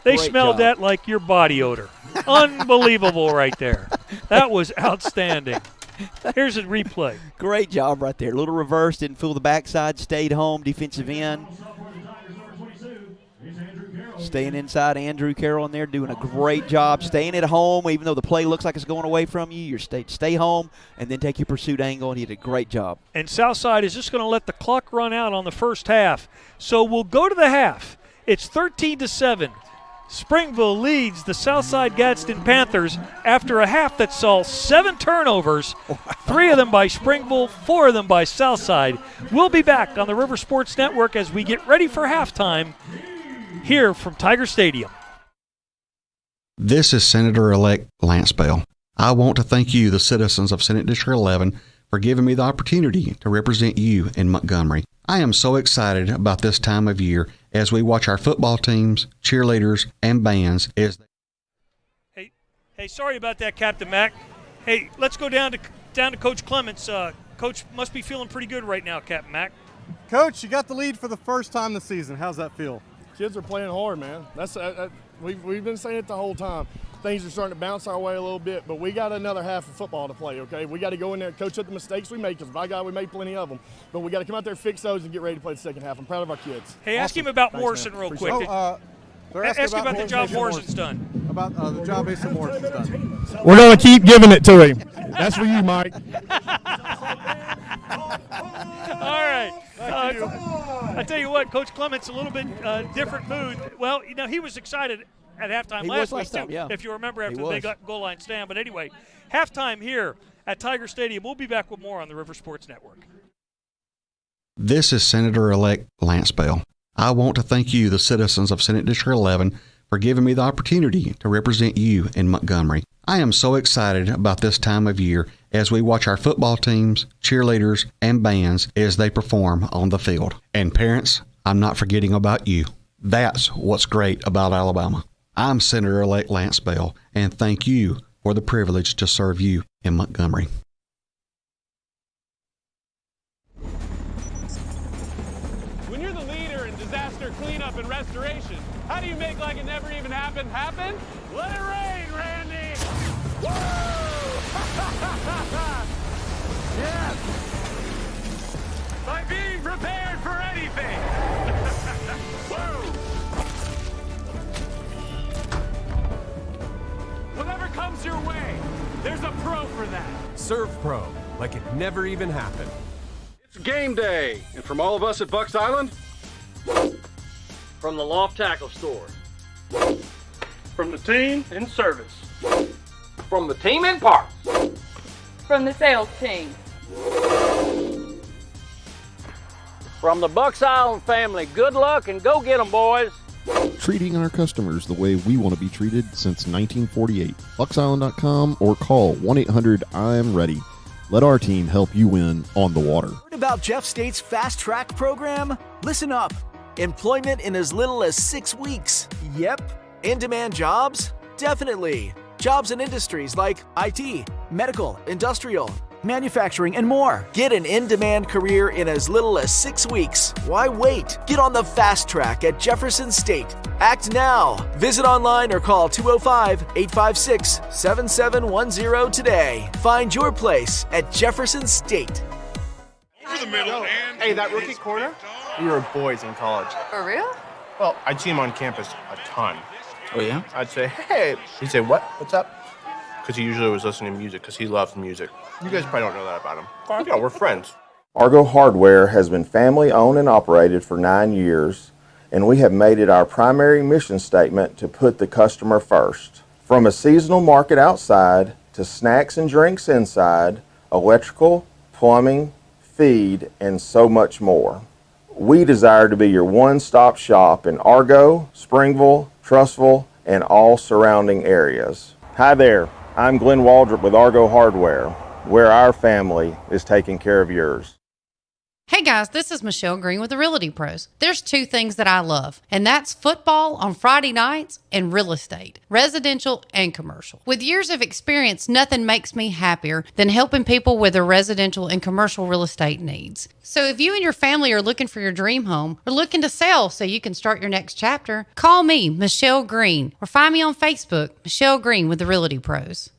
They Great smelled job. that like your body odor. Unbelievable right there. That was outstanding. Here's a replay. Great job right there. A little reverse, didn't fool the backside, stayed home, defensive end. Staying inside, Andrew Carroll in there doing a great job. Staying at home, even though the play looks like it's going away from you. You're stay home and then take your pursuit angle, and he did a great job. And Southside is just going to let the clock run out on the first half. So we'll go to the half. It's 13-7. Springville leads the Southside Gadsden Panthers after a half that saw 7 turnovers, 3 of them by Springville, 4 of them by Southside. We'll be back on the River Sports Network as we get ready for halftime here from Tiger Stadium. This is Senator-elect Lance Bell. I want to thank you, the citizens of Senate District 11, for giving me the opportunity to represent you in Montgomery. I am so excited about this time of year as we watch our football teams, cheerleaders, and bands as they... Hey, sorry about that, Captain Mack. Hey, let's go down to Coach Clements. Coach must be feeling pretty good right now, Captain Mack. Coach, you got the lead for the first time this season. How's that feel? Kids are playing hard, man. That's we've been saying it the whole time. Things are starting to bounce our way a little bit, but we got another half of football to play, okay? We got to go in there and coach up the mistakes we make, because by God, we made plenty of them. But we got to come out there, fix those, and get ready to play the second half. I'm proud of our kids. Hey, ask him about Morrison real quick. Ask him about the job Morrison's done. about the job Asa Morris has done? We're going to keep giving it to him. That's for you, Mike. All right. I tell you what, Coach Clement's a little bit different mood. Well, you know, he was excited at halftime last week, too, if you remember, after the big goal line stand. But anyway, halftime here at Tiger Stadium. We'll be back with more on the River Sports Network. This is Senator-elect Lance Bell. I want to thank you, the citizens of Senate District 11, for giving me the opportunity to represent you in Montgomery. I am so excited about this time of year as we watch our football teams, cheerleaders, and bands as they perform on the field. And parents, I'm not forgetting about you. That's what's great about Alabama. I'm Senator-elect Lance Bell, and thank you for the privilege to serve you in Montgomery. When you're the leader in disaster cleanup and restoration, how do you make like it never even happened happen? Let it rain, Randy! Woo! Yes! By being prepared for anything! Woo! Whatever comes your way, there's a pro for that. Serve pro, like it never even happened. It's game day, and from all of us at Bucks Island, from the Loft Tackle Store, from the team in service, from the team in parts, From the sales team. From the Bucks Island family, good luck and go get 'em, boys. Treating our customers the way we want to be treated since 1948. BucksIsland.com or call 1-800-I'm-READY. Let our team help you win on the water. Heard about Jeff State's Fast Track program? Listen up. Employment in as little as 6 weeks. Yep. In-demand jobs? Definitely. Jobs in industries like IT, medical, industrial, manufacturing, and more. Get an in-demand career in as little as 6 weeks. Why wait? Get on the Fast Track at Jefferson State. Act now. Visit online or call 205-856-7710 today. Find your place at Jefferson State. Over the middle. Hey, that rookie corner? We were boys in college. For real? Well, I'd see him on campus a ton. Oh, yeah? I'd say, hey. He'd say, what? What's up? Because he usually was listening to music, because he loves music. You guys probably don't know that about him. Yeah, we're friends. Argo Hardware has been family owned and operated for 9 years, and we have made it our primary mission statement to put the customer first. From a seasonal market outside to snacks and drinks inside, electrical, plumbing, feed, and so much more. We desire to be your one-stop shop in Argo, Springville, Trussville, and all surrounding areas. Hi there, I'm Glenn Waldrop with Argo Hardware, where our family is taking care of yours. Hey guys, this is Michelle Green with the Realty Pros. There's two things that I love, and that's football on Friday nights and real estate, residential and commercial. With years of experience, nothing makes me happier than helping people with their residential and commercial real estate needs. So if you and your family are looking for your dream home or looking to sell so you can start your next chapter, call me, Michelle Green, or find me on Facebook, Michelle Green with the Realty Pros.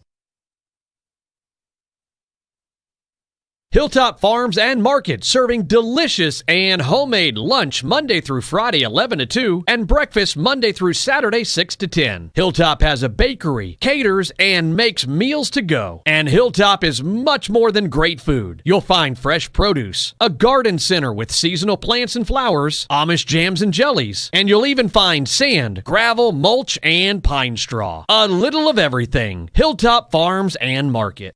Hilltop Farms and Market, serving delicious and homemade lunch Monday through Friday 11 to 2 and breakfast Monday through Saturday 6 to 10. Hilltop has a bakery, caters, and makes meals to go. And Hilltop is much more than great food. You'll find fresh produce, a garden center with seasonal plants and flowers, Amish jams and jellies, and you'll even find sand, gravel, mulch, and pine straw. A little of everything. Hilltop Farms and Market.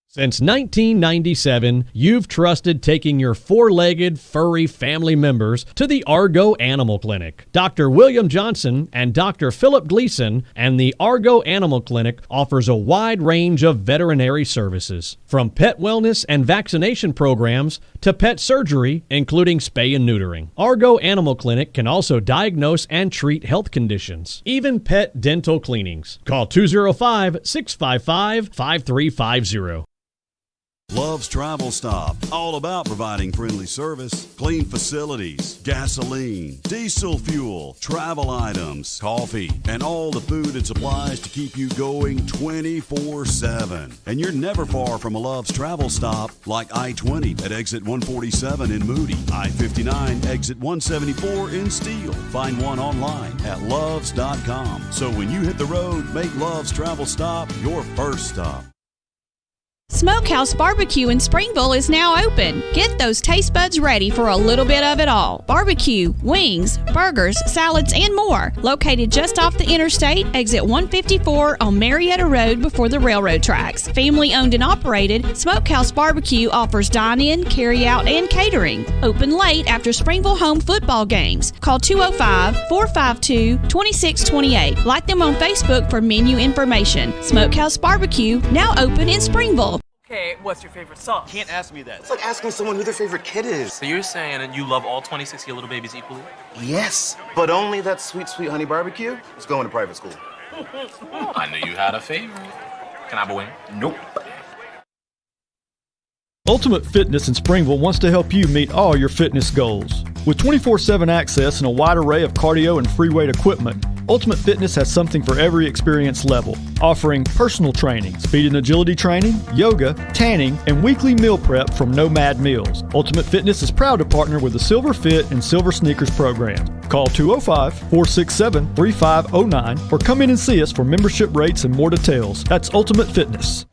Since 1997, you've trusted taking your four-legged, furry family members to the Argo Animal Clinic. Dr. William Johnson and Dr. Philip Gleason and the Argo Animal Clinic offers a wide range of veterinary services, from pet wellness and vaccination programs to pet surgery, including spay and neutering. Argo Animal Clinic can also diagnose and treat health conditions, even pet dental cleanings. Call 205-655-5350. Love's Travel Stop, all about providing friendly service, clean facilities, gasoline, diesel fuel, travel items, coffee, and all the food and supplies to keep you going 24/7. And you're never far from a Love's Travel Stop, like I-20 at exit 147 in Moody, I-59 exit 174 in Steele. Find one online at loves.com. So when you hit the road, make Love's Travel Stop your first stop. Smokehouse Barbecue in Springville is now open. Get those taste buds ready for a little bit of it all. Barbecue, wings, burgers, salads, and more. Located just off the interstate, exit 154 on Marietta Road before the railroad tracks. Family owned and operated, Smokehouse Barbecue offers dine-in, carry-out, and catering. Open late after Springville home football games. Call 205-452-2628. Like them on Facebook for menu information. Smokehouse Barbecue, now open in Springville. Okay, what's your favorite sauce? Can't ask me that. It's like asking someone who their favorite kid is. So you're saying that you love all 26 of your little babies equally? Yes, but only that sweet, sweet honey barbecue is going to private school. I knew you had a favorite. Can I have a wing? Nope. Ultimate Fitness in Springville wants to help you meet all your fitness goals. With 24/7 access and a wide array of cardio and free weight equipment, Ultimate Fitness has something for every experience level, offering personal training, speed and agility training, yoga, tanning, and weekly meal prep from Nomad Meals. Ultimate Fitness is proud to partner with the Silver Fit and Silver Sneakers program. Call 205-467-3509 or come in and see us for membership rates and more details. That's Ultimate Fitness.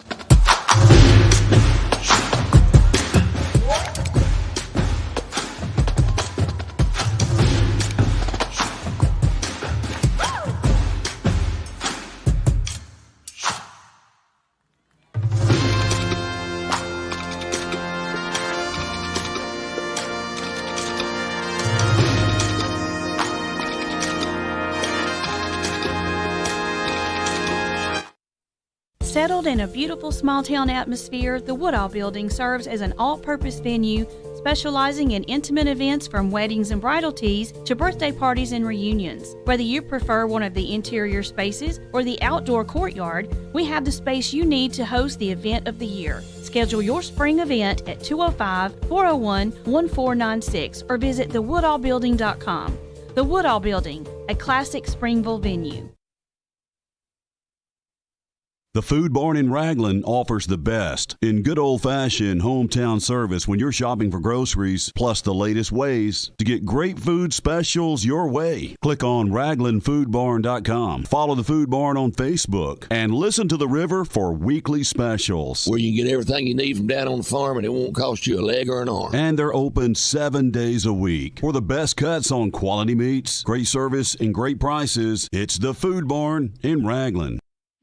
Settled in a beautiful small-town atmosphere, the Woodall Building serves as an all-purpose venue specializing in intimate events from weddings and bridal teas to birthday parties and reunions. Whether you prefer one of the interior spaces or the outdoor courtyard, we have the space you need to host the event of the year. Schedule your spring event at 205-401-1496 or visit thewoodallbuilding.com. The Woodall Building, a classic Springville venue. The Food Barn in Raglan offers the best in good old-fashioned hometown service when you're shopping for groceries, plus the latest ways to get great food specials your way. Click on RaglanFoodBarn.com. Follow the Food Barn on Facebook and listen to the River for weekly specials. Where you can get everything you need from down on the farm and it won't cost you a leg or an arm. And they're open 7 days a week. For the best cuts on quality meats, great service, and great prices, it's the Food Barn in Raglan.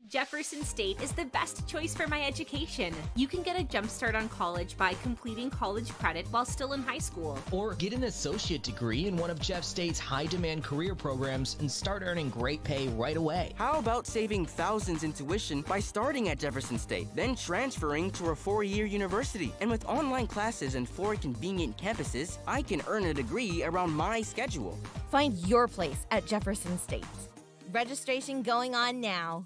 Jefferson State is the best choice for my education. You can get a jump start on college by completing college credit while still in high school. Or get an associate degree in one of Jeff State's high-demand career programs and start earning great pay right away. How about saving thousands in tuition by starting at Jefferson State, then transferring to a 4-year university? And with online classes and 4 convenient campuses, I can earn a degree around my schedule. Find your place at Jefferson State. Registration going on now.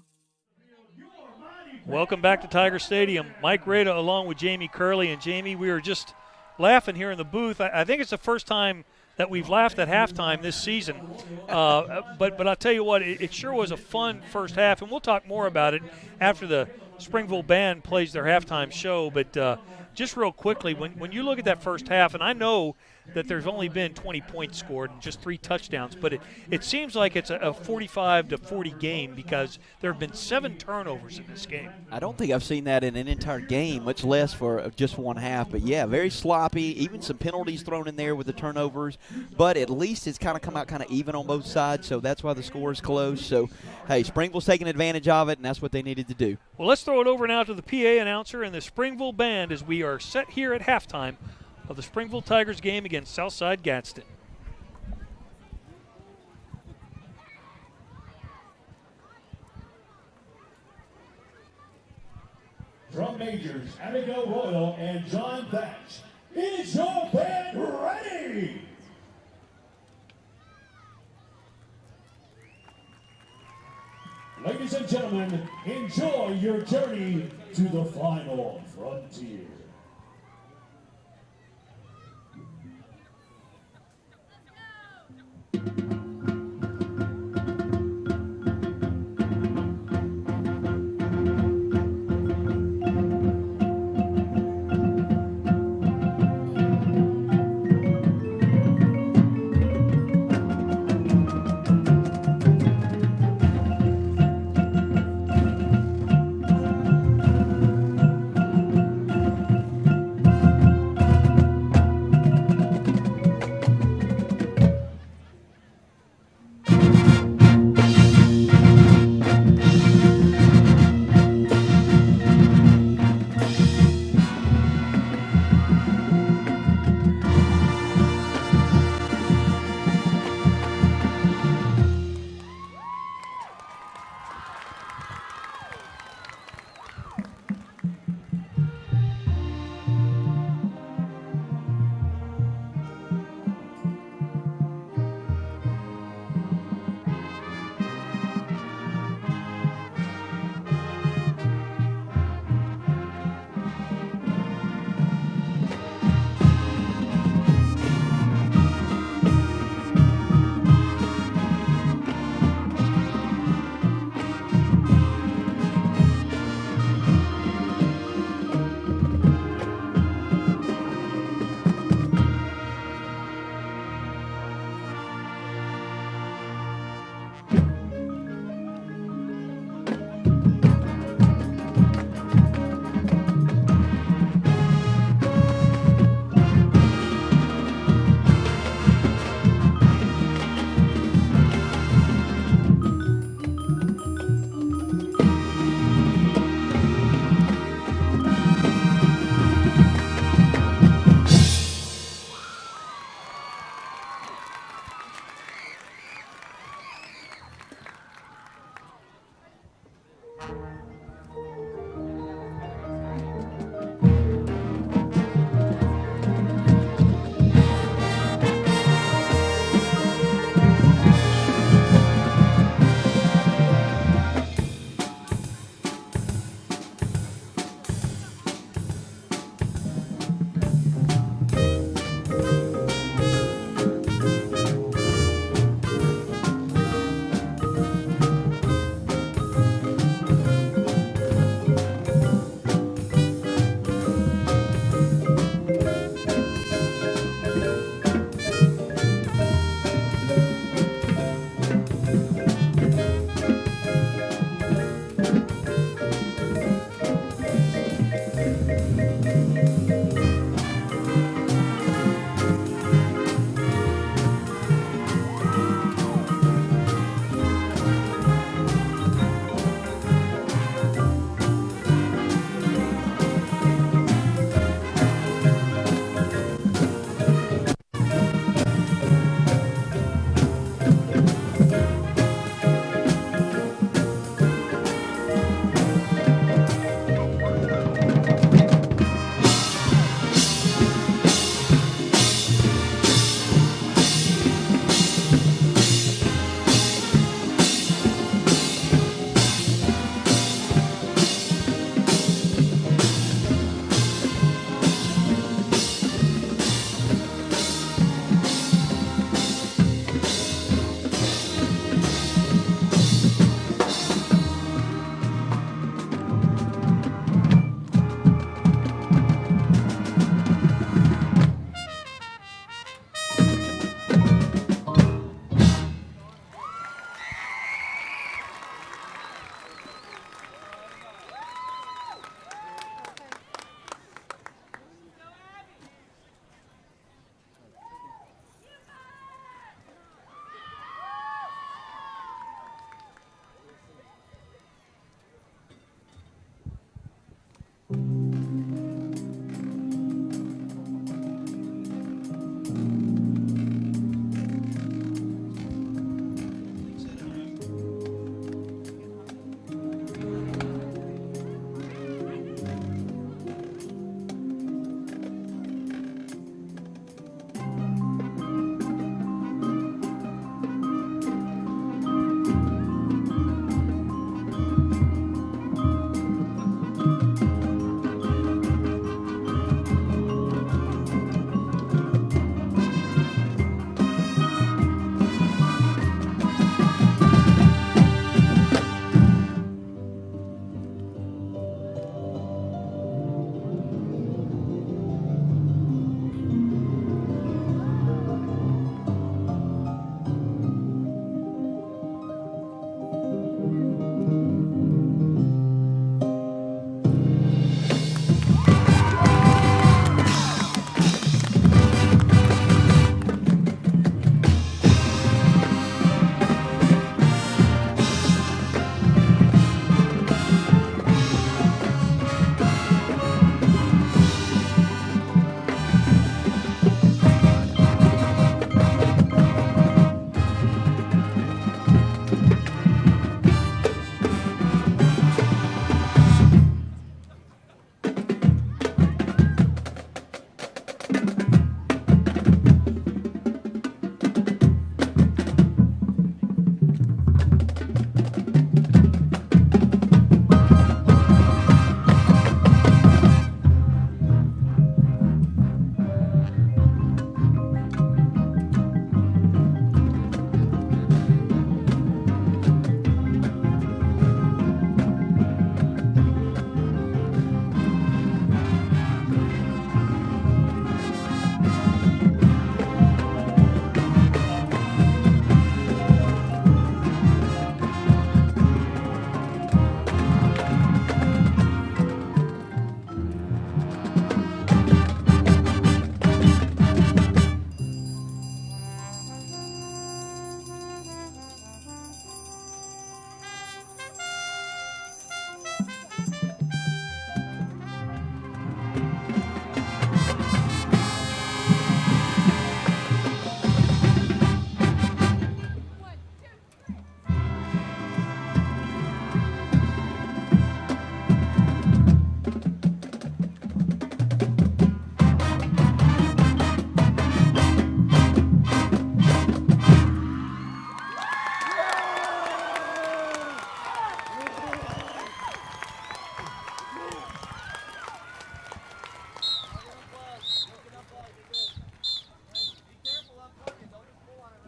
Welcome back to Tiger Stadium. Mike Rada along with Jamie Curley. And Jamie, we were just laughing here in the booth. I think it's the first time that we've laughed at halftime this season. But I'll tell you what, it sure was a fun first half, and we'll talk more about it after the Springville Band plays their halftime show. But just real quickly, when you look at that first half, and I know that there's only been 20 points scored and just 3 touchdowns, but it seems like it's a 45-40 game because there have been 7 turnovers in this game. I don't think I've seen that in an entire game, much less for just one half. But, yeah, very sloppy, even some penalties thrown in there with the turnovers. But at least it's kind of come out kind of even on both sides, so that's why the score is close. So, hey, Springville's taking advantage of it, and that's what they needed to do. Well, let's throw it over now to the PA announcer and the Springville Band as we are set here at halftime of the Springville Tigers game against Southside Gadsden. Drum majors Abigail Royal and John Thatch. Is your band ready? Ladies and gentlemen, enjoy your journey to the final frontier.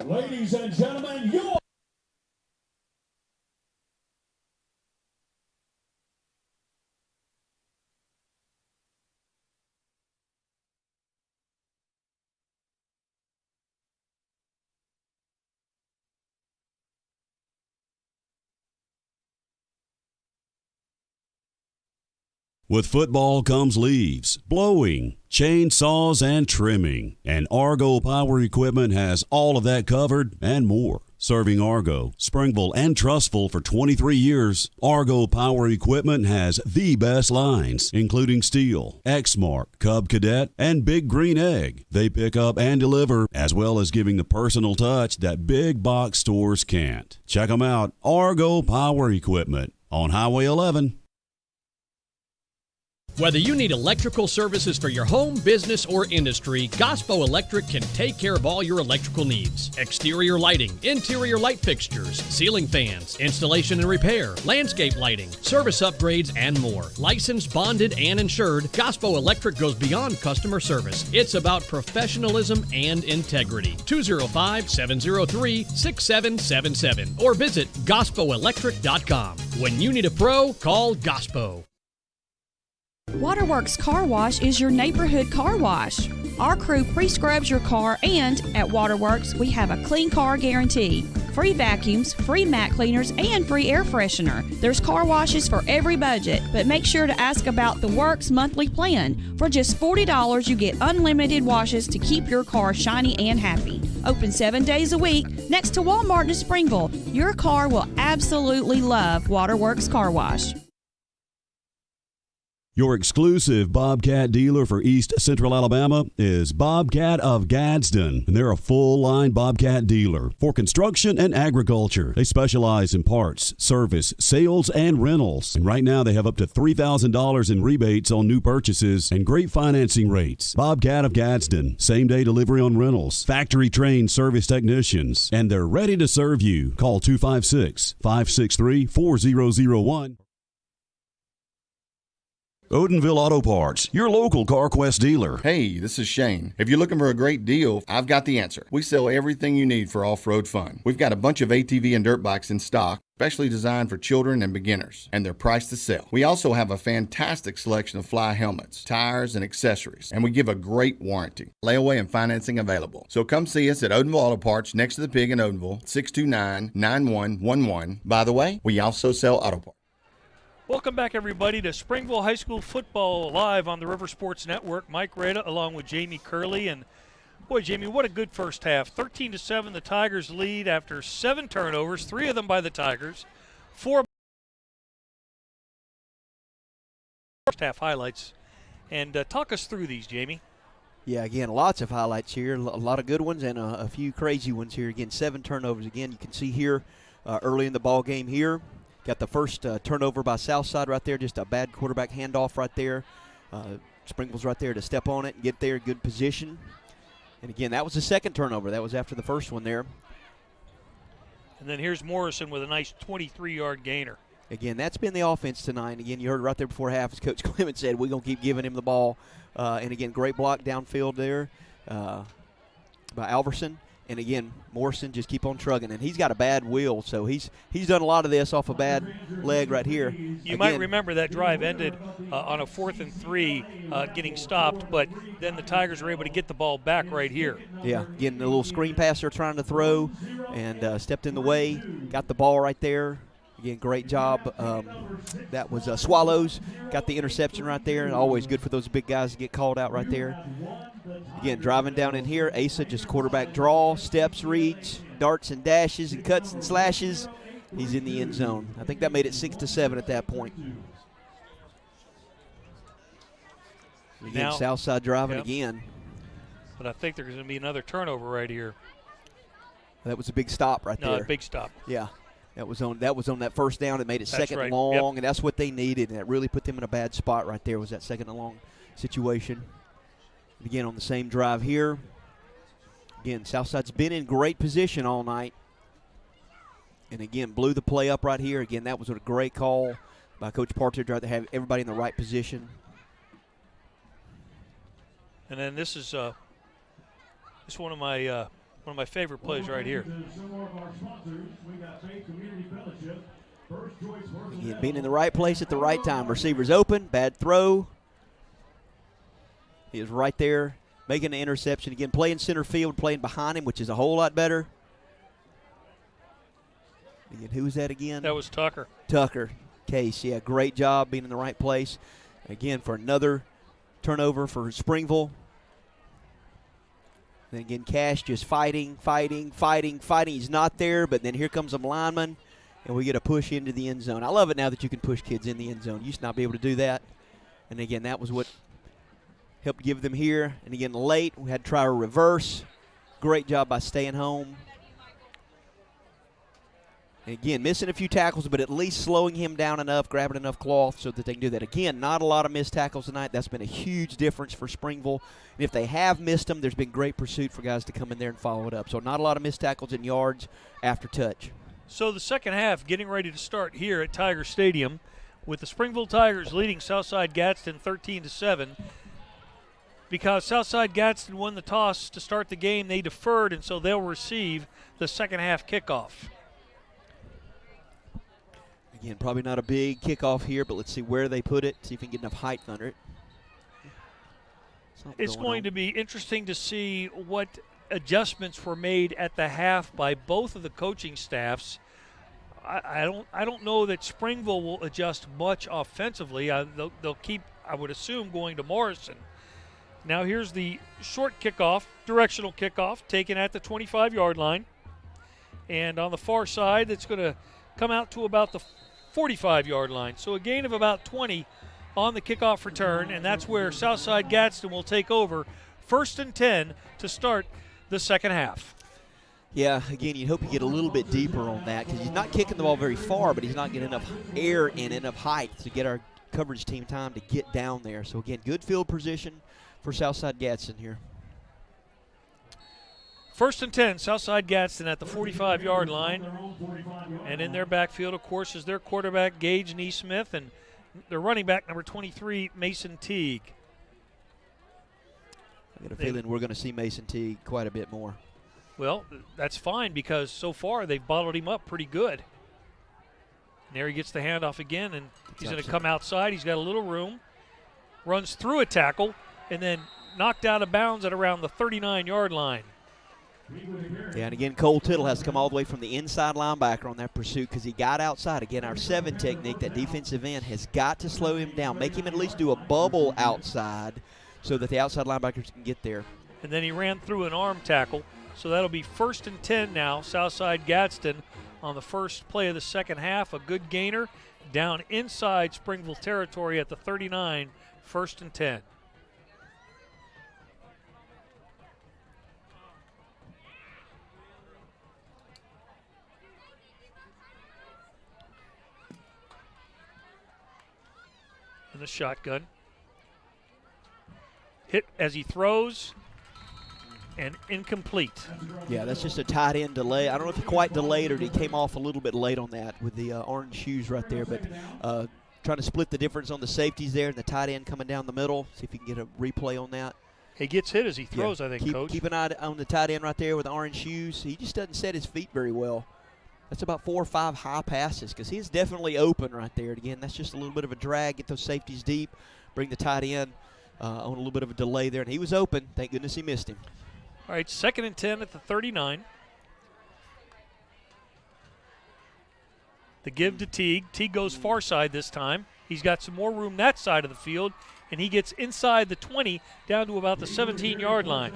Ladies and gentlemen, you are With football comes leaves, blowing, chainsaws, and trimming. And Argo Power Equipment has all of that covered and more. Serving Argo, Springville, and Trussville for 23 years, Argo Power Equipment has the best lines, including Steel, Exmark, Cub Cadet, and Big Green Egg. They pick up and deliver, as well as giving the personal touch that big box stores can't. Check them out, Argo Power Equipment on Highway 11. Whether you need electrical services for your home, business, or industry, Gospo Electric can take care of all your electrical needs. Exterior lighting, interior light fixtures, ceiling fans, installation and repair, landscape lighting, service upgrades, and more. Licensed, bonded, and insured, Gospo Electric goes beyond customer service. It's about professionalism and integrity. 205-703-6777 or visit GospoElectric.com. When you need a pro, call Gospo. Waterworks Car Wash is your neighborhood car wash. Our crew pre-scrubs your car, and at Waterworks, we have a clean car guarantee. Free vacuums, free mat cleaners, and free air freshener. There's car washes for every budget, but make sure to ask about the Works monthly plan. For just $40, you get unlimited washes to keep your car shiny and happy. Open 7 days a week next to Walmart in Springville. Your car will absolutely love Waterworks Car Wash. Your exclusive Bobcat dealer for East Central Alabama is Bobcat of Gadsden, and they're a full-line Bobcat dealer for construction and agriculture. They specialize in parts, service, sales, and rentals. And right now they have up to $3,000 in rebates on new purchases and great financing rates. Bobcat of Gadsden, same-day delivery on rentals, factory-trained service technicians, and they're ready to serve you. Call 256-563-4001. Odenville Auto Parts, your local CarQuest dealer. Hey, this is Shane. If you're looking for a great deal, I've got the answer. We sell everything you need for off-road fun. We've got a bunch of ATV and dirt bikes in stock, specially designed for children and beginners, and they're priced to sell. We also have a fantastic selection of fly helmets, tires, and accessories, and we give a great warranty. Layaway and financing available. So come see us at Odenville Auto Parts, next to the Pig in Odenville, 629-9111. By the way, we also sell auto parts. Welcome back, everybody, to Springville High School football live on the River Sports Network. Mike Rada along with Jamie Curley. And, boy, Jamie, what a good first half. 13-7, the Tigers lead after 7 turnovers, 3 of them by the Tigers. 4 first half highlights. And talk us through these, Jamie. Yeah, again, lots of highlights here. A lot of good ones and a few crazy ones here. Again, 7 turnovers. Again, you can see here early in the ball game here. Got the first turnover by Southside right there, just a bad quarterback handoff right there. Springville's right there to step on it and get there, good position. And again, that was the second turnover. That was after the first one there. And then here's Morrison with a nice 23-yard gainer. Again, that's been the offense tonight. Again, you heard right there before half, as Coach Clement said, we're going to keep giving him the ball. And again, great block downfield there by Alverson. And again, Morrison just keep on trugging, and he's got a bad wheel, so he's done a lot of this off a bad leg right here. You might remember that drive ended on a 4th and 3, getting stopped, but then the Tigers were able to get the ball back right here. Yeah, getting a little screen pass they're trying to throw, and stepped in the way, got the ball right there. Again, great job. That was Swallows. Got the interception right there, and always good for those big guys to get called out right there. Again, driving down in here, Asa just quarterback draw, steps, reads, darts and dashes and cuts and slashes. He's in the end zone. I think that made it 6-7 at that point. Again, now, Southside driving again. But I think there's going to be another turnover right here. That was a big stop right there. No, a big stop. Yeah. That was on that first down. It made it second and right. long, and that's what they needed. And that really put them in a bad spot right there, was that second and long situation. Again, on the same drive here. Again, Southside's been in great position all night. And again, blew the play up right here. Again, that was a great call by Coach Partridge right to have everybody in the right position. And then this is one of my One of my favorite plays right here. Again, being in the right place at the right time. Receiver's open, bad throw. He is right there making the interception. Again, playing center field, playing behind him, which is a whole lot better. Again, who was that again? That was Tucker. Tucker. Case, yeah, great job being in the right place. Again, for another turnover for Springville. Then again, Cash just fighting. He's not there, but then here comes a lineman, and we get a push into the end zone. I love it now that you can push kids in the end zone. You used to not be able to do that. And again, that was what helped give them here. And again, late, we had to try a reverse. Great job by staying home. And again, missing a few tackles, but at least slowing him down enough, grabbing enough cloth so that they can do that. Again, not a lot of missed tackles tonight. That's been a huge difference for Springville. And if they have missed them, there's been great pursuit for guys to come in there and follow it up. So not a lot of missed tackles and yards after touch. So the second half getting ready to start here at Tiger Stadium with the Springville Tigers leading Southside Gadsden 13-7. Because Southside Gadsden won the toss to start the game, they deferred, and so they'll receive the second half kickoff. Again, probably not a big kickoff here, but let's see where they put it, see if we can get enough height under it. It's going to be interesting to see what adjustments were made at the half by both of the coaching staffs. I don't know that Springville will adjust much offensively. They'll keep, I would assume, going to Morrison. Now here's the short kickoff, directional kickoff, taken at the 25-yard line. And on the far side, it's going to come out to about the 45-yard line. So a gain of about 20 on the kickoff return, and that's where Southside Gadsden will take over 1st and 10 to start the second half. Yeah, again, you'd hope you get a little bit deeper on that because he's not kicking the ball very far, but he's not getting enough air and enough height to get our coverage team time to get down there. So, again, good field position for Southside Gadsden here. 1st and 10, Southside Gadsden at the 45-yard line. And in their backfield, of course, is their quarterback, Gage Neesmith, and their running back, number 23, Mason Teague. I got a feeling we're going to see Mason Teague quite a bit more. Well, that's fine because so far they've bottled him up pretty good. And there he gets the handoff again, and he's going to come outside. He's got a little room, runs through a tackle, and then knocked out of bounds at around the 39-yard line. Yeah, and again, Cole Tittle has to come all the way from the inside linebacker on that pursuit because he got outside. Again, our 7 technique, that defensive end, has got to slow him down, make him at least do a bubble outside so that the outside linebackers can get there. And then he ran through an arm tackle. So that'll be 1st and 10 now, Southside Gadsden on the first play of the second half. A good gainer down inside Springville territory at the 39, 1st and 10. In the shotgun. Hit as he throws. And incomplete. Yeah, that's just a tight end delay. I don't know if he quite delayed or he came off a little bit late on that with the orange shoes right there. But trying to split the difference on the safeties there and the tight end coming down the middle. See if you can get a replay on that. He gets hit as he throws, I think, Coach. Keep an eye on the tight end right there with the orange shoes. He just doesn't set his feet very well. That's about 4 or 5 high passes because he's definitely open right there. And again, that's just a little bit of a drag. Get those safeties deep. Bring the tight end on a little bit of a delay there. And he was open. Thank goodness he missed him. All right, 2nd and 10 at the 39. The give to Teague. Teague goes far side this time. He's got some more room that side of the field, and he gets inside the 20 down to about the 17-yard line.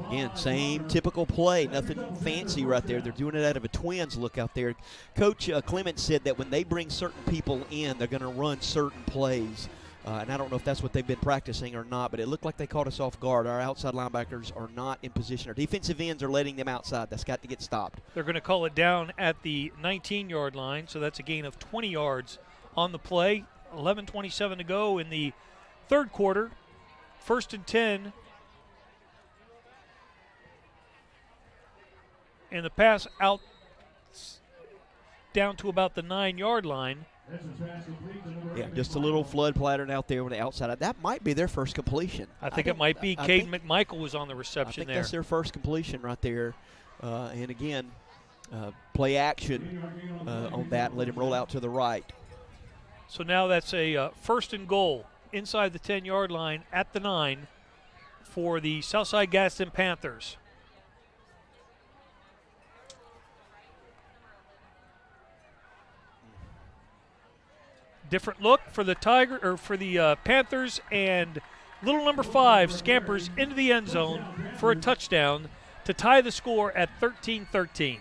Again, same typical play. Nothing fancy right there. They're doing it out of a twins look out there. Coach Clement said that when they bring certain people in, they're going to run certain plays. And I don't know if that's what they've been practicing or not, but it looked like they caught us off guard. Our outside linebackers are not in position. Our defensive ends are letting them outside. That's got to get stopped. They're going to call it down at the 19-yard line, so that's a gain of 20 yards on the play. 11:27 to go in the third quarter. 1st and 10. And the pass out down to about the 9-yard line. Yeah, just a little flood pattern out there on the outside. That might be their first completion. I think it might be. Caden McMichael was on the reception there. I think that's their first completion right there. And again, play action on that and let him roll out to the right. So now that's a first and goal inside the 10-yard line at the 9 for the Southside Gadsden Panthers. Different look for the Panthers, and little number 5 scampers into the end zone for a touchdown to tie the score at 13-13.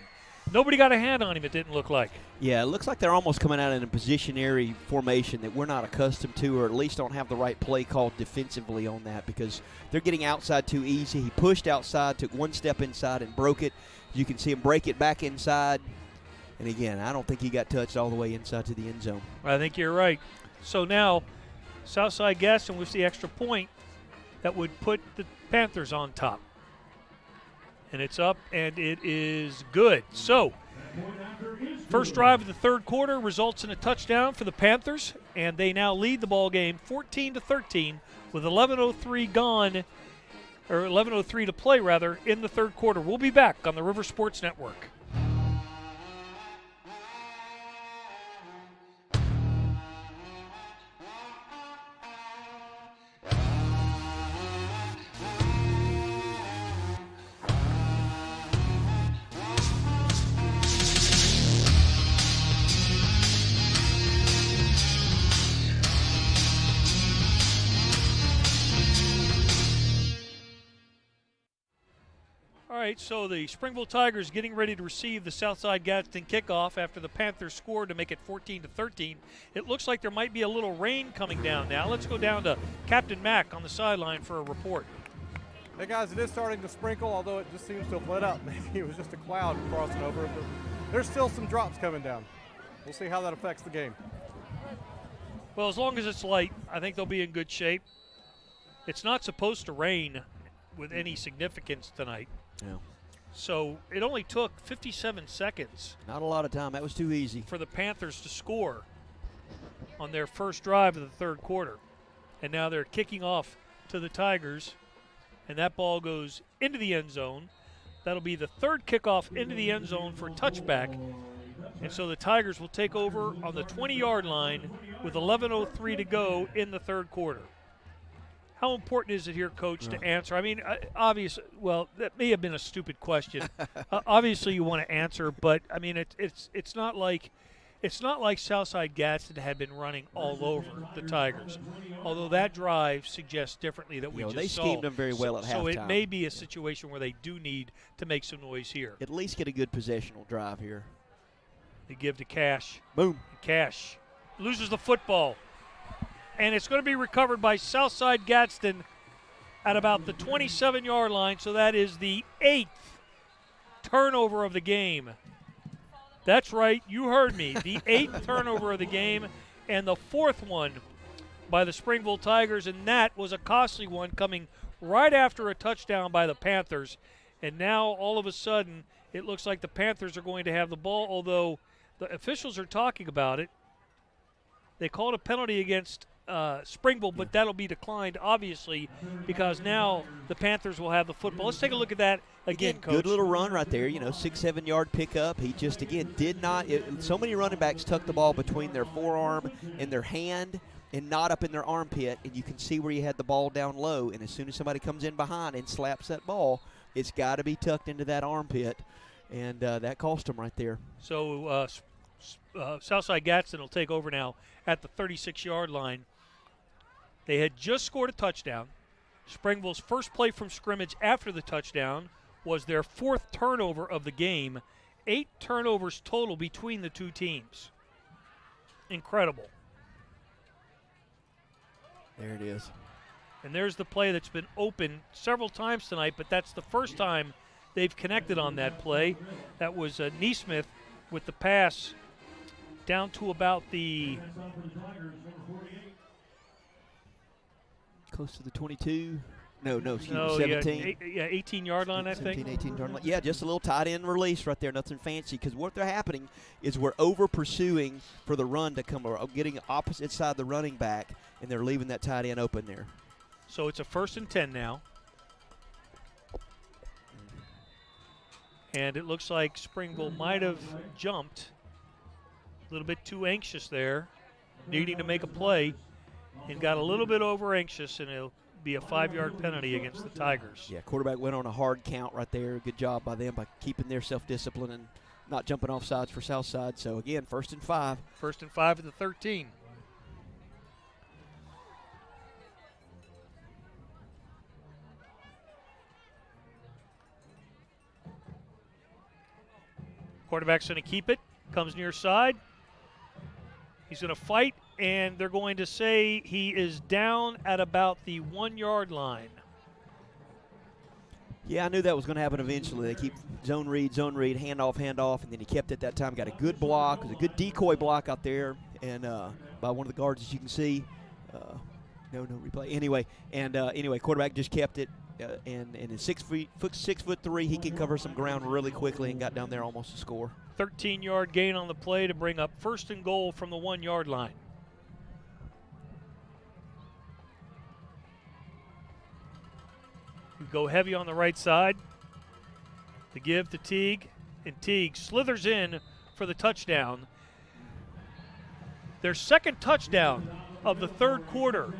Nobody got a hand on him, it didn't look like. Yeah, it looks like they're almost coming out in a positionary formation that we're not accustomed to, or at least don't have the right play called defensively on that, because they're getting outside too easy. He pushed outside, took one step inside, and broke it. You can see him break it back inside. And again, I don't think he got touched all the way inside to the end zone. I think you're right. So now, Southside Gadsden with the extra point that would put the Panthers on top. And it's up, and it is good. So, first drive of the third quarter results in a touchdown for the Panthers, and they now lead the ball game 14-13 with 11:03 gone, or 11:03 to play rather, in the third quarter. We'll be back on the River Sports Network. All right, so the Springville Tigers getting ready to receive the Southside Gadsden kickoff after the Panthers scored to make it 14-13. It looks like there might be a little rain coming down now. Let's go down to Captain Mack on the sideline for a report. Hey guys, it is starting to sprinkle, although it just seems to have let up. Maybe it was just a cloud crossing over, but there's still some drops coming down. We'll see how that affects the game. Well, as long as it's light, I think they'll be in good shape. It's not supposed to rain with any significance tonight. Yeah. So it only took 57 seconds. Not a lot of time. That was too easy. For the Panthers to score on their first drive of the third quarter. And now they're kicking off to the Tigers. And that ball goes into the end zone. That'll be the third kickoff into the end zone for touchback. And so the Tigers will take over on the 20-yard line with 11:03 to go in the third quarter. How important is it here, Coach, to answer? I mean, obviously, well, that may have been a stupid question. Obviously, you want to answer, but I mean, it's not like Southside Gadsden had been running all over the Tigers. Although that drive suggests differently that we just they saw. schemed them very well at halftime. So it may be a situation where they do need to make some noise here. At least get a good possessional drive here. They give to Cash. Boom. Cash loses the football. And it's going to be recovered by Southside Gadsden at about the 27-yard line. So that is the 8th turnover of the game. That's right. You heard me. The 8th turnover of the game and the 4th one by the Springville Tigers. And that was a costly one coming right after a touchdown by the Panthers. And now all of a sudden it looks like the Panthers are going to have the ball, although the officials are talking about it. They called a penalty against Springville, but that'll be declined, obviously, because now the Panthers will have the football. Let's take a look at that again, Coach. Good little run right there, 6-7 yard pickup. He just, again, did not – so many running backs tuck the ball between their forearm and their hand and not up in their armpit, and you can see where he had the ball down low, and as soon as somebody comes in behind and slaps that ball, it's got to be tucked into that armpit, and that cost him right there. So Southside Gadsden will take over now at the 36-yard line. They had just scored a touchdown. Springville's first play from scrimmage after the touchdown was their 4th turnover of the game. 8 turnovers total between the two teams. Incredible. There it is. And there's the play that's been open several times tonight, but that's the first time they've connected on that play. That was Neesmith with the pass down to about the close to the 22. No, excuse me, 17. Yeah, 18-yard line, 17, I think. 18-yard line. Yeah, just a little tight end release right there, nothing fancy, because what they're happening is we're over-pursuing for the run to come, or getting opposite side the running back, and they're leaving that tight end open there. So it's a 1st and 10 now. And it looks like Springville might have jumped a little bit too anxious there, needing to make a play, and got a little bit over anxious, and it'll be a 5-yard penalty against the Tigers. Yeah, quarterback went on a hard count right there. Good job by them by keeping their self-discipline and not jumping off sides for Southside. So, again, 1st and 5. 1st and 5 at the 13. Quarterback's going to keep it. Comes near side. He's going to fight, and they're going to say he is down at about the 1-yard line. Yeah, I knew that was going to happen eventually. They keep zone read, handoff, and then he kept it that time. Got a good block. It was a good decoy block out there, and by one of the guards, as you can see. No replay. Anyway, quarterback just kept it, and in 6'3", he can cover some ground really quickly and got down there almost to score. 13-yard gain on the play to bring up 1st and goal from the 1-yard line. You go heavy on the right side. The give to Teague, and Teague slithers in for the touchdown. Their second touchdown of the third quarter.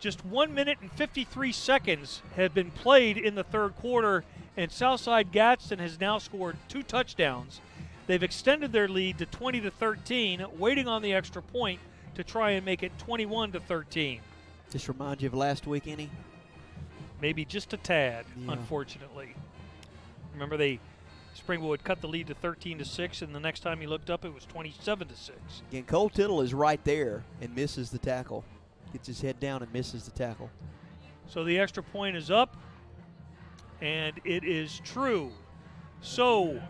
Just 1 minute and 53 seconds have been played in the third quarter, and Southside Gadsden has now scored 2 touchdowns. They've extended their lead to 20-13, waiting on the extra point to try and make it 21-13. Just remind you of last week, any? Maybe just a tad, unfortunately. Remember, Springville had cut the lead to 13-6, and the next time he looked up, it was 27-6. Again, Cole Tittle is right there and misses the tackle. Gets his head down and misses the tackle. So the extra point is up, and it is true. So,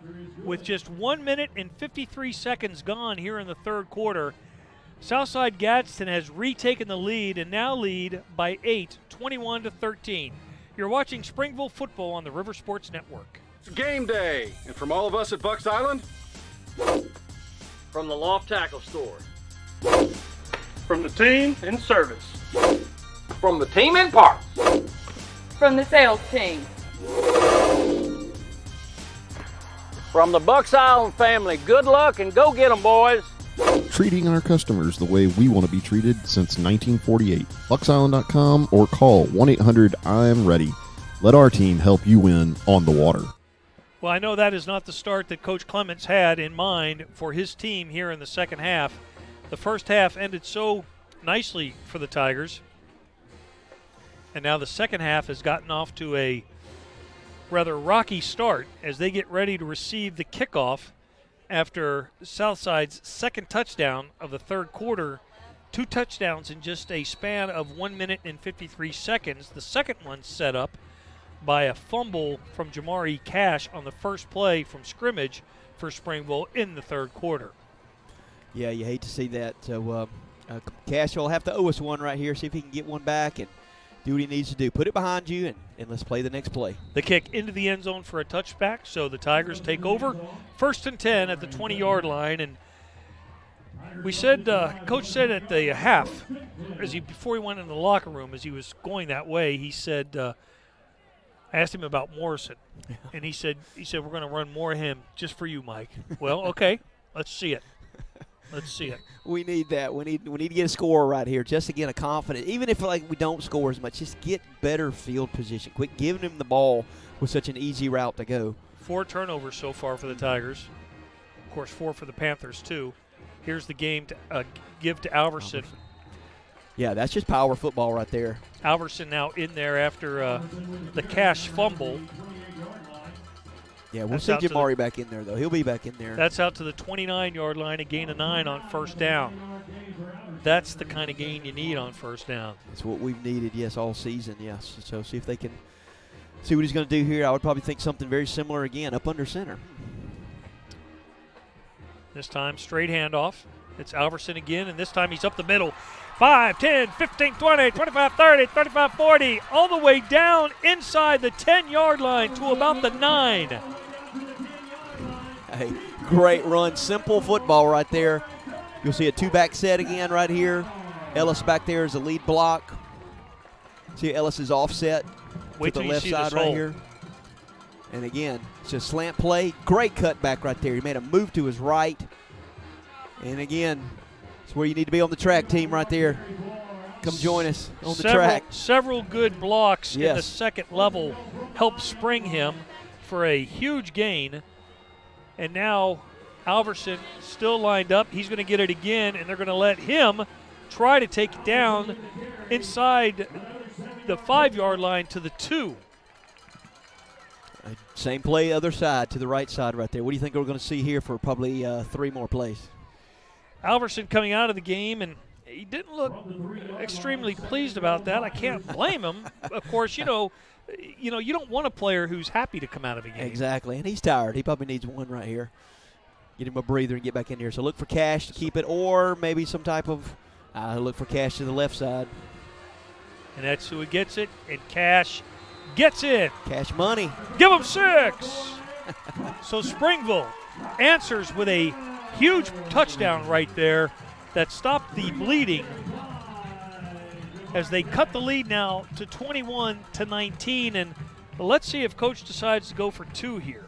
with just 1 minute and 53 seconds gone here in the third quarter, Southside Gadsden has retaken the lead and now lead by 8, 21-13. You're watching Springville football on the River Sports Network. It's game day, and from all of us at Bucks Island, from the Loft Tackle Store, from the team in service, from the team in parts, from the sales team, from the Bucks Island family, good luck and go get 'em, boys. Treating our customers the way we want to be treated since 1948. BucksIsland.com or call 1-800-I'm-READY. Let our team help you win on the water. Well, I know that is not the start that Coach Clements had in mind for his team here in the second half. The first half ended so nicely for the Tigers, and now the second half has gotten off to a rather rocky start as they get ready to receive the kickoff after Southside's second touchdown of the third quarter. 2 touchdowns in just a span of 1 minute and 53 seconds. The second one set up by a fumble from Jamari Cash on the first play from scrimmage for Springville in the third quarter. Yeah, you hate to see that. So Cash will have to owe us one right here, see if he can get one back and do what he needs to do. Put it behind you, and let's play the next play. The kick into the end zone for a touchback, so the Tigers take over. 1st and 10 at the 20-yard line, and we said, Coach said at the half, before he went in the locker room, as he was going that way, he said, I asked him about Morrison, and he said we're going to run more of him just for you, Mike. Well, okay, let's see it. Let's see it. We need that. We need to get a score right here. Just again, a confident. Even if we don't score as much, just get better field position. Quit giving him the ball with such an easy route to go. 4 turnovers so far for the Tigers. Of course, 4 for the Panthers too. Here's the game to give to Alverson. Yeah, that's just power football right there. Alverson now in there after the Cash fumble. Yeah, we'll see Jamari back in there, though. He'll be back in there. That's out to the 29-yard line, a gain of 9 on first down. That's the kind of gain you need on first down. That's what we've needed, yes, all season, yes. So see if they can see what he's going to do here. I would probably think something very similar again, up under center. This time, straight handoff. It's Alverson again, and this time he's up the middle. 5, 10, 15, 20, 25, 30, 35, 40, all the way down inside the 10-yard line to about the 9. Hey, great run. Simple football right there. You'll see a 2-back set again right here. Ellis back there is a lead block. See Ellis is offset Wait to the till left you see side this right hole. here. And again, it's a slant play. Great cutback right there. He made a move to his right. And again, it's where you need to be on the track team right there. Come join us on the track. Several good blocks Yes. in the second level helped spring him for a huge gain. And now Alverson still lined up. He's going to get it again, and they're going to let him try to take it down inside the 5-yard line to the 2. Same play, other side, to the right side right there. What do you think we're going to see here for probably 3 more plays? Alverson coming out of the game, and he didn't look extremely pleased about that. I can't blame him. Of course, you don't want a player who's happy to come out of a game. Exactly, and he's tired. He probably needs one right here. Get him a breather and get back in here. So look for Cash to keep it, or maybe some type of look for Cash to the left side. And that's who gets it, and Cash gets it. Cash money. Give him 6. So Springville answers with a huge touchdown right there that stopped the bleeding as they cut the lead now to 21-19. And let's see if Coach decides to go for 2 here.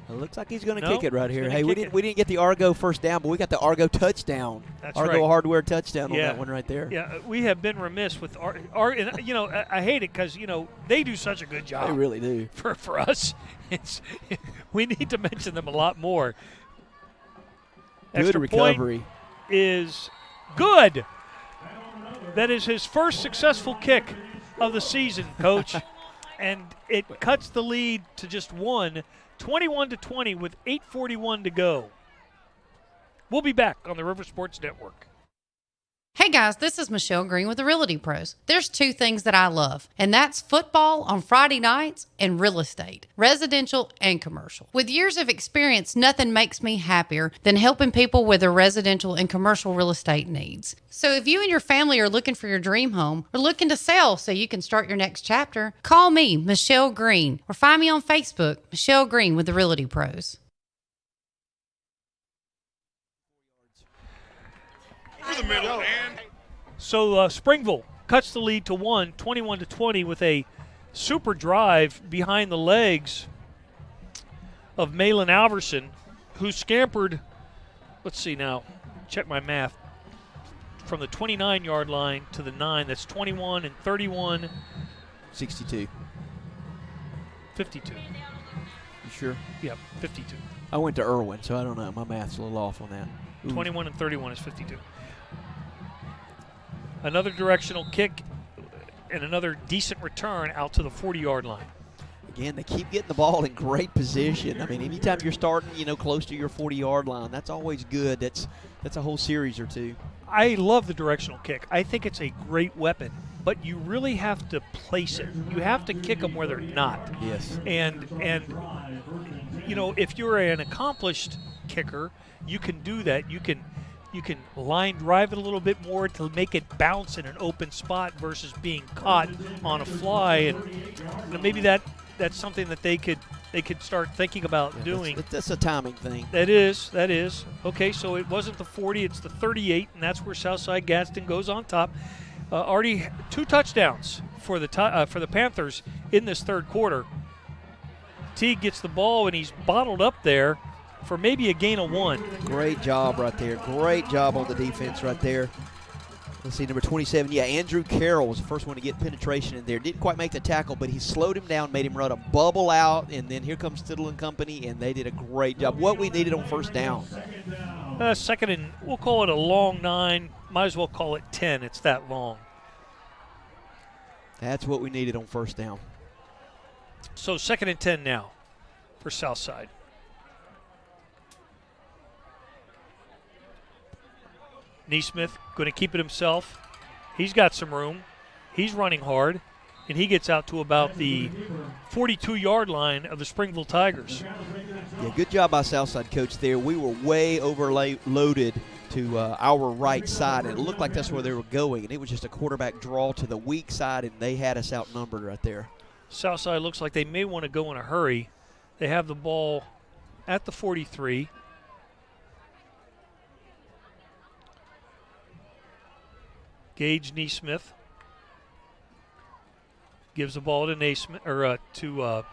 It looks like he's going to No, kick it right he's here. gonna Hey, we didn't get the Argo first down, but we got the Argo touchdown. That's Argo right. hardware touchdown on that one right there. Yeah, we have been remiss with and, I hate it because, they do such a good job. They really do. For us. We need to mention them a lot more. Good Extra recovery. Point is good. That is his first successful kick of the season, Coach. And it cuts the lead to just 1, 21-20 with 8:41 to go. We'll be back on the River Sports Network. Hey guys, this is Michelle Green with the Realty Pros. There's 2 things that I love, and that's football on Friday nights and real estate, residential and commercial. With years of experience, nothing makes me happier than helping people with their residential and commercial real estate needs. So if you and your family are looking for your dream home or looking to sell so you can start your next chapter, call me, Michelle Green, or find me on Facebook, Michelle Green with the Realty Pros. Through the middle, and so Springville cuts the lead to 1, 21-20 with a super drive behind the legs of Malin Alverson, who scampered, let's see now, check my math, from the 29-yard line to the 9. That's 21 and 31. 62. 52. You sure? Yep, 52. I went to Irwin, so I don't know. My math's a little off on that. Ooh. 21 and 31 is 52. Another directional kick and another decent return out to the 40-yard line. Again, they keep getting the ball in great position. I mean, anytime you're starting, close to your 40-yard line, that's always good. That's a whole series or 2. I love the directional kick. I think it's a great weapon, but you really have to place it. You have to kick them where they're not. Yes. And if you're an accomplished kicker, you can do that. You can line drive it a little bit more to make it bounce in an open spot versus being caught on a fly. And maybe that's something that they could start thinking about doing. That's a timing thing. That is. Okay, so it wasn't the 40, it's the 38, and that's where Southside Gadsden goes on top. Already 2 touchdowns for the Panthers in this third quarter. Teague gets the ball, and he's bottled up there for maybe a gain of 1. Great job right there. Great job on the defense right there. Let's see, number 27. Yeah, Andrew Carroll was the first one to get penetration in there. Didn't quite make the tackle, but he slowed him down, made him run a bubble out, and then here comes Tittle and company, and they did a great job. What we needed on first down. Second and, we'll call it a long 9. Might as well call it 10. It's that long. That's what we needed on first down. So 2nd and 10 now for Southside. Neesmith going to keep it himself. He's got some room. He's running hard, and he gets out to about the 42-yard line of the Springville Tigers. Yeah, good job by Southside, Coach, there. We were way overloaded to our right side, and it looked like that's where they were going, and it was just a quarterback draw to the weak side, and they had us outnumbered right there. Southside looks like they may want to go in a hurry. They have the ball at the 43. Gage Neesmith gives the ball to Naismith, or to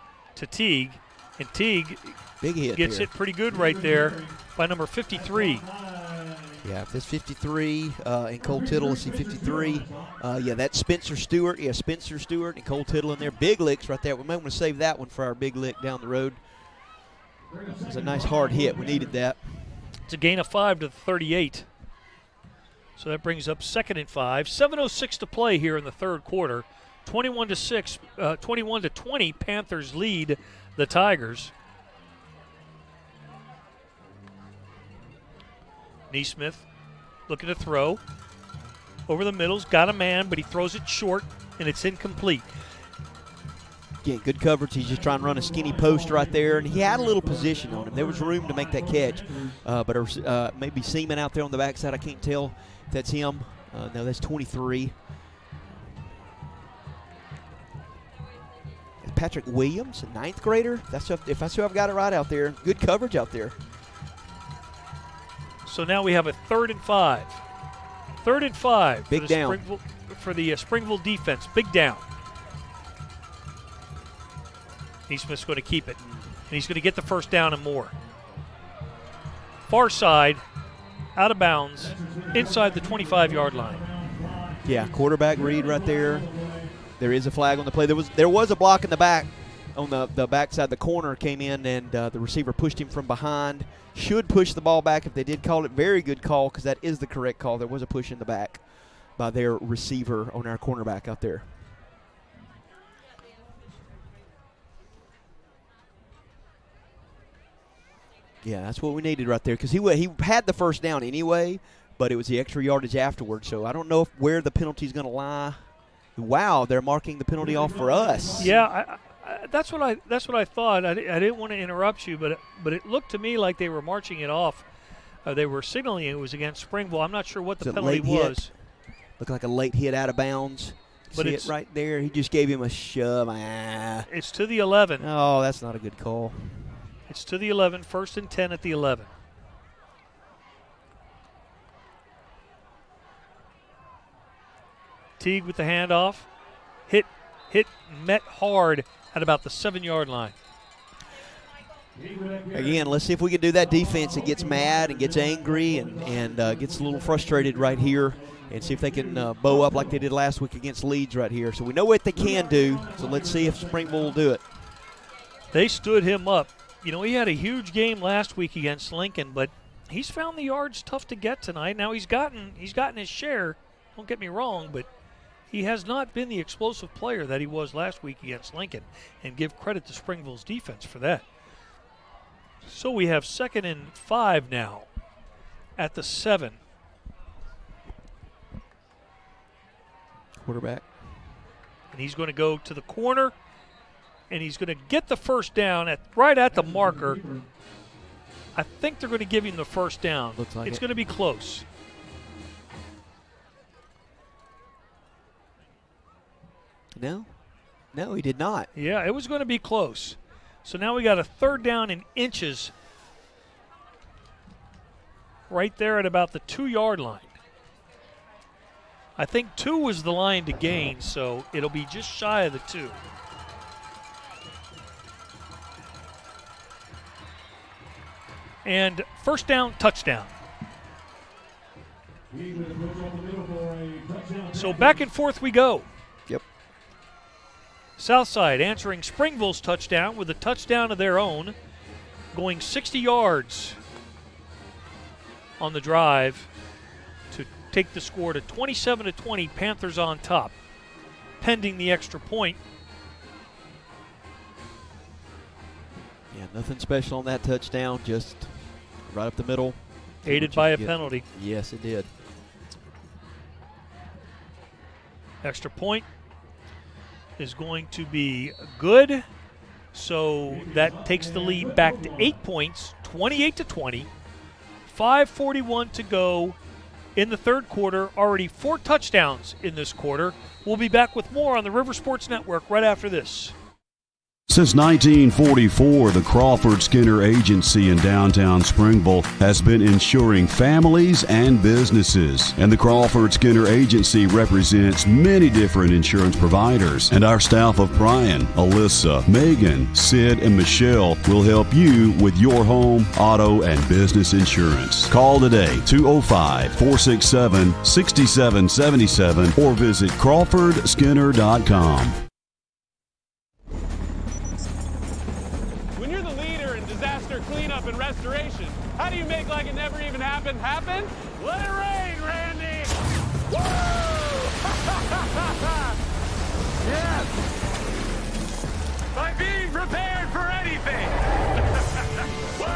Teague. And Teague big hit gets here. it pretty good right there by number 53. Yeah, if it's 53 and Cole Tittle, let's see, 53. Yeah, that's Spencer Stewart. Yeah, Spencer Stewart and Cole Tittle in there. Big licks right there. We might want to save that one for our big lick down the road. It was a nice hard hit. We needed that. It's a gain of 5 to 38. So that brings up 2nd and 5. 7:06 to play here in the third quarter. 21 to 20. Panthers lead the Tigers. Neesmith looking to throw. Over the middle's got a man, but he throws it short, and it's incomplete. Again, good coverage. He's just trying to run a skinny post right there, and he had a little position on him. There was room to make that catch, but maybe Seaman out there on the backside. I can't tell if that's him. No, that's 23. Patrick Williams, a 9th grader. If that's who I've got it right out there. Good coverage out there. So now we have a 3rd and 5. 3rd and 5 Big down. For the Springville defense. Big down. Neesmith's going to keep it. And he's going to get the first down and more. Far side, out of bounds, inside the 25-yard line. Yeah, quarterback read right there. There is a flag on the play. There was a block in the back on the backside. The corner came in, and the receiver pushed him from behind. Should push the ball back if they did call it. Very good call because that is the correct call. There was a push in the back by their receiver on our cornerback out there. Yeah, that's what we needed right there because he had the first down anyway, but it was the extra yardage afterwards. So I don't know where the penalty is going to lie. Wow, they're marking the penalty off for us. Yeah, that's what I thought. I didn't want to interrupt you, but it looked to me like they were marching it off. They were signaling it was against Springville. I'm not sure what the penalty was. Looked like a late hit out of bounds. But See it right there. He just gave him a shove. It's to the 11. Oh, that's not a good call. It's to the 11. 1st and 10 at the 11. Teague with the handoff. Hit, met hard at about the 7-yard line. Again, let's see if we can do that defense that gets mad and gets angry and gets a little frustrated right here and see if they can bow up like they did last week against Leeds right here. So we know what they can do, so let's see if Springville will do it. They stood him up. You know, he had a huge game last week against Lincoln, but he's found the yards tough to get tonight. Now he's gotten his share, don't get me wrong, but he has not been the explosive player that he was last week against Lincoln, and give credit to Springville's defense for that. So we have 2nd and 5 now at the 7. Quarterback. And he's going to go to the corner, and he's going to get the first down right at the marker. I think they're going to give him the first down. Looks like it's it. going to be close. No, he did not. Yeah, it was going to be close. So now we got a 3rd down in inches right there at about the 2-yard line. I think 2 was the line to gain, so it'll be just shy of the 2. And first down, touchdown. So back and forth we go. Yep. Southside answering Springville's touchdown with a touchdown of their own, going 60 yards on the drive to take the score to 27-20. Panthers on top, pending the extra point. Yeah, nothing special on that touchdown, just right up the middle. Aided by a penalty. Yes, it did. Extra point is going to be good. So that takes the lead back to 8 points, 28-20. 5:41 to go in the third quarter. Already 4 touchdowns in this quarter. We'll be back with more on the River Sports Network right after this. Since 1944, the Crawford Skinner Agency in downtown Springville has been insuring families and businesses. And the Crawford Skinner Agency represents many different insurance providers. And our staff of Brian, Alyssa, Megan, Sid, and Michelle will help you with your home, auto, and business insurance. Call today, 205-467-6777, or visit CrawfordSkinner.com. Cleanup and restoration. How do you make like it never even happened happen? Let it rain, Randy! Woo! Yes! By being prepared for anything! Woo!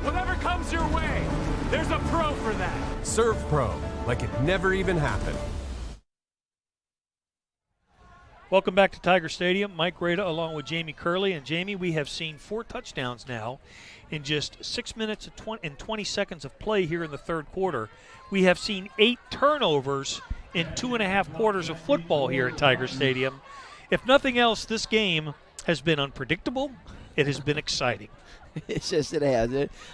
Whatever comes your way, there's a pro for that. Serve Pro, like it never even happened. Welcome back to Tiger Stadium. Mike Rada along with Jamie Curley. And Jamie, we have seen 4 touchdowns now in just 6 minutes and 20 seconds of play here in the third quarter. We have seen 8 turnovers in 2.5 quarters of football here at Tiger Stadium. If nothing else, this game has been unpredictable. It has been exciting. It's just, it has.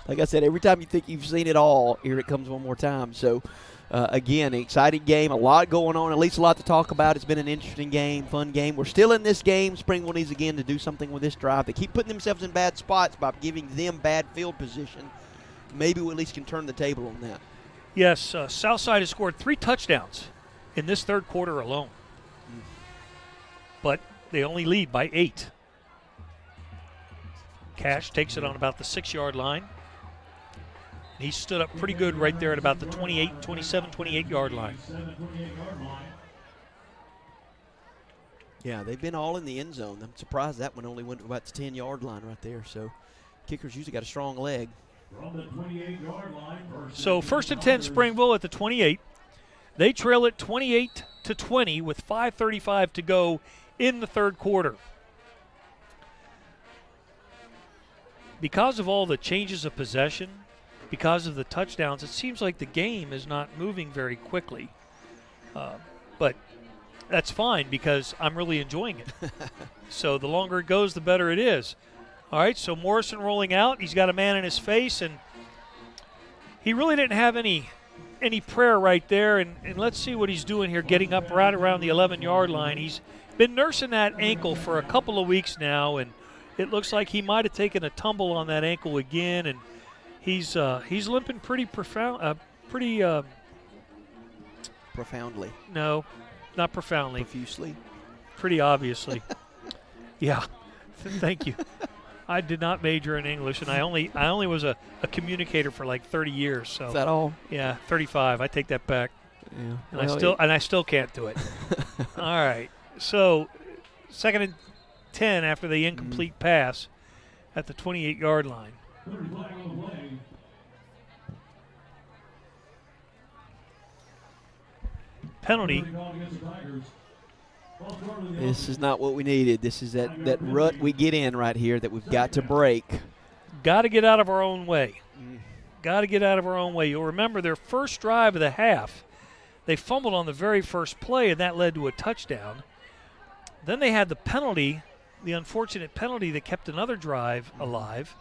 Like I said, every time you think you've seen it all, here it comes one more time. So, again, an exciting game, a lot going on, at least a lot to talk about. It's been an interesting game, fun game. We're still in this game. Springville needs, again, to do something with this drive. They keep putting themselves in bad spots by giving them bad field position. Maybe we at least can turn the table on that. Yes, Southside has scored 3 touchdowns in this third quarter alone. But they only lead by 8. Cash takes it on about the 6-yard line. He stood up pretty good right there at about the 28-yard line. Yeah, they've been all in the end zone. I'm surprised that one only went to about the 10-yard line right there. So kickers usually got a strong leg. So 1st and 10 Springville at the 28. They trail it 28-20 with 5:35 to go in the third quarter. Because of all the changes of possession, because of the touchdowns, it seems like the game is not moving very quickly. But that's fine because I'm really enjoying it. So the longer it goes, the better it is. All right, so Morrison rolling out. He's got a man in his face, and he really didn't have any prayer right there. And let's see what he's doing here, getting up right around the 11-yard line. He's been nursing that ankle for a couple of weeks now, and it looks like he might have taken a tumble on that ankle again, and he's limping pretty profoundly. No, not profoundly. Profusely. Pretty obviously. Yeah. Thank you. I did not major in English, and I only was a communicator for like 30 years. So is that all? Yeah, 35. I take that back. Yeah. And I still can't do it. All right. So 2nd and 10 after the incomplete pass at the 28-yard line. Penalty. This is not what we needed. This is that rut we get in right here that we've got to break. Got to get out of our own way. Got to get out of our own way. You'll remember their first drive of the half, they fumbled on the very first play, and that led to a touchdown. Then they had the penalty, the unfortunate penalty that kept another drive alive,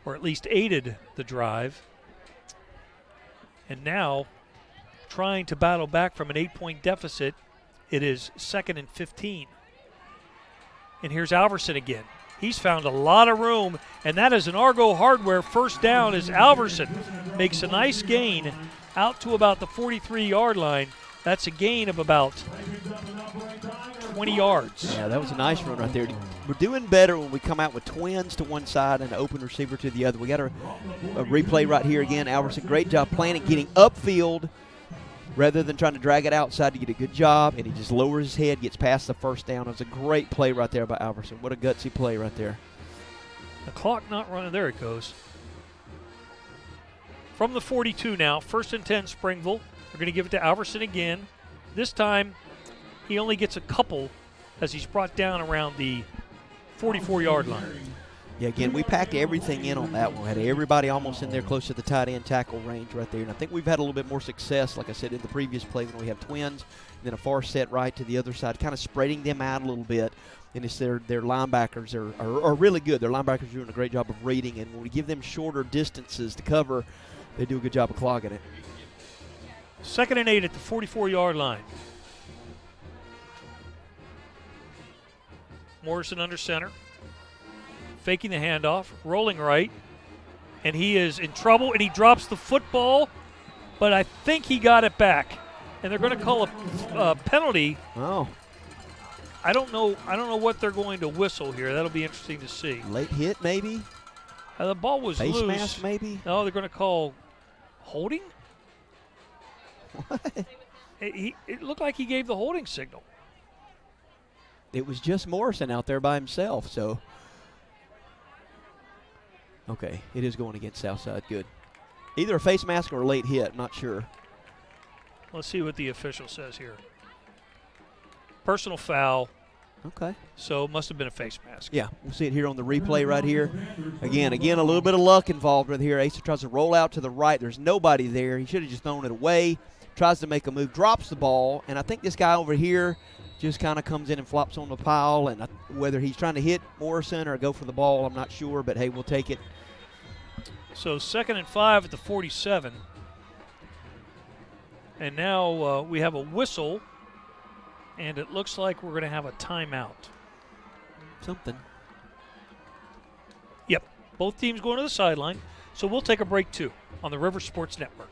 or at least aided the drive. And now, trying to battle back from an 8-point deficit, it is 2nd and 15. And here's Alverson again. He's found a lot of room, and that is an Argo Hardware first down as Alverson makes a nice gain out to about the 43-yard line. That's a gain of about 20 yards. Yeah, that was a nice run right there. We're doing better when we come out with twins to one side and an open receiver to the other. We got a replay right here again. Alverson, great job playing it, getting upfield rather than trying to drag it outside to get a good job, and he just lowers his head, gets past the first down. It was a great play right there by Alverson. What a gutsy play right there. The clock not running. There it goes. From the 42 now, 1st and 10 Springville. We're going to give it to Alverson again. This time, he only gets a couple as he's brought down around the 44-yard line. Yeah, again, we packed everything in on that one. We had everybody almost in there close to the tight end tackle range right there. And I think we've had a little bit more success, like I said, in the previous play when we have twins. then a far set right to the other side, kind of spreading them out a little bit. And it's their linebackers are really good. Their linebackers are doing a great job of reading, and when we give them shorter distances to cover, they do a good job of clogging it. 2nd and 8 at the 44-yard line. Morrison under center, faking the handoff, rolling right, and he is in trouble, and he drops the football, but I think he got it back, and they're going to call a penalty. Oh. I don't know what they're going to whistle here. That'll be interesting to see. Late hit, maybe? The ball was Face loose. mask, maybe? No, they're going to call holding? What? It looked like he gave the holding signal. It was just Morrison out there by himself, so. Okay, it is going against Southside. Good. Either a face mask or a late hit, I'm not sure. Let's see what the official says here. Personal foul. Okay. So it must have been a face mask. Yeah, we'll see it here on the replay right here. Again, a little bit of luck involved right here. Asa tries to roll out to the right. There's nobody there. He should have just thrown it away. Tries to make a move, drops the ball, and I think this guy over here just kind of comes in and flops on the pile, and whether he's trying to hit Morrison or go for the ball, I'm not sure, but hey, we'll take it. So 2nd and 5 at the 47. And now we have a whistle, and it looks like we're going to have a timeout. Something. Yep, both teams going to the sideline, so we'll take a break too on the River Sports Network.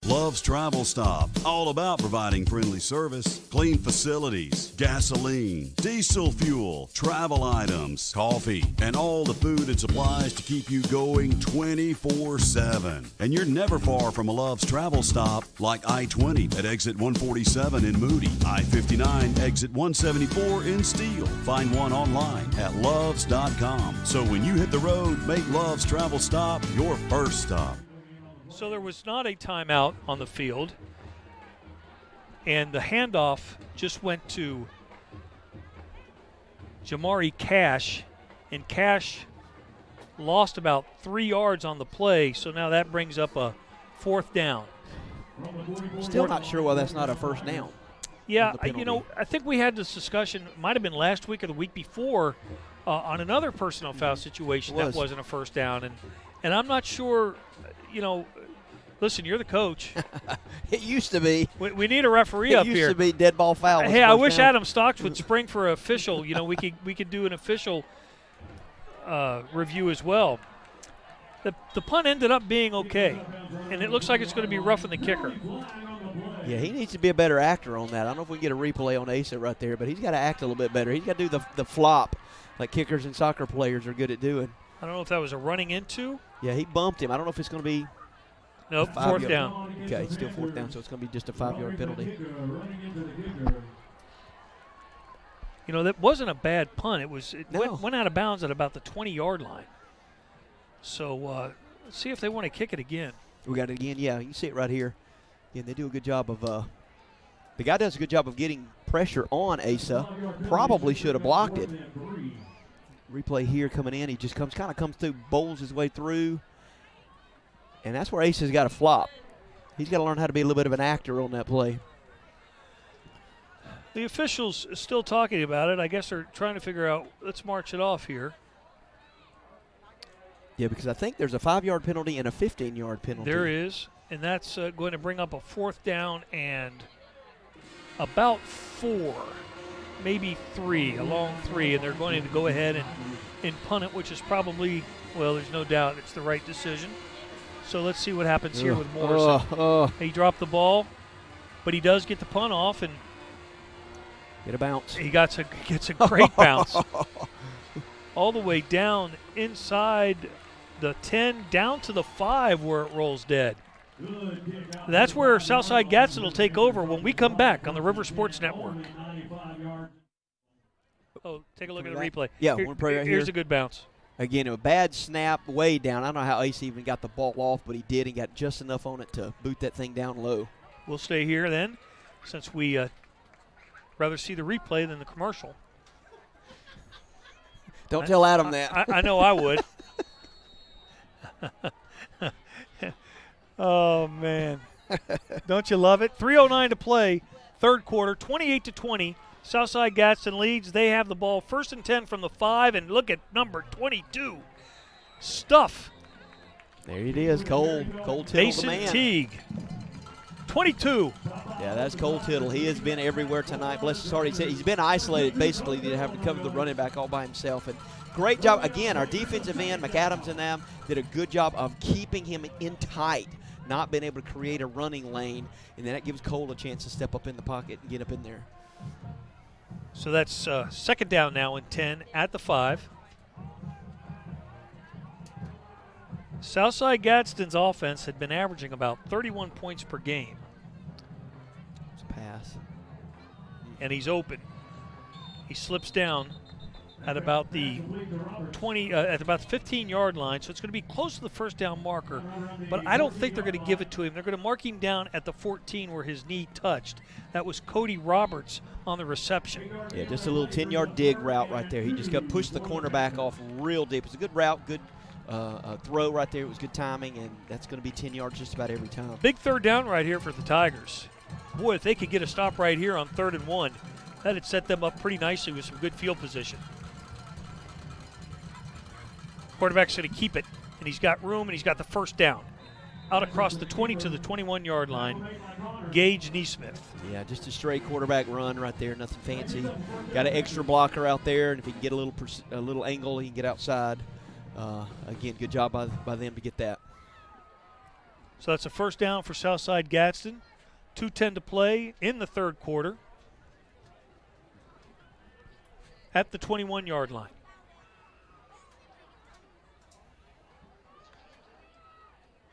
Love's Travel Stop, all about providing friendly service, clean facilities, gasoline, diesel fuel, travel items, coffee, and all the food and supplies to keep you going 24/7. And you're never far from a Love's Travel Stop, like I-20 at exit 147 in Moody, I-59 exit 174 in Steele. Find one online at loves.com. So when you hit the road, make Love's Travel Stop your first stop. So there was not a timeout on the field, and the handoff just went to Jamari Cash, and Cash lost about 3 yards on the play, so now that brings up a 4th down. Still not sure why that's not a first down. Yeah, I think we had this discussion, might have been last week or the week before, on another personal foul situation that wasn't a first down, and I'm not sure, listen, you're the coach. It used to be. We need a referee up here. It used to be dead ball foul. Hey, I wish Adam Stocks would spring for an official. We could do an official review as well. The punt ended up being okay, and it looks like it's going to be roughing the kicker. Yeah, he needs to be a better actor on that. I don't know if we can get a replay on Asa right there, but he's got to act a little bit better. He's got to do the flop like kickers and soccer players are good at doing. I don't know if that was a running into. Yeah, he bumped him. I don't know if it's going to be. Nope, 4th down. Okay, still 4th down, so it's going to be just a 5-yard penalty. That wasn't a bad punt. It No. went out of bounds at about the 20-yard line. So let's see if they want to kick it again. We got it again. Yeah, you can see it right here. Again, they do a good job of the guy does a good job of getting pressure on Asa. Probably should have blocked it. Replay here coming in. He just comes through, bowls his way through. And that's where Asa's got to flop. He's got to learn how to be a little bit of an actor on that play. The officials are still talking about it. I guess they're trying to figure out, let's march it off here. Yeah, because I think there's a 5-yard penalty and a 15-yard penalty. There is, and that's going to bring up a 4th down and about 4, maybe 3, a long 3, and they're going to go ahead and punt it, which is probably, well, there's no doubt it's the right decision. So let's see what happens here with Morrison. He dropped the ball, but he does get the punt off and get a bounce. He gets a great bounce. All the way down inside the 10, down to the 5 where it rolls dead. That's where Southside Gadsden will take over when we come back on the River Sports Network. Oh, take a look at the replay. Yeah, here's a good bounce. Again, a bad snap way down. I don't know how Ace even got the ball off, but he did and got just enough on it to boot that thing down low. We'll stay here then, since we rather see the replay than the commercial. Don't tell Adam that. I know I would. Oh, man. Don't you love it? 3:09 to play, third quarter, 28-20. Southside Gadsden leads. They have the ball 1st and 10 from the 5, and look at number 22. Stuff. There it is, Cole Tittle, Mason the man. Teague, 22. Yeah, that's Cole Tittle. He has been everywhere tonight. Bless his heart. He's been isolated, basically, to have to cover the running back all by himself. And great job. Again, our defensive end, McAdams and them, did a good job of keeping him in tight, not being able to create a running lane. And then that gives Cole a chance to step up in the pocket and get up in there. So that's second down now and 10 at the 5. Southside Gadsden's offense had been averaging about 31 points per game. It's a pass. And he's open. He slips down at about the 15-yard line, so it's going to be close to the first down marker, but I don't think they're going to give it to him. They're going to mark him down at the 14 where his knee touched. That was Cody Roberts on the reception. Yeah, just a little 10-yard dig route right there. He just got pushed the cornerback off real deep. It's a good route, good throw right there. It was good timing, and that's going to be 10 yards just about every time. Big third down right here for the Tigers. Boy, if they could get a stop right here on 3rd and 1, that'd set them up pretty nicely with some good field position. Quarterback's going to keep it, and he's got room, and he's got the first down. Out across the 20 to the 21-yard line, Gage Neesmith. Yeah, just a straight quarterback run right there, nothing fancy. Got an extra blocker out there, and if he can get a little angle, he can get outside. Again, good job by them to get that. So that's a first down for Southside Gadsden. 2:10 to play in the third quarter at the 21-yard line.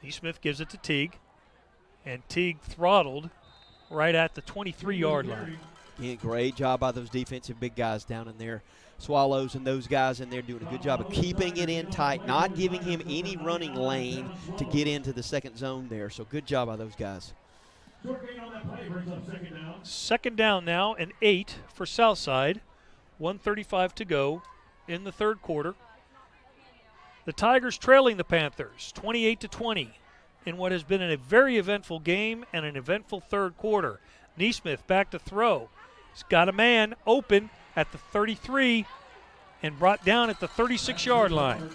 Neesmith gives it to Teague, and Teague throttled right at the 23-yard line. Yeah, great job by those defensive big guys down in there. Swallows and those guys in there doing a good job of keeping it in tight, not giving him any running lane to get into the second zone there. So good job by those guys. Second down now and 8 for Southside. 1:35 to go in the third quarter. The Tigers trailing the Panthers 28-20 in what has been a very eventful game and an eventful third quarter. Neesmith back to throw. He's got a man open at the 33 and brought down at the 36-yard line.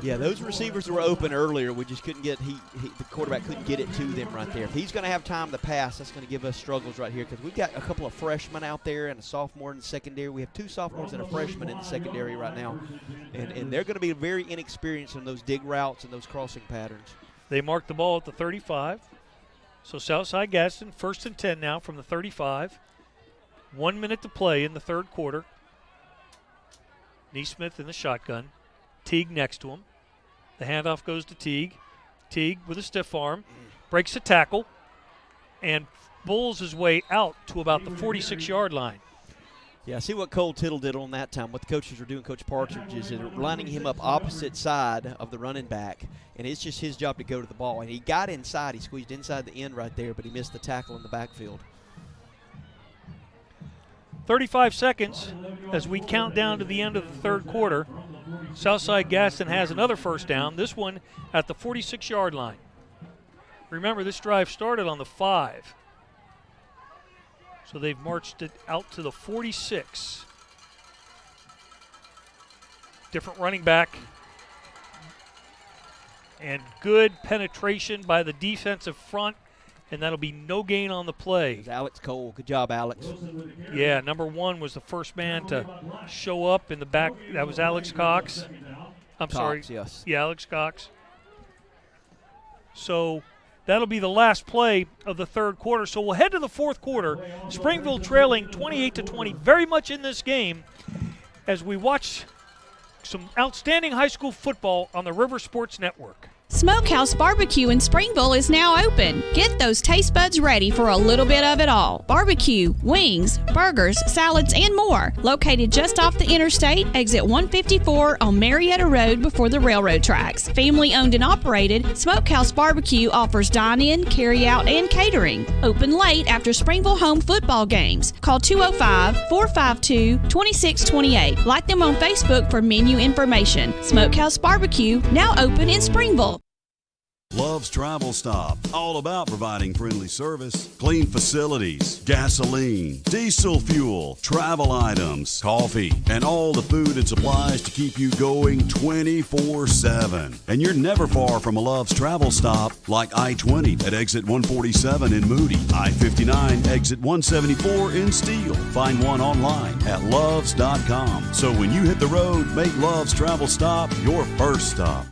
Yeah, those receivers were open earlier. We just couldn't get the quarterback couldn't get it to them right there. If he's going to have time to pass, that's going to give us struggles right here because we've got a couple of freshmen out there and a sophomore in the secondary. We have 2 sophomores and a freshman in the secondary right now, and they're going to be very inexperienced in those dig routes and those crossing patterns. They marked the ball at the 35. So Southside Gadsden, 1st and 10 now from the 35. 1 minute to play in the third quarter. Neesmith in the shotgun. Teague next to him. The handoff goes to Teague. Teague with a stiff arm. Breaks a tackle. And bulls his way out to about the 46-yard line. Yeah, see what Cole Tittle did on that time. What the coaches were doing, Coach Partridge, is lining him up opposite side of the running back. And it's just his job to go to the ball. And he got inside. He squeezed inside the end right there, but he missed the tackle in the backfield. 35 seconds as we count down to the end of the third quarter. Southside Gadsden has another first down, this one at the 46-yard line. Remember, this drive started on the 5. So they've marched it out to the 46. Different running back. And good penetration by the defensive front. And that'll be no gain on the play. It was Alex Cole. Good job, Alex. Yeah, number 1 was the first man to show up in the back. That was Alex Cox. Sorry. Yes. Yeah, Alex Cox. So that'll be the last play of the third quarter. So we'll head to the fourth quarter. Springville trailing 28-20, very much in this game as we watch some outstanding high school football on the River Sports Network. Smokehouse Barbecue in Springville is now open. Get those taste buds ready for a little bit of it all. Barbecue, wings, burgers, salads, and more. Located just off the interstate, exit 154 on Marietta Road before the railroad tracks. Family owned and operated, Smokehouse Barbecue offers dine-in, carry-out, and catering. Open late after Springville home football games. Call 205-452-2628. Like them on Facebook for menu information. Smokehouse Barbecue, now open in Springville. Love's Travel Stop, all about providing friendly service, clean facilities, gasoline, diesel fuel, travel items, coffee, and all the food and supplies to keep you going 24/7. And you're never far from a Love's Travel Stop, like I-20 at exit 147 in Moody, I-59 exit 174 in Steele. Find one online at loves.com. So when you hit the road, make Love's Travel Stop your first stop.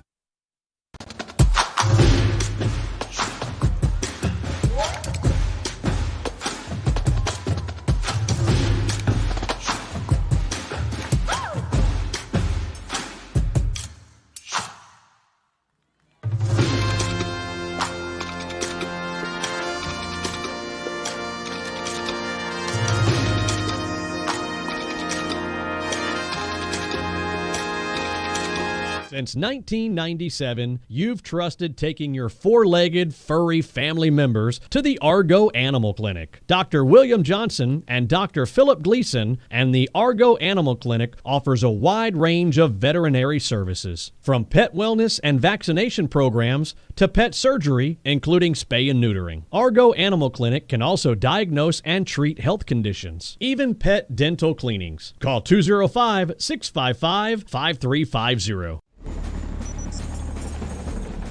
Since 1997, you've trusted taking your four-legged, furry family members to the Argo Animal Clinic. Dr. William Johnson and Dr. Philip Gleason and the Argo Animal Clinic offers a wide range of veterinary services, from pet wellness and vaccination programs to pet surgery, including spay and neutering. Argo Animal Clinic can also diagnose and treat health conditions, even pet dental cleanings. Call 205-655-5350.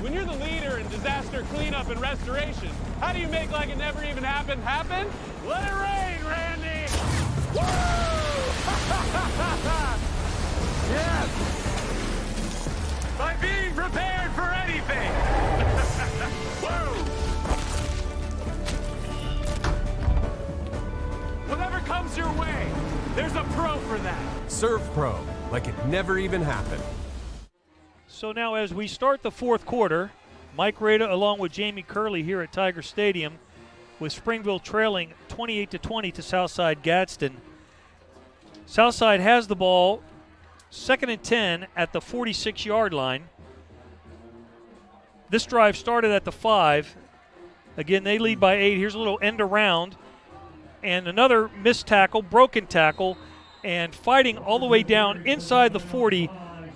When you're the leader in disaster cleanup and restoration, how do you make like it never even happened happen? Let it rain, Randy! Woo! Yes! By being prepared for anything! Woo! Whatever comes your way, there's a pro for that. Serve Pro, like it never even happened. So now as we start the fourth quarter, Mike Rada along with Jamie Curley here at Tiger Stadium, with Springville trailing 28-20 to Southside Gadsden. Southside has the ball, 2nd and 10 at the 46-yard line. This drive started at the 5. Again, they lead by 8. Here's a little end around and another missed tackle, broken tackle, and fighting all the way down inside the 40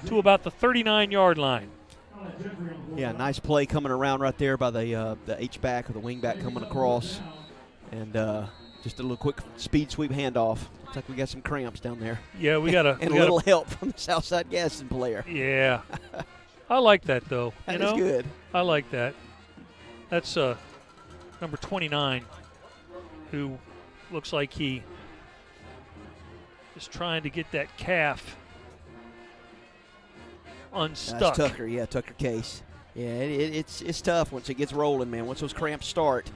to about the 39-yard line. Yeah, nice play coming around right there by the H-back or the wing-back coming across. And just a little quick speed sweep handoff. Looks like we got some cramps down there. Yeah, we got and a little help from the Southside Gadsden player. Yeah. I like that, though. That is good. I like that. That's number 29, who looks like he is trying to get that calf unstuck. That's Tucker, Tucker Case. Yeah, it's tough once it gets rolling, man. Once those cramps start.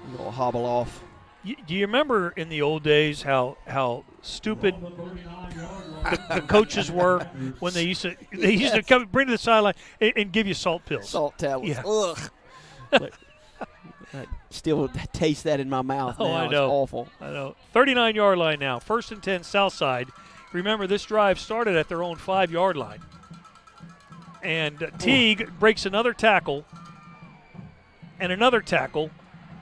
A little hobble off. Do you remember in the old days how stupid the coaches were when they used to come bring to the sideline and give you salt pills, salt tablets? Yeah. Ugh. I still taste that in my mouth now. Oh, I know. It's awful. I know. 39-yard line now. 1st and 10, Southside. Remember, this drive started at their own 5-yard line. And Teague breaks another tackle and another tackle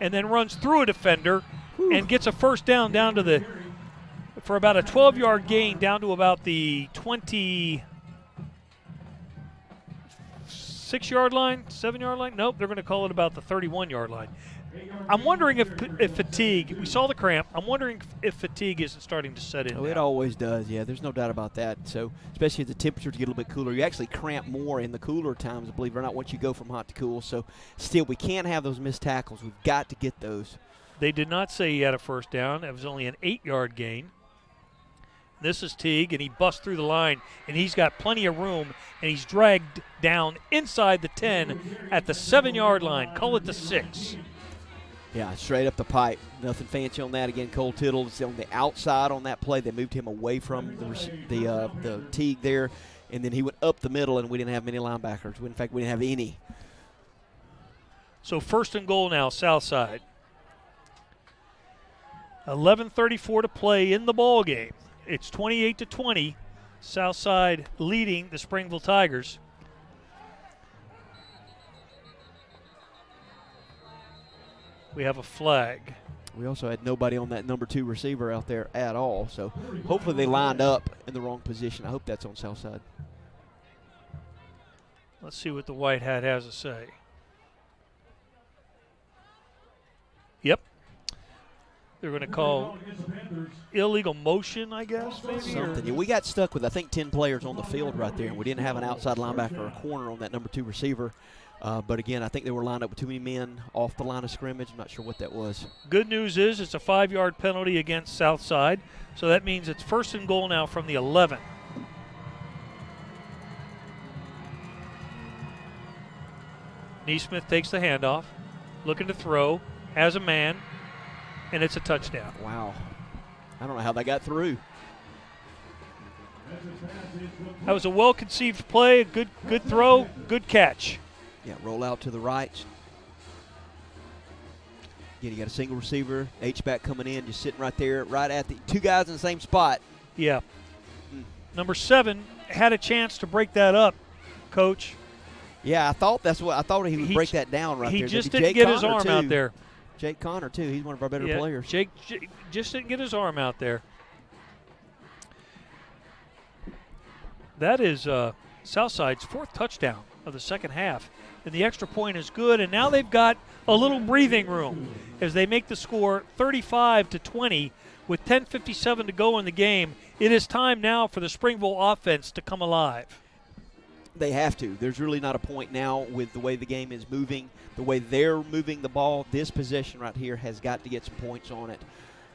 and then runs through a defender and gets a first down for about a 12-yard gain down to about the 26-yard line, 7-yard line? Nope, they're going to call it about the 31-yard line. I'm wondering if fatigue, we saw the cramp, I'm wondering if fatigue isn't starting to set in. Oh, it always does, yeah. There's no doubt about that. So, especially as the temperatures get a little bit cooler, you actually cramp more in the cooler times, believe it or not, once you go from hot to cool. So, still, we can't have those missed tackles. We've got to get those. They did not say he had a first down. It was only an 8-yard gain. This is Teague, and he busts through the line, and he's got plenty of room, and he's dragged down inside the 10 at the 7-yard line. Call it the 6. Yeah, straight up the pipe. Nothing fancy on that. Again, Cole Tittle is on the outside on that play. They moved him away from the Teague there, and then he went up the middle, and we didn't have many linebackers. In fact, we didn't have any. So 1st and goal now, Southside. 11:34 to play in the ball game. It's 28-20. Southside leading the Springville Tigers. We have a flag. We also had nobody on that number 2 receiver out there at all. So hopefully they lined up in the wrong position. I hope that's on Southside. Let's see what the white hat has to say. Yep. They're going to call illegal motion, I guess, maybe? Something. Yeah, we got stuck with, I think, 10 players on the field right there, and we didn't have an outside linebacker or a corner on that number 2 receiver. But, again, I think they were lined up with too many men off the line of scrimmage. I'm not sure what that was. Good news is it's a 5-yard penalty against Southside, so that means it's 1st and goal now from the 11. Neesmith takes the handoff, looking to throw, has a man, and it's a touchdown. Wow. I don't know how that got through. That was a well-conceived play, a good throw, good catch. Yeah, roll out to the right. Again, you got a single receiver, H-back coming in, just sitting right there, right at the 2 guys in the same spot. Yeah. Number 7 had a chance to break that up, Coach. Yeah, I thought he would break that down right there. He just didn't get his arm out there. Jake Connor, too. He's one of our better players. Jake just didn't get his arm out there. That is Southside's 4th touchdown of the second half. And the extra point is good, and now they've got a little breathing room as they make the score 35-20 with 10:57 to go in the game. It is time now for the Springville offense to come alive. They have to. There's really not a point now with the way the game is moving, the way they're moving the ball. This possession right here has got to get some points on it.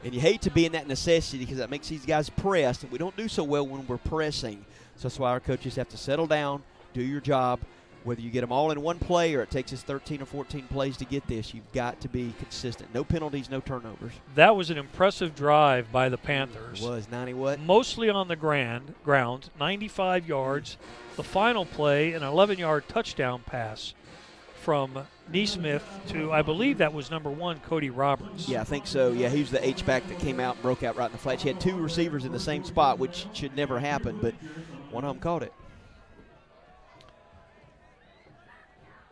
And you hate to be in that necessity because that makes these guys press, and we don't do so well when we're pressing. So that's why our coaches have to settle down, do your job. Whether you get them all in one play or it takes us 13 or 14 plays to get this, you've got to be consistent. No penalties, no turnovers. That was an impressive drive by the Panthers. It was 90 what? Mostly on the ground, 95 yards. The final play, an 11-yard touchdown pass from Neesmith to, I believe that was number 1, Cody Roberts. Yeah, I think so. Yeah, he was the H-back that came out and broke out right in the flats. He had 2 receivers in the same spot, which should never happen, but one of them caught it.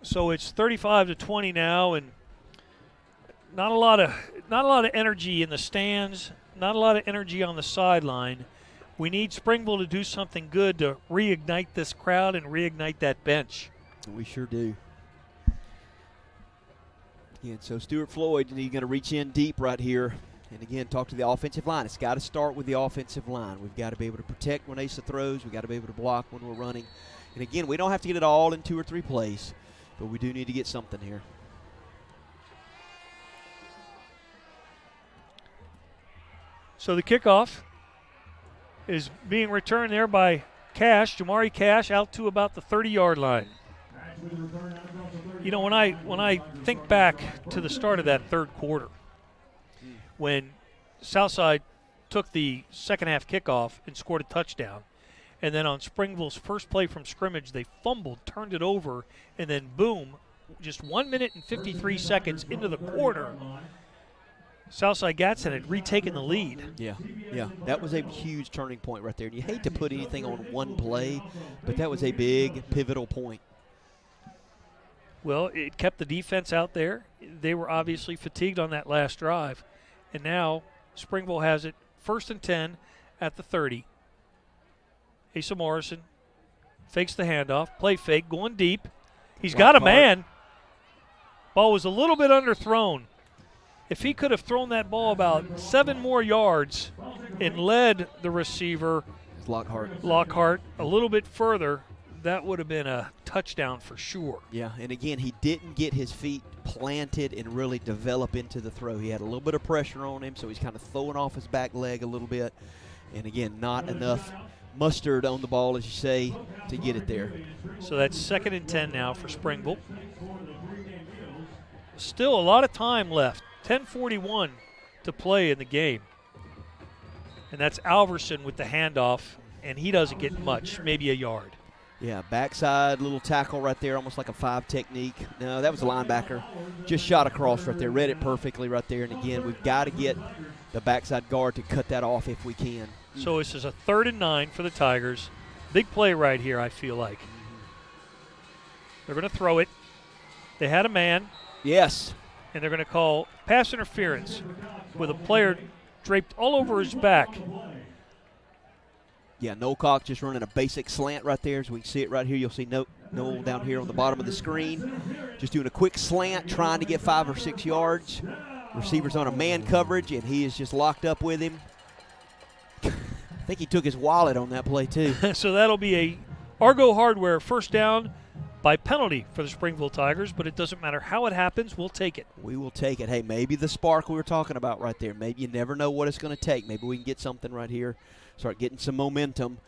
So it's 35-20 now, and not a lot of energy in the stands, not a lot of energy on the sideline. We need Springville to do something good to reignite this crowd and reignite that bench. We sure do. Again, so Stuart Floyd, he's going to reach in deep right here. And again, talk to the offensive line. It's got to start with the offensive line. We've got to be able to protect when Asa throws. We've got to be able to block when we're running. And again, we don't have to get it all in 2 or 3 plays, but we do need to get something here. So the kickoff is being returned there by Cash, Jamari Cash, out to about the 30-yard line. You know, when I think back to the start of that third quarter, when Southside took the second half kickoff and scored a touchdown, and then on Springville's first play from scrimmage, they fumbled, turned it over, and then boom, just 1 minute and 53 seconds into the quarter, Southside Gadsden had retaken the lead. Yeah, that was a huge turning point right there. And you hate to put anything on one play, but that was a big pivotal point. Well, it kept the defense out there. They were obviously fatigued on that last drive. And now Springville has it 1st and 10 at the 30. Asa Morrison fakes the handoff, play fake, going deep. He's got a man. Ball was a little bit underthrown. If he could have thrown that ball about 7 more yards and led the receiver, Lockhart, a little bit further, that would have been a touchdown for sure. Yeah, and again, he didn't get his feet planted and really develop into the throw. He had a little bit of pressure on him, so he's kind of throwing off his back leg a little bit. And again, not enough mustard on the ball, as you say, to get it there. So that's 2nd and 10 now for Springville. Still a lot of time left. 10:41 to play in the game. And that's Alverson with the handoff, and he doesn't get much, maybe a yard. Yeah, backside little tackle right there, almost like a 5 technique. No, that was a linebacker. Just shot across right there, read it perfectly right there. And again, we've got to get the backside guard to cut that off if we can. So this is a 3rd and 9 for the Tigers. Big play right here, I feel like. They're going to throw it. They had a man. Yes. And they're going to call pass interference. with a player draped all over his back. Yeah, Noel Cox just running a basic slant right there. As we can see it right here, you'll see Noel down here on the bottom of the screen. Just doing a quick slant, trying to get 5 or 6 yards. Receiver's on a man coverage, and he is just locked up with him. I think he took his wallet on that play, too. So that'll be a Argo Hardware first down by penalty for the Springville Tigers, but it doesn't matter how it happens, we'll take it. We will take it. Hey, maybe the spark we were talking about right there. Maybe you never know what it's going to take. Maybe we can get something right here, start getting some momentum,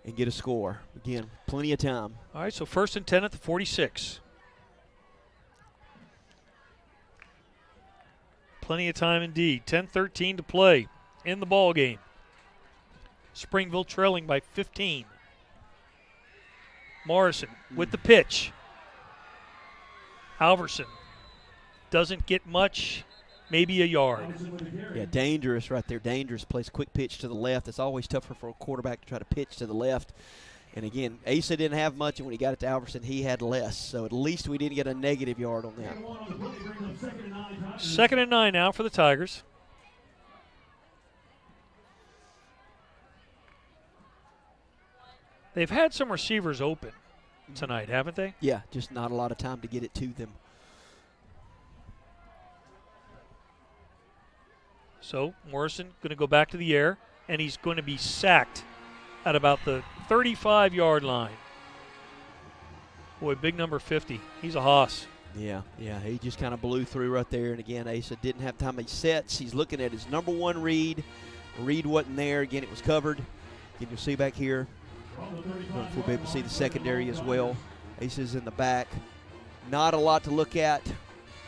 and get a score. Again, plenty of time. All right, so 1st and 10 at the 46. Plenty of time indeed. 10-13 to play in the ball game. Springville trailing by 15. Morrison with the pitch. Alverson doesn't get much, maybe a yard. Yeah, dangerous right there. Dangerous. Plays quick pitch to the left. It's always tougher for a quarterback to try to pitch to the left. And again, Asa didn't have much, and when he got it to Alverson, he had less. So at least we didn't get a negative yard on that. 2nd and 9 now for the Tigers. They've had some receivers open tonight, haven't they? Yeah, just not a lot of time to get it to them. So Morrison going to go back to the air, and he's going to be sacked at about the 35-yard line. Boy, big number 50. He's a hoss. Yeah, he just kind of blew through right there. And again, Asa didn't have time. He sets. He's looking at his number 1 read. Read wasn't there. Again, it was covered. Again, you'll see back here. We'll be able to see the secondary as well. Asa's in the back. Not a lot to look at,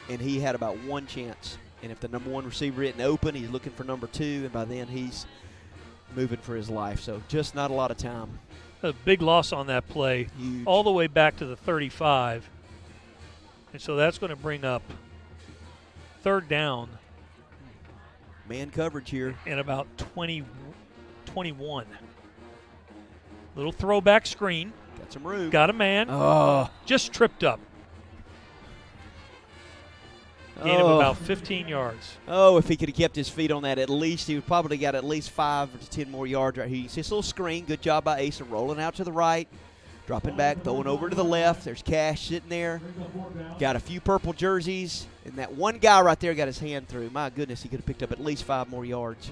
and he had about 1 chance. And if the number 1 receiver isn't open, he's looking for number 2, and by then he's moving for his life. So just not a lot of time. A big loss on that play. Huge. All the way back to the 35. And so that's going to bring up 3rd down. Man coverage here. And about 21. Little throwback screen. Got some room. Got a man. Oh. Just tripped up. Gain of about 15 yards. Oh, if he could have kept his feet on that at least, he would probably got at least 5 to 10 more yards right here. You see this little screen. Good job by Asa rolling out to the right, dropping back, throwing over to the left. There's Cash sitting there. Got a few purple jerseys, and that one guy right there got his hand through. My goodness, he could have picked up at least 5 more yards.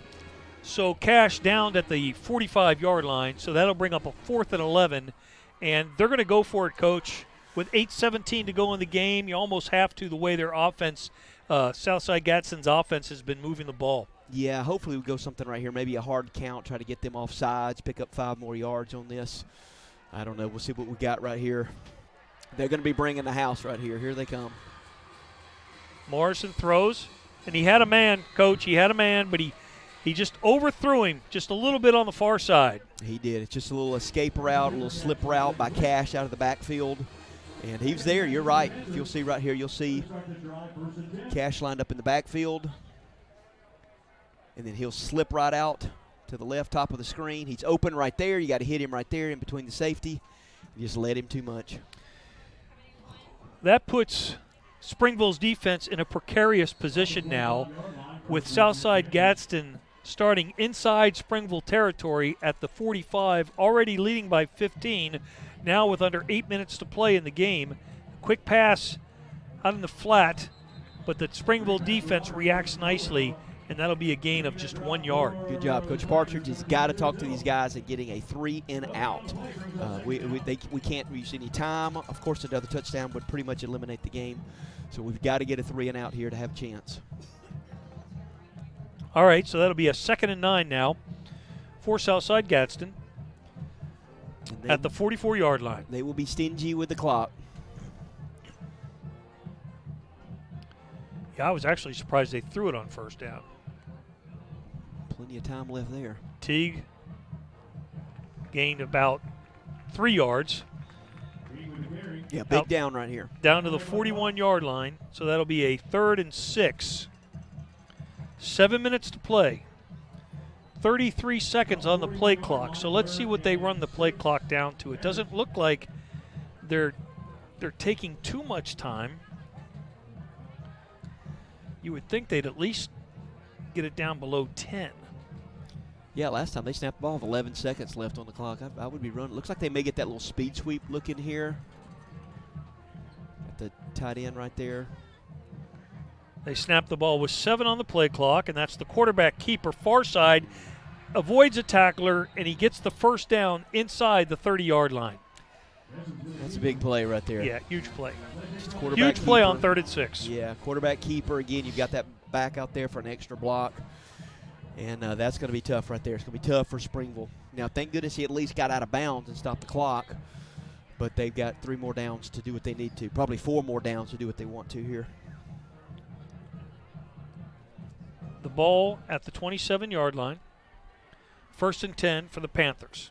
So Cash down at the 45-yard line, so that'll bring up a 4th and 11, and they're going to go for it, Coach. With 8:17 to go in the game, you almost have to, the way their offense, Southside Gadsden's offense, has been moving the ball. Yeah, hopefully we go something right here, maybe a hard count, try to get them off sides, pick up 5 more yards on this. I don't know. We'll see what we got right here. They're going to be bringing the house right here. Here they come. Morrison throws, and he had a man, Coach. He had a man, but he just overthrew him just a little bit on the far side. He did. It's just a little escape route, a little slip route by Cash out of the backfield. And he was there. You're right. If you'll see right here, you'll see Cash lined up in the backfield. And then he'll slip right out to the left top of the screen. He's open right there. You got to hit him right there in between the safety. You just let him too much. That puts Springville's defense in a precarious position now, with Southside Gadsden starting inside Springville territory at the 45, already leading by 15, now with under 8 minutes to play in the game. Quick pass out in the flat, but the Springville defense reacts nicely, and that'll be a gain of just 1 yard. Good job. Coach Partridge has got to talk to these guys at getting a 3 and out. We can't use any time. Of course, another touchdown would pretty much eliminate the game. So we've got to get a 3 and out here to have a chance. All right, so that'll be a 2nd and 9 now for Southside Gadsden at the 44-yard line. They will be stingy with the clock. Yeah, I was actually surprised they threw it on 1st down. Plenty of time left there. Teague gained about 3 yards. Yeah, big down right here. Down to the 41-yard line, so that'll be a 3rd and 6. 7 minutes to play. 33 seconds on the play clock. So let's see what they run the play clock down to. It doesn't look like they're taking too much time. You would think they'd at least get it down below 10. Yeah, last time they snapped the ball with 11 seconds left on the clock. I would be running. Looks like they may get that little speed sweep look in here at the tight end right there. They snap the ball with 7 on the play clock, and that's the quarterback keeper. Far side avoids a tackler, and he gets the first down inside the 30-yard line. That's a big play right there. Yeah, huge play. Huge play on 3rd and 6. Yeah, quarterback keeper. Again, you've got that back out there for an extra block. And that's going to be tough right there. It's going to be tough for Springville. Now, thank goodness he at least got out of bounds and stopped the clock. But they've got 3 more downs to do what they need to. Probably 4 more downs to do what they want to here. The ball at the 27-yard line. 1st and 10 for the Panthers.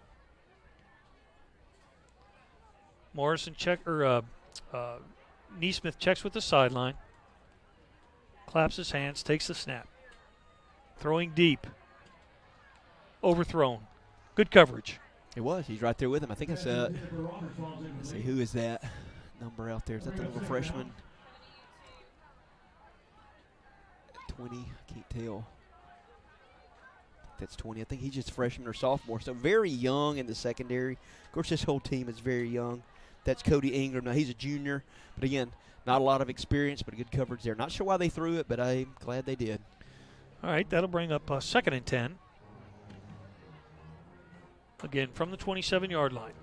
Neesmith checks with the sideline. Claps his hands, takes the snap. Throwing deep. Overthrown. Good coverage. It was. He's right there with him. I think it's let's see, who is that number out there? Is that the little freshman? 20. I can't tell. That's 20. I think he's just a freshman or sophomore. So very young in the secondary. Of course, this whole team is very young. That's Cody Ingram. Now, he's a junior. But, again, not a lot of experience, but a good coverage there. Not sure why they threw it, but I'm glad they did. All right, that'll bring up 2nd and 10. Again, from the 27-yard line.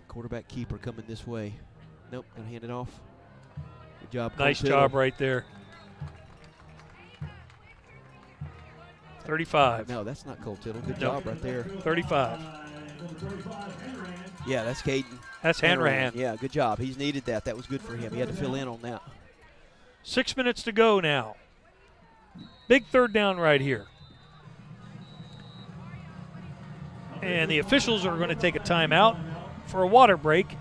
Quarterback keeper coming this way. Nope, going to hand it off. Good job, Nice Cole job Tittle. right there. 35. No, that's not Cole Tittle. Good Nope. job right there. 35. Yeah, that's Caden. That's Hanrahan. Yeah, good job. He's needed that. That was good for him. He had to fill in on that. 6 minutes to go now. Big 3rd down right here. And the officials are going to take a timeout for a water break.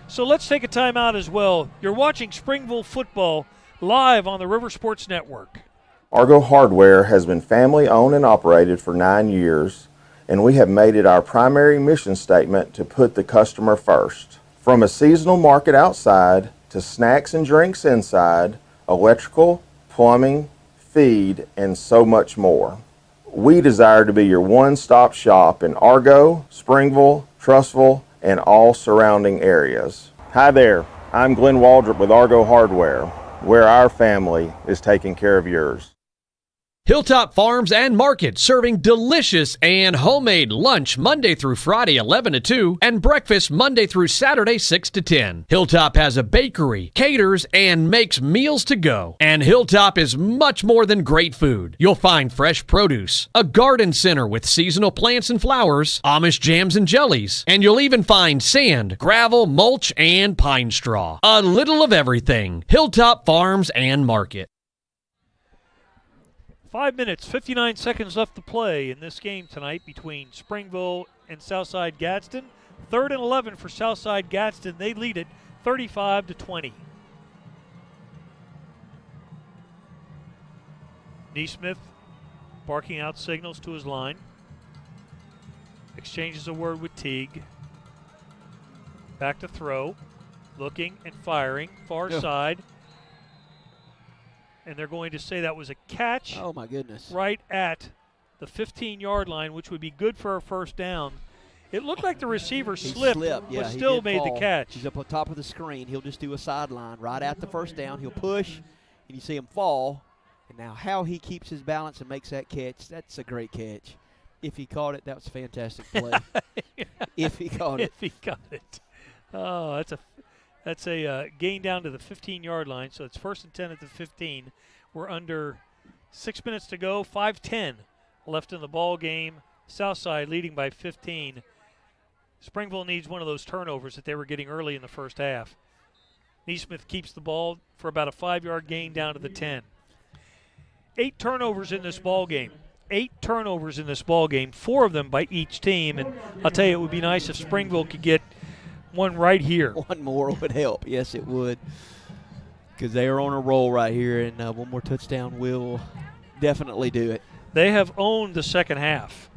So let's take a timeout as well. You're watching Springville football live on the River Sports Network. Argo Hardware has been family owned and operated for 9 years, and we have made it our primary mission statement to put the customer first. From a seasonal market outside to snacks and drinks inside, electrical, plumbing, feed, and so much more. We desire to be your one-stop shop in Argo, Springville, Trussville, and all surrounding areas. Hi there, I'm Glenn Waldrop with Argo Hardware, where our family is taking care of yours. Hilltop Farms and Market, serving delicious and homemade lunch Monday through Friday 11 to 2 and breakfast Monday through Saturday 6 to 10. Hilltop has a bakery, caters, and makes meals to go. And Hilltop is much more than great food. You'll find fresh produce, a garden center with seasonal plants and flowers, Amish jams and jellies, and you'll even find sand, gravel, mulch, and pine straw. A little of everything. Hilltop Farms and Market. 5 minutes, 59 seconds left to play in this game tonight between Springville and Southside Gadsden. 3rd and 11 for Southside Gadsden. They lead it 35-20. Neesmith barking out signals to his line. Exchanges a word with Teague. Back to throw. Looking and firing. Far side. And they're going to say that was a catch. Oh, my goodness. Right at the 15-yard line, which would be good for a 1st down. It looked like the receiver slipped, Yeah, but still made fall. the catch. He's up on top of the screen. He'll just do a sideline right at the 1st down. He'll push, and you see him fall. And now how he keeps his balance and makes that catch, that's a great catch. If he caught it, that was a fantastic play. If he caught it. If he caught it. Oh, that's a gain down to the 15-yard line, so it's 1st and 10 at the 15. We're under 6 minutes to go, 5:10 left in the ball game. Southside leading by 15. Springville needs one of those turnovers that they were getting early in the first half. Neesmith keeps the ball for about a 5-yard gain down to the 10. 8 turnovers in this ball game. 8 turnovers in this ball game, 4 of them by each team. And I'll tell you, it would be nice if Springville could get one right here. One more would help. Yes, it would. Because they are on a roll right here, and one more touchdown will definitely do it. They have owned the second half.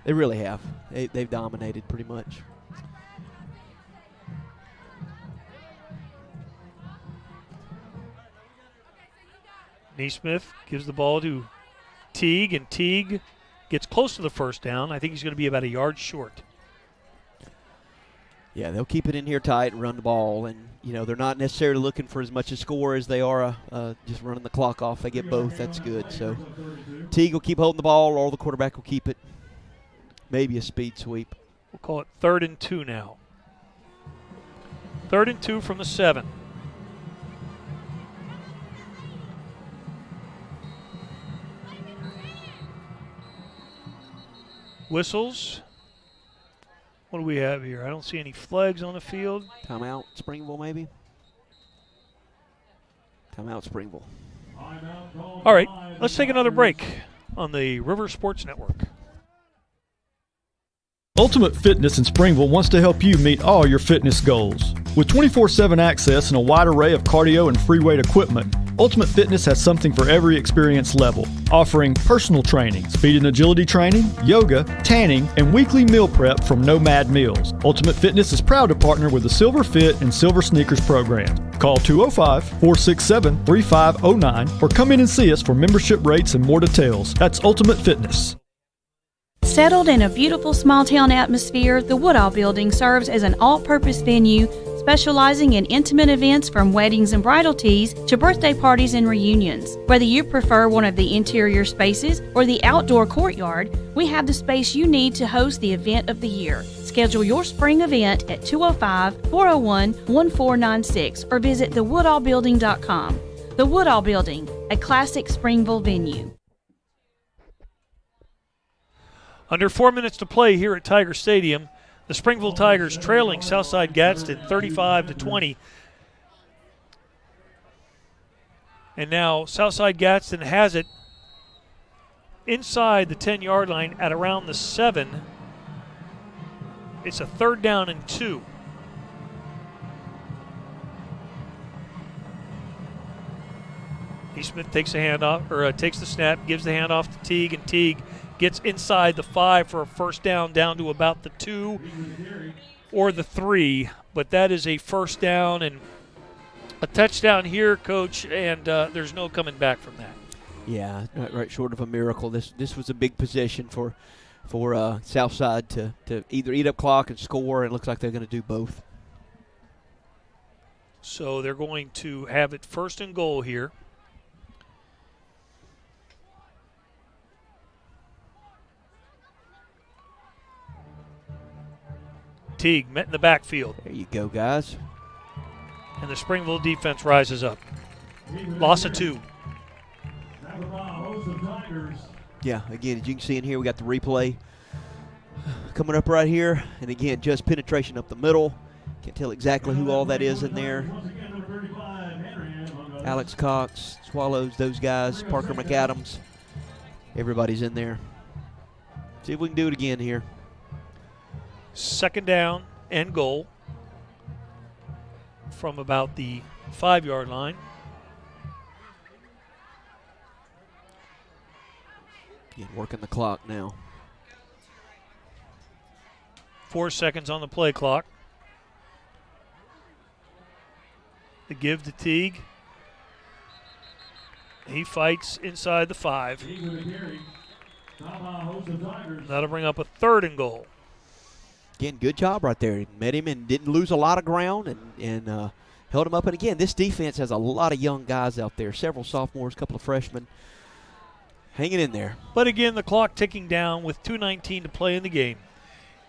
They really have. They've dominated pretty much. Neesmith gives the ball to Teague, and Teague gets close to the first down. I think he's going to be about a yard short. Yeah, they'll keep it in here tight and run the ball. And, they're not necessarily looking for as much a score as they are just running the clock off. They get both. That's good. So Teague will keep holding the ball, or the quarterback will keep it. Maybe a speed sweep. We'll call it 3rd and 2 now. 3rd and 2 from the 7. Whistles. What do we have here? I don't see any flags on the field. Timeout, Springville maybe? Timeout, Springville. All right, let's take another break on the River Sports Network. Ultimate Fitness in Springville wants to help you meet all your fitness goals. With 24/7 access and a wide array of cardio and free weight equipment, Ultimate Fitness has something for every experience level, offering personal training, speed and agility training, yoga, tanning, and weekly meal prep from Nomad Meals. Ultimate Fitness is proud to partner with the Silver Fit and Silver Sneakers programs. Call 205-467-3509 or come in and see us for membership rates and more details. That's Ultimate Fitness. Settled in a beautiful small-town atmosphere, the Woodall Building serves as an all-purpose venue specializing in intimate events from weddings and bridal teas to birthday parties and reunions. Whether you prefer one of the interior spaces or the outdoor courtyard, we have the space you need to host the event of the year. Schedule your spring event at 205-401-1496 or visit thewoodallbuilding.com. The Woodall Building, a classic Springville venue. Under 4 minutes to play here at Tiger Stadium, the Springville Tigers trailing Southside Gadsden 35-20. And now Southside Gadsden has it inside the 10-yard line at around the 7. It's a 3rd down and 2. Smith takes the handoff, or takes the snap, gives the handoff to Teague, and Teague gets inside the 5 for a first down to about the 2 or the 3. But that is a first down and a touchdown here, Coach, and there's no coming back from that. Yeah, right short of a miracle. This was a big possession for Southside to either eat up clock and score, and it looks like they're going to do both. So they're going to have it 1st and goal here. Teague met in the backfield. There you go, guys. And the Springville defense rises up. Loss of 2. Yeah, again, as you can see in here, we got the replay coming up right here. And again, just penetration up the middle. Can't tell exactly who all that is in there. Alex Cox, Swallows, those guys, Parker McAdams. Everybody's in there. See if we can do it again here. 2nd down and goal from about the 5-yard line. Again, working the clock now. 4 seconds on the play clock. The give to Teague. He fights inside the 5. That'll bring up a 3rd and goal. Again, good job right there. He met him and didn't lose a lot of ground and held him up. And again, this defense has a lot of young guys out there, several sophomores, a couple of freshmen hanging in there. But again, the clock ticking down with 2:19 to play in the game.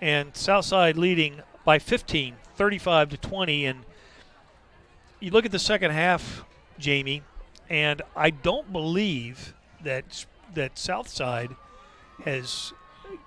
And Southside leading by 15, 35-20. And you look at the second half, Jamie, and I don't believe that Southside has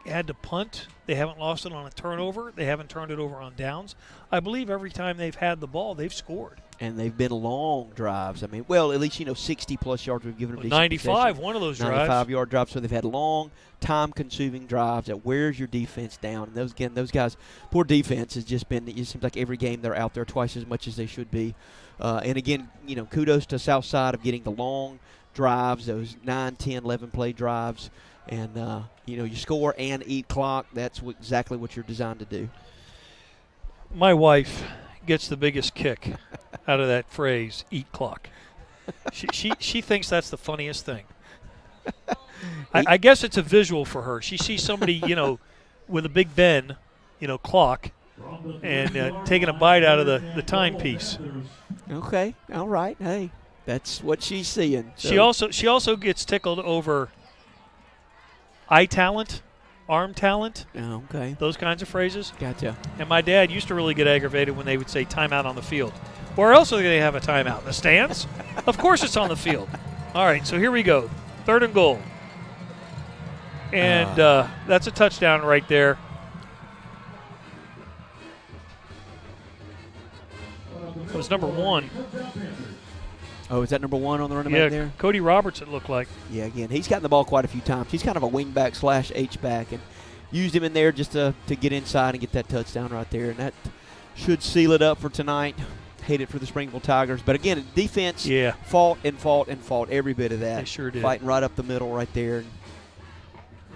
had to punt. They haven't lost it on a turnover. They haven't turned it over on downs. I believe every time they've had the ball, they've scored. And they've been long drives. I mean, well, at least, 60-plus yards we've given them. 95, one of those drives. 95-yard drives. So they've had long, time-consuming drives that wears your defense down. And those guys, poor defense has just been, it seems like every game they're out there twice as much as they should be. And again, kudos to Southside of getting the long drives, those 9, 10, 11-play drives. And, you score and eat clock. That's exactly what you're designed to do. My wife gets the biggest kick out of that phrase, eat clock. She thinks that's the funniest thing. I guess it's a visual for her. She sees somebody, with a Big Ben, clock, and taking a bite out of the timepiece. Okay, all right. Hey, that's what she's seeing. So. She also gets tickled over eye talent, arm talent. Oh, okay. Those kinds of phrases. Gotcha. And my dad used to really get aggravated when they would say timeout on the field. Where else are they have a timeout? In the stands? Of course it's on the field. All right, so here we go. 3rd and goal. And that's a touchdown right there. It was number 1. Oh, is that number 1 on the running back there? Cody Roberts, it looked like. Yeah, again, he's gotten the ball quite a few times. He's kind of a wingback / H-back, and used him in there just to get inside and get that touchdown right there. And that should seal it up for tonight. Hate it for the Springville Tigers. But, again, defense fought every bit of that. They sure did. Fighting right up the middle right there.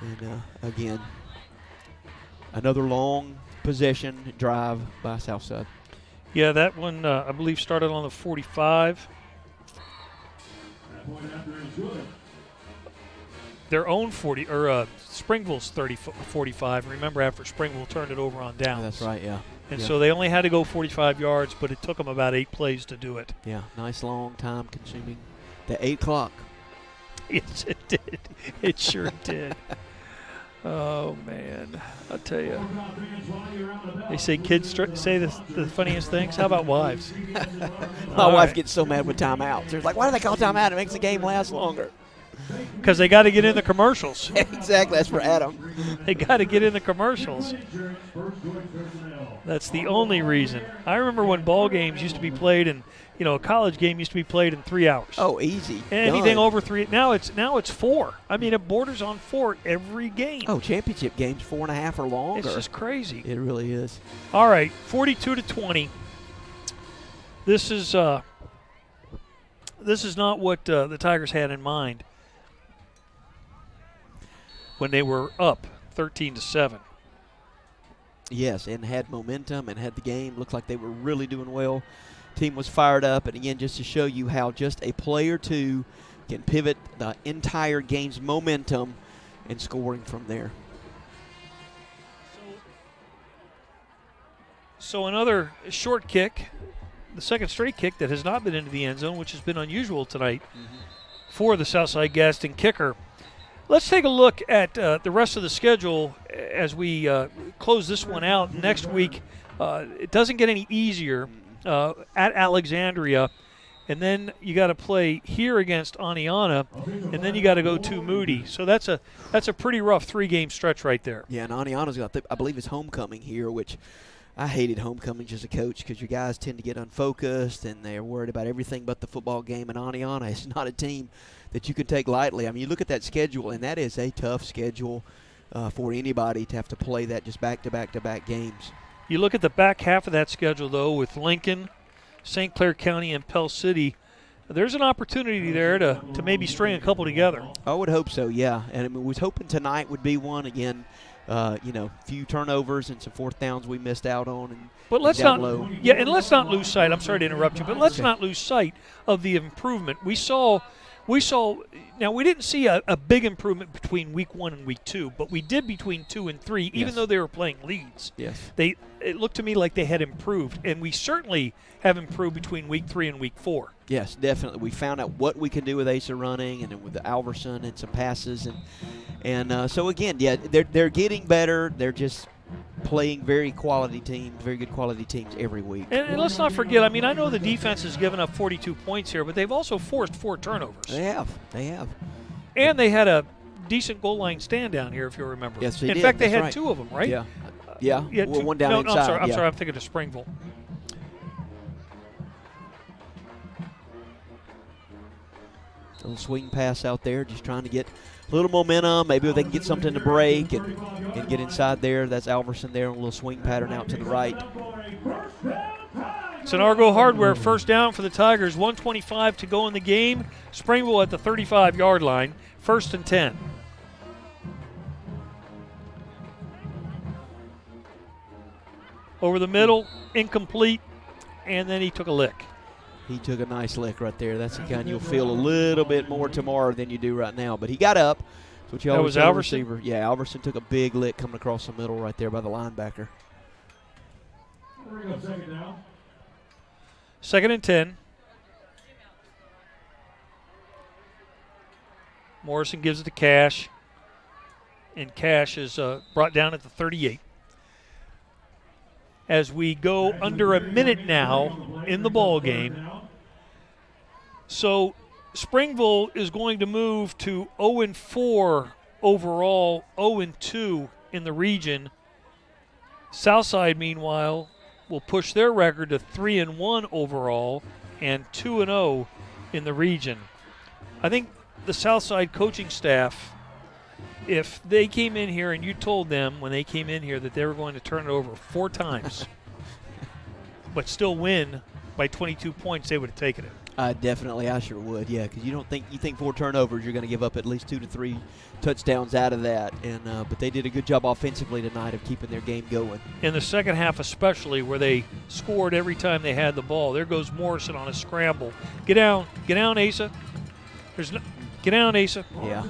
And again, another long possession drive by Southside. Yeah, that one, I believe, started on the 45. Their own 40, or Springville's 45. Remember, after Springville turned it over on downs. Oh, that's right, yeah. And so they only had to go 45 yards, but it took them about 8 plays to do it. Yeah, nice long time consuming. The 8 clock. Yes, it did. It sure did. Oh, man. I'll tell you. They say kids say the funniest things. How about wives? My wife gets so mad with timeouts. They're like, why do they call timeout? It makes the game last longer. Because they got to get in the commercials. Exactly. That's for Adam. They got to get in the commercials. That's the only reason. I remember when ball games used to be played in, a college game used to be played in 3 hours. Oh, easy. Anything Done. over 3. Now it's 4. I mean, it borders on 4 every game. Oh, championship games 4.5 or longer. It's just crazy. It really is. All right, 42-20. This is not what the Tigers had in mind when they were up 13-7. Yes, and had momentum and had the game. Looked like they were really doing well. Team was fired up, and again, just to show you how just a play or two can pivot the entire game's momentum and scoring from there. So another short kick, the second straight kick that has not been into the end zone, which has been unusual tonight for the Southside Gadsden kicker. Let's take a look at the rest of the schedule as we close this one out. Next week, it doesn't get any easier at Alexandria, and then you got to play here against Aniana, and then you got to go to Moody. So that's a pretty rough 3-game stretch right there. Yeah, and Aniana's got, I believe, it's homecoming here, which I hated homecomings as a coach because your guys tend to get unfocused and they're worried about everything but the football game. And Aniana is not a team that you can take lightly. I mean, you look at that schedule, and that is a tough schedule for anybody to have to play that just back-to-back-to-back games. You look at the back half of that schedule, though, with Lincoln, St. Clair County, and Pell City. There's an opportunity there to maybe string a couple together. I would hope so, yeah. And I was hoping tonight would be one again. Few turnovers and some 4th downs we missed out on. But let's not lose sight. I'm sorry to interrupt you, but let's not lose sight of the improvement we saw. Now, we didn't see a big improvement between week 1 and week 2, but we did between 2 and 3, even though they were playing leads. Yes. It looked to me like they had improved, and we certainly have improved between week 3 and week 4. Yes, definitely. We found out what we can do with Asa running and with the Alverson and some passes. And so, again, yeah, they're getting better. They're just playing very good quality teams every week. And let's not forget, I mean, I know the defense has given up 42 points here, but they've also forced 4 turnovers. They have. And they had a decent goal line stand down here, if you remember. Yes, they did. In fact, they That's had right. 2 of them, right? Yeah. Well, one down inside. I'm sorry, I'm thinking of Springville. A little swing pass out there, just trying to get a little momentum. Maybe they can get something to break and get inside there. That's Alverson there, a little swing pattern out to the right. It's an Argo Hardware first down for the Tigers. 1:25 to go in the game. Springville at the 35-yard line. 1st and 10. Over the middle, incomplete, and then he took a lick. He took a nice lick right there. That's the kind you'll feel a little bit more tomorrow than you do right now. But he got up, That's what you That always was tell a Alverson? receiver. Yeah, Alverson took a big lick coming across the middle right there by the linebacker. Bring up second now. 2nd and 10. Morrison gives it to Cash, and Cash is brought down at the 38. As we go under a minute now in the ball game, so Springville is going to move to 0-4 overall, 0-2 in the region. Southside, meanwhile, will push their record to 3-1 overall and 2-0 in the region. I think the Southside coaching staff, if they came in here and you told them when they came in here that they were going to turn it over 4 times but still win by 22 points, they would have taken it. Definitely, I sure would. Yeah, because you think 4 turnovers, you're going to give up at least 2 to 3 touchdowns out of that. And but they did a good job offensively tonight of keeping their game going. In the second half, especially, where they scored every time they had the ball. There goes Morrison on a scramble. Get down, Asa. Get down, Asa. Yeah.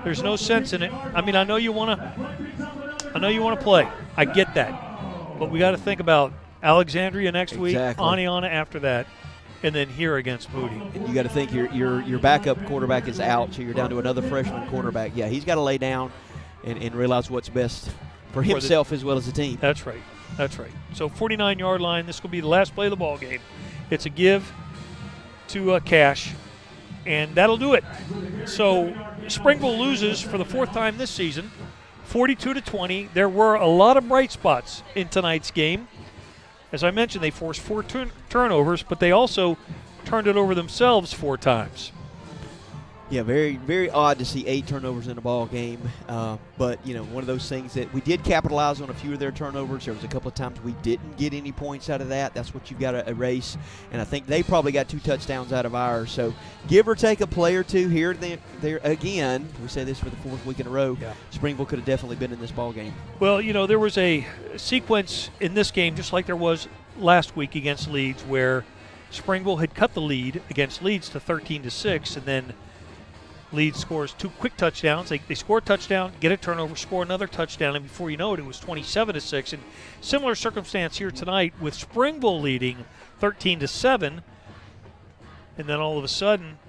There's no sense in it. I mean, I know you want to play. I get that, but we got to think about Alexandria next week, Aniana after that, and then here against Moody. And you got to think your backup quarterback is out, so you're down to another freshman quarterback. Yeah, he's got to lay down and realize what's best for himself as well as the team. That's right. So 49-yard line. This will be the last play of the ball game. It's a give to Cash, and that'll do it. So Springville loses for the 4th time this season, 42-20. There were a lot of bright spots in tonight's game. As I mentioned, they forced 4 turnovers, but they also turned it over themselves 4 times. Yeah, very, very odd to see 8 turnovers in a ball game. But, one of those things that we did capitalize on a few of their turnovers. There was a couple of times we didn't get any points out of that. That's what you've got to erase. And I think they probably got 2 touchdowns out of ours. So give or take a play or two here and there. Again, we say this for the 4th week in a row. Yeah. Springville could have definitely been in this ball game. Well, there was a sequence in this game, just like there was last week against Leeds, where Springville had cut the lead against Leeds to 13-6, and then Leeds scores 2 quick touchdowns. They score a touchdown, get a turnover, score another touchdown, and before you know it, it was 27-6. And similar circumstance here tonight with Springville leading 13-7, and then all of a sudden,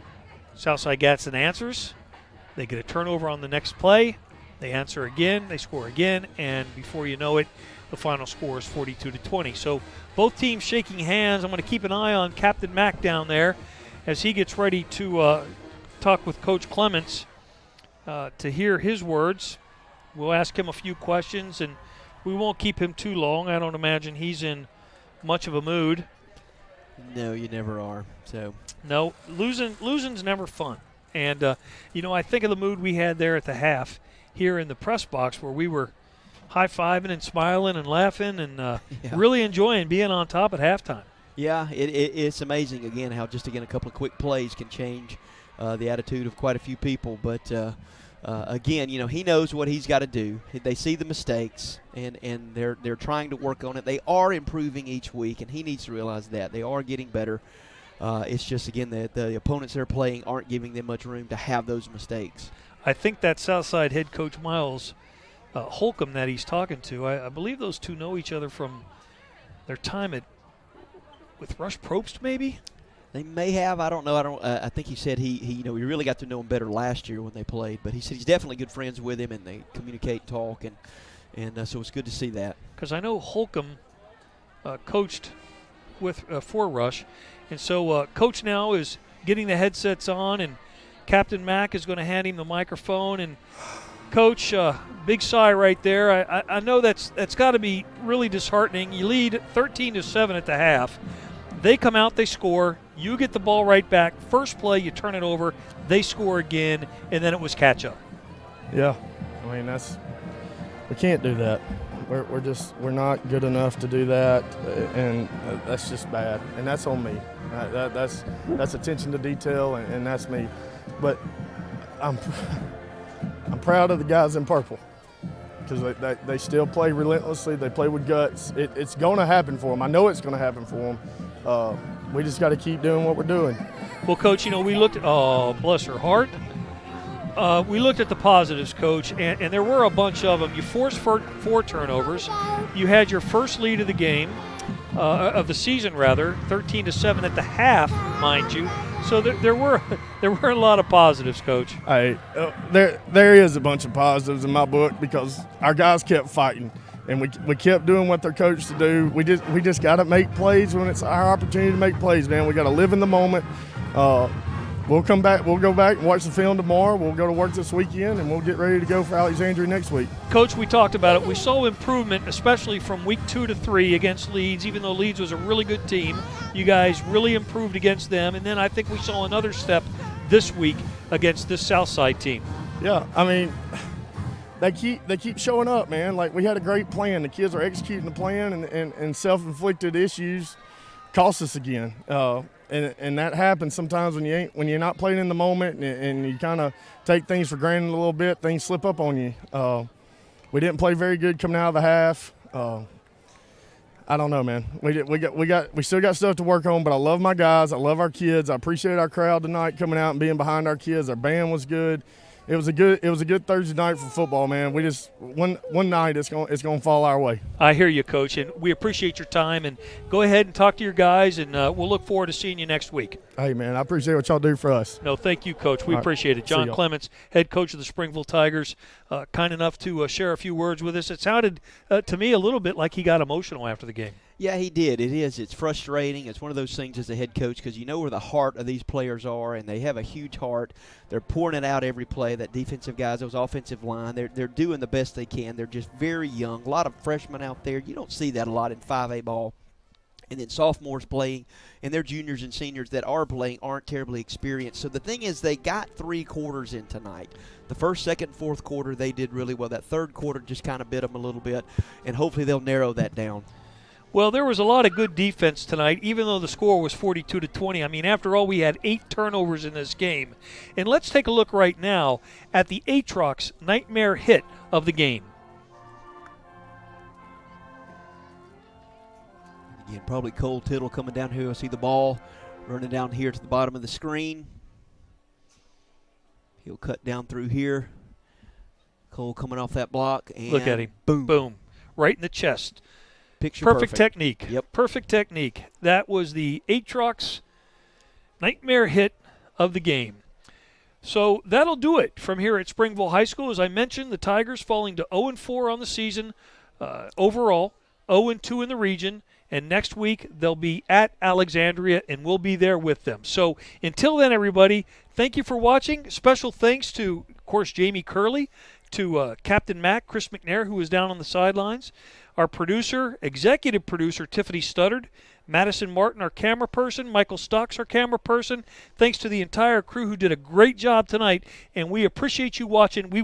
Southside Gadsden answers. They get a turnover on the next play. They answer again. They score again, and before you know it, the final score is 42-20. So both teams shaking hands. I'm going to keep an eye on Captain Mack down there as he gets ready to talk with Coach Clements to hear his words. We'll ask him a few questions, and we won't keep him too long. I don't imagine he's in much of a mood. No, you never are. So no, losing's never fun. And I think of the mood we had there at the half here in the press box, where we were high-fiving and smiling and laughing and really enjoying being on top at halftime. Yeah, it's amazing again how just a couple of quick plays can change the attitude of quite a few people. But again, he knows what he's got to do. They see the mistakes, and they're trying to work on it. They are improving each week, and he needs to realize that. They are getting better. It's just, again, the opponents they're playing aren't giving them much room to have those mistakes. I think that Southside head coach Miles Holcomb that he's talking to, I believe those two know each other from their time with Rush Probst, maybe? They may have. I don't know. I think he said he we really got to know him better last year when they played. But he said he's definitely good friends with him, and they communicate, talk, and so it's good to see that. Because I know Holcomb coached for Rush, and so Coach now is getting the headsets on, and Captain Mack is going to hand him the microphone. And Coach, big sigh right there. I know that's got to be really disheartening. You lead 13-7 at the half. They come out, they score. You get the ball right back. First play, you turn it over. They score again, and then it was catch up. Yeah, I mean we can't do that. We're not good enough to do that, and that's just bad. And that's on me. That's attention to detail, and that's me. But I'm proud of the guys in purple because they still play relentlessly. They play with guts. It's going to happen for them. I know it's going to happen for them. We just got to keep doing what we're doing. Well, Coach, we looked at, oh, bless her heart. We looked at the positives, Coach, and there were a bunch of them. You forced four turnovers. You had your first lead of the game, of the season rather, 13-7 at the half, mind you. So there were a lot of positives, Coach. Hey, there is a bunch of positives in my book because our guys kept fighting, and we kept doing what they're coached to do. We just got to make plays when it's our opportunity to make plays, man. We got to live in the moment. We'll come back. We'll go back and watch the film tomorrow. We'll go to work this weekend, and we'll get ready to go for Alexandria next week. Coach, we talked about it. We saw improvement, especially from week 2 to 3 against Leeds. Even though Leeds was a really good team, you guys really improved against them. And then I think we saw another step this week against this Southside team. Yeah, I mean, they keep showing up, man. Like, we had a great plan. The kids are executing the plan, and self-inflicted issues cost us again. And that happens sometimes when you're not playing in the moment and you kind of take things for granted a little bit. Things slip up on you. We didn't play very good coming out of the half. I don't know, man. We still got stuff to work on, but I love my guys. I love our kids. I appreciate our crowd tonight coming out and being behind our kids. Our band was good. It was a good Thursday night for football, man. We just one night it's going to fall our way. I hear you, Coach, and we appreciate your time. And go ahead and talk to your guys, and we'll look forward to seeing you next week. Hey, man, I appreciate what y'all do for us. No, thank you, Coach. We All right. appreciate it. See John y'all. Clements, head coach of the Springville Tigers, kind enough to share a few words with us. It sounded to me a little bit like he got emotional after the game. Yeah, he did. It is. It's frustrating. It's one of those things as a head coach because you know where the heart of these players are, and they have a huge heart. They're pouring it out every play. That defensive guys, those offensive line, they're doing the best they can. They're just very young. A lot of freshmen out there. You don't see that a lot in 5A ball. And then sophomores playing, and their juniors and seniors that are playing aren't terribly experienced. So the thing is, they got 3 quarters in tonight. The first, second, fourth quarter, they did really well. That third quarter just kind of bit them a little bit, and hopefully they'll narrow that down. Well, there was a lot of good defense tonight, even though the score was 42-20. I mean, after all, we had 8 turnovers in this game. And let's take a look right now at the Aatrox nightmare hit of the game. Again, probably Cole Tittle coming down here. I see the ball running down here to the bottom of the screen. He'll cut down through here. Cole coming off that block. And look at him. Boom. Boom. Right in the chest. Perfect technique. Yep. Perfect technique. That was the Aatrox nightmare hit of the game. So that'll do it from here at Springville High School. As I mentioned, the Tigers falling to 0-4 on the season overall, 0-2 in the region. And next week they'll be at Alexandria, and we'll be there with them. So until then, everybody, thank you for watching. Special thanks to, of course, Jamie Curley, to Captain Mac, Chris McNair, who was down on the sidelines. Our producer, executive producer, Tiffany Studdard, Madison Martin, our camera person, Michael Stocks, our camera person. Thanks to the entire crew who did a great job tonight, and we appreciate you watching. We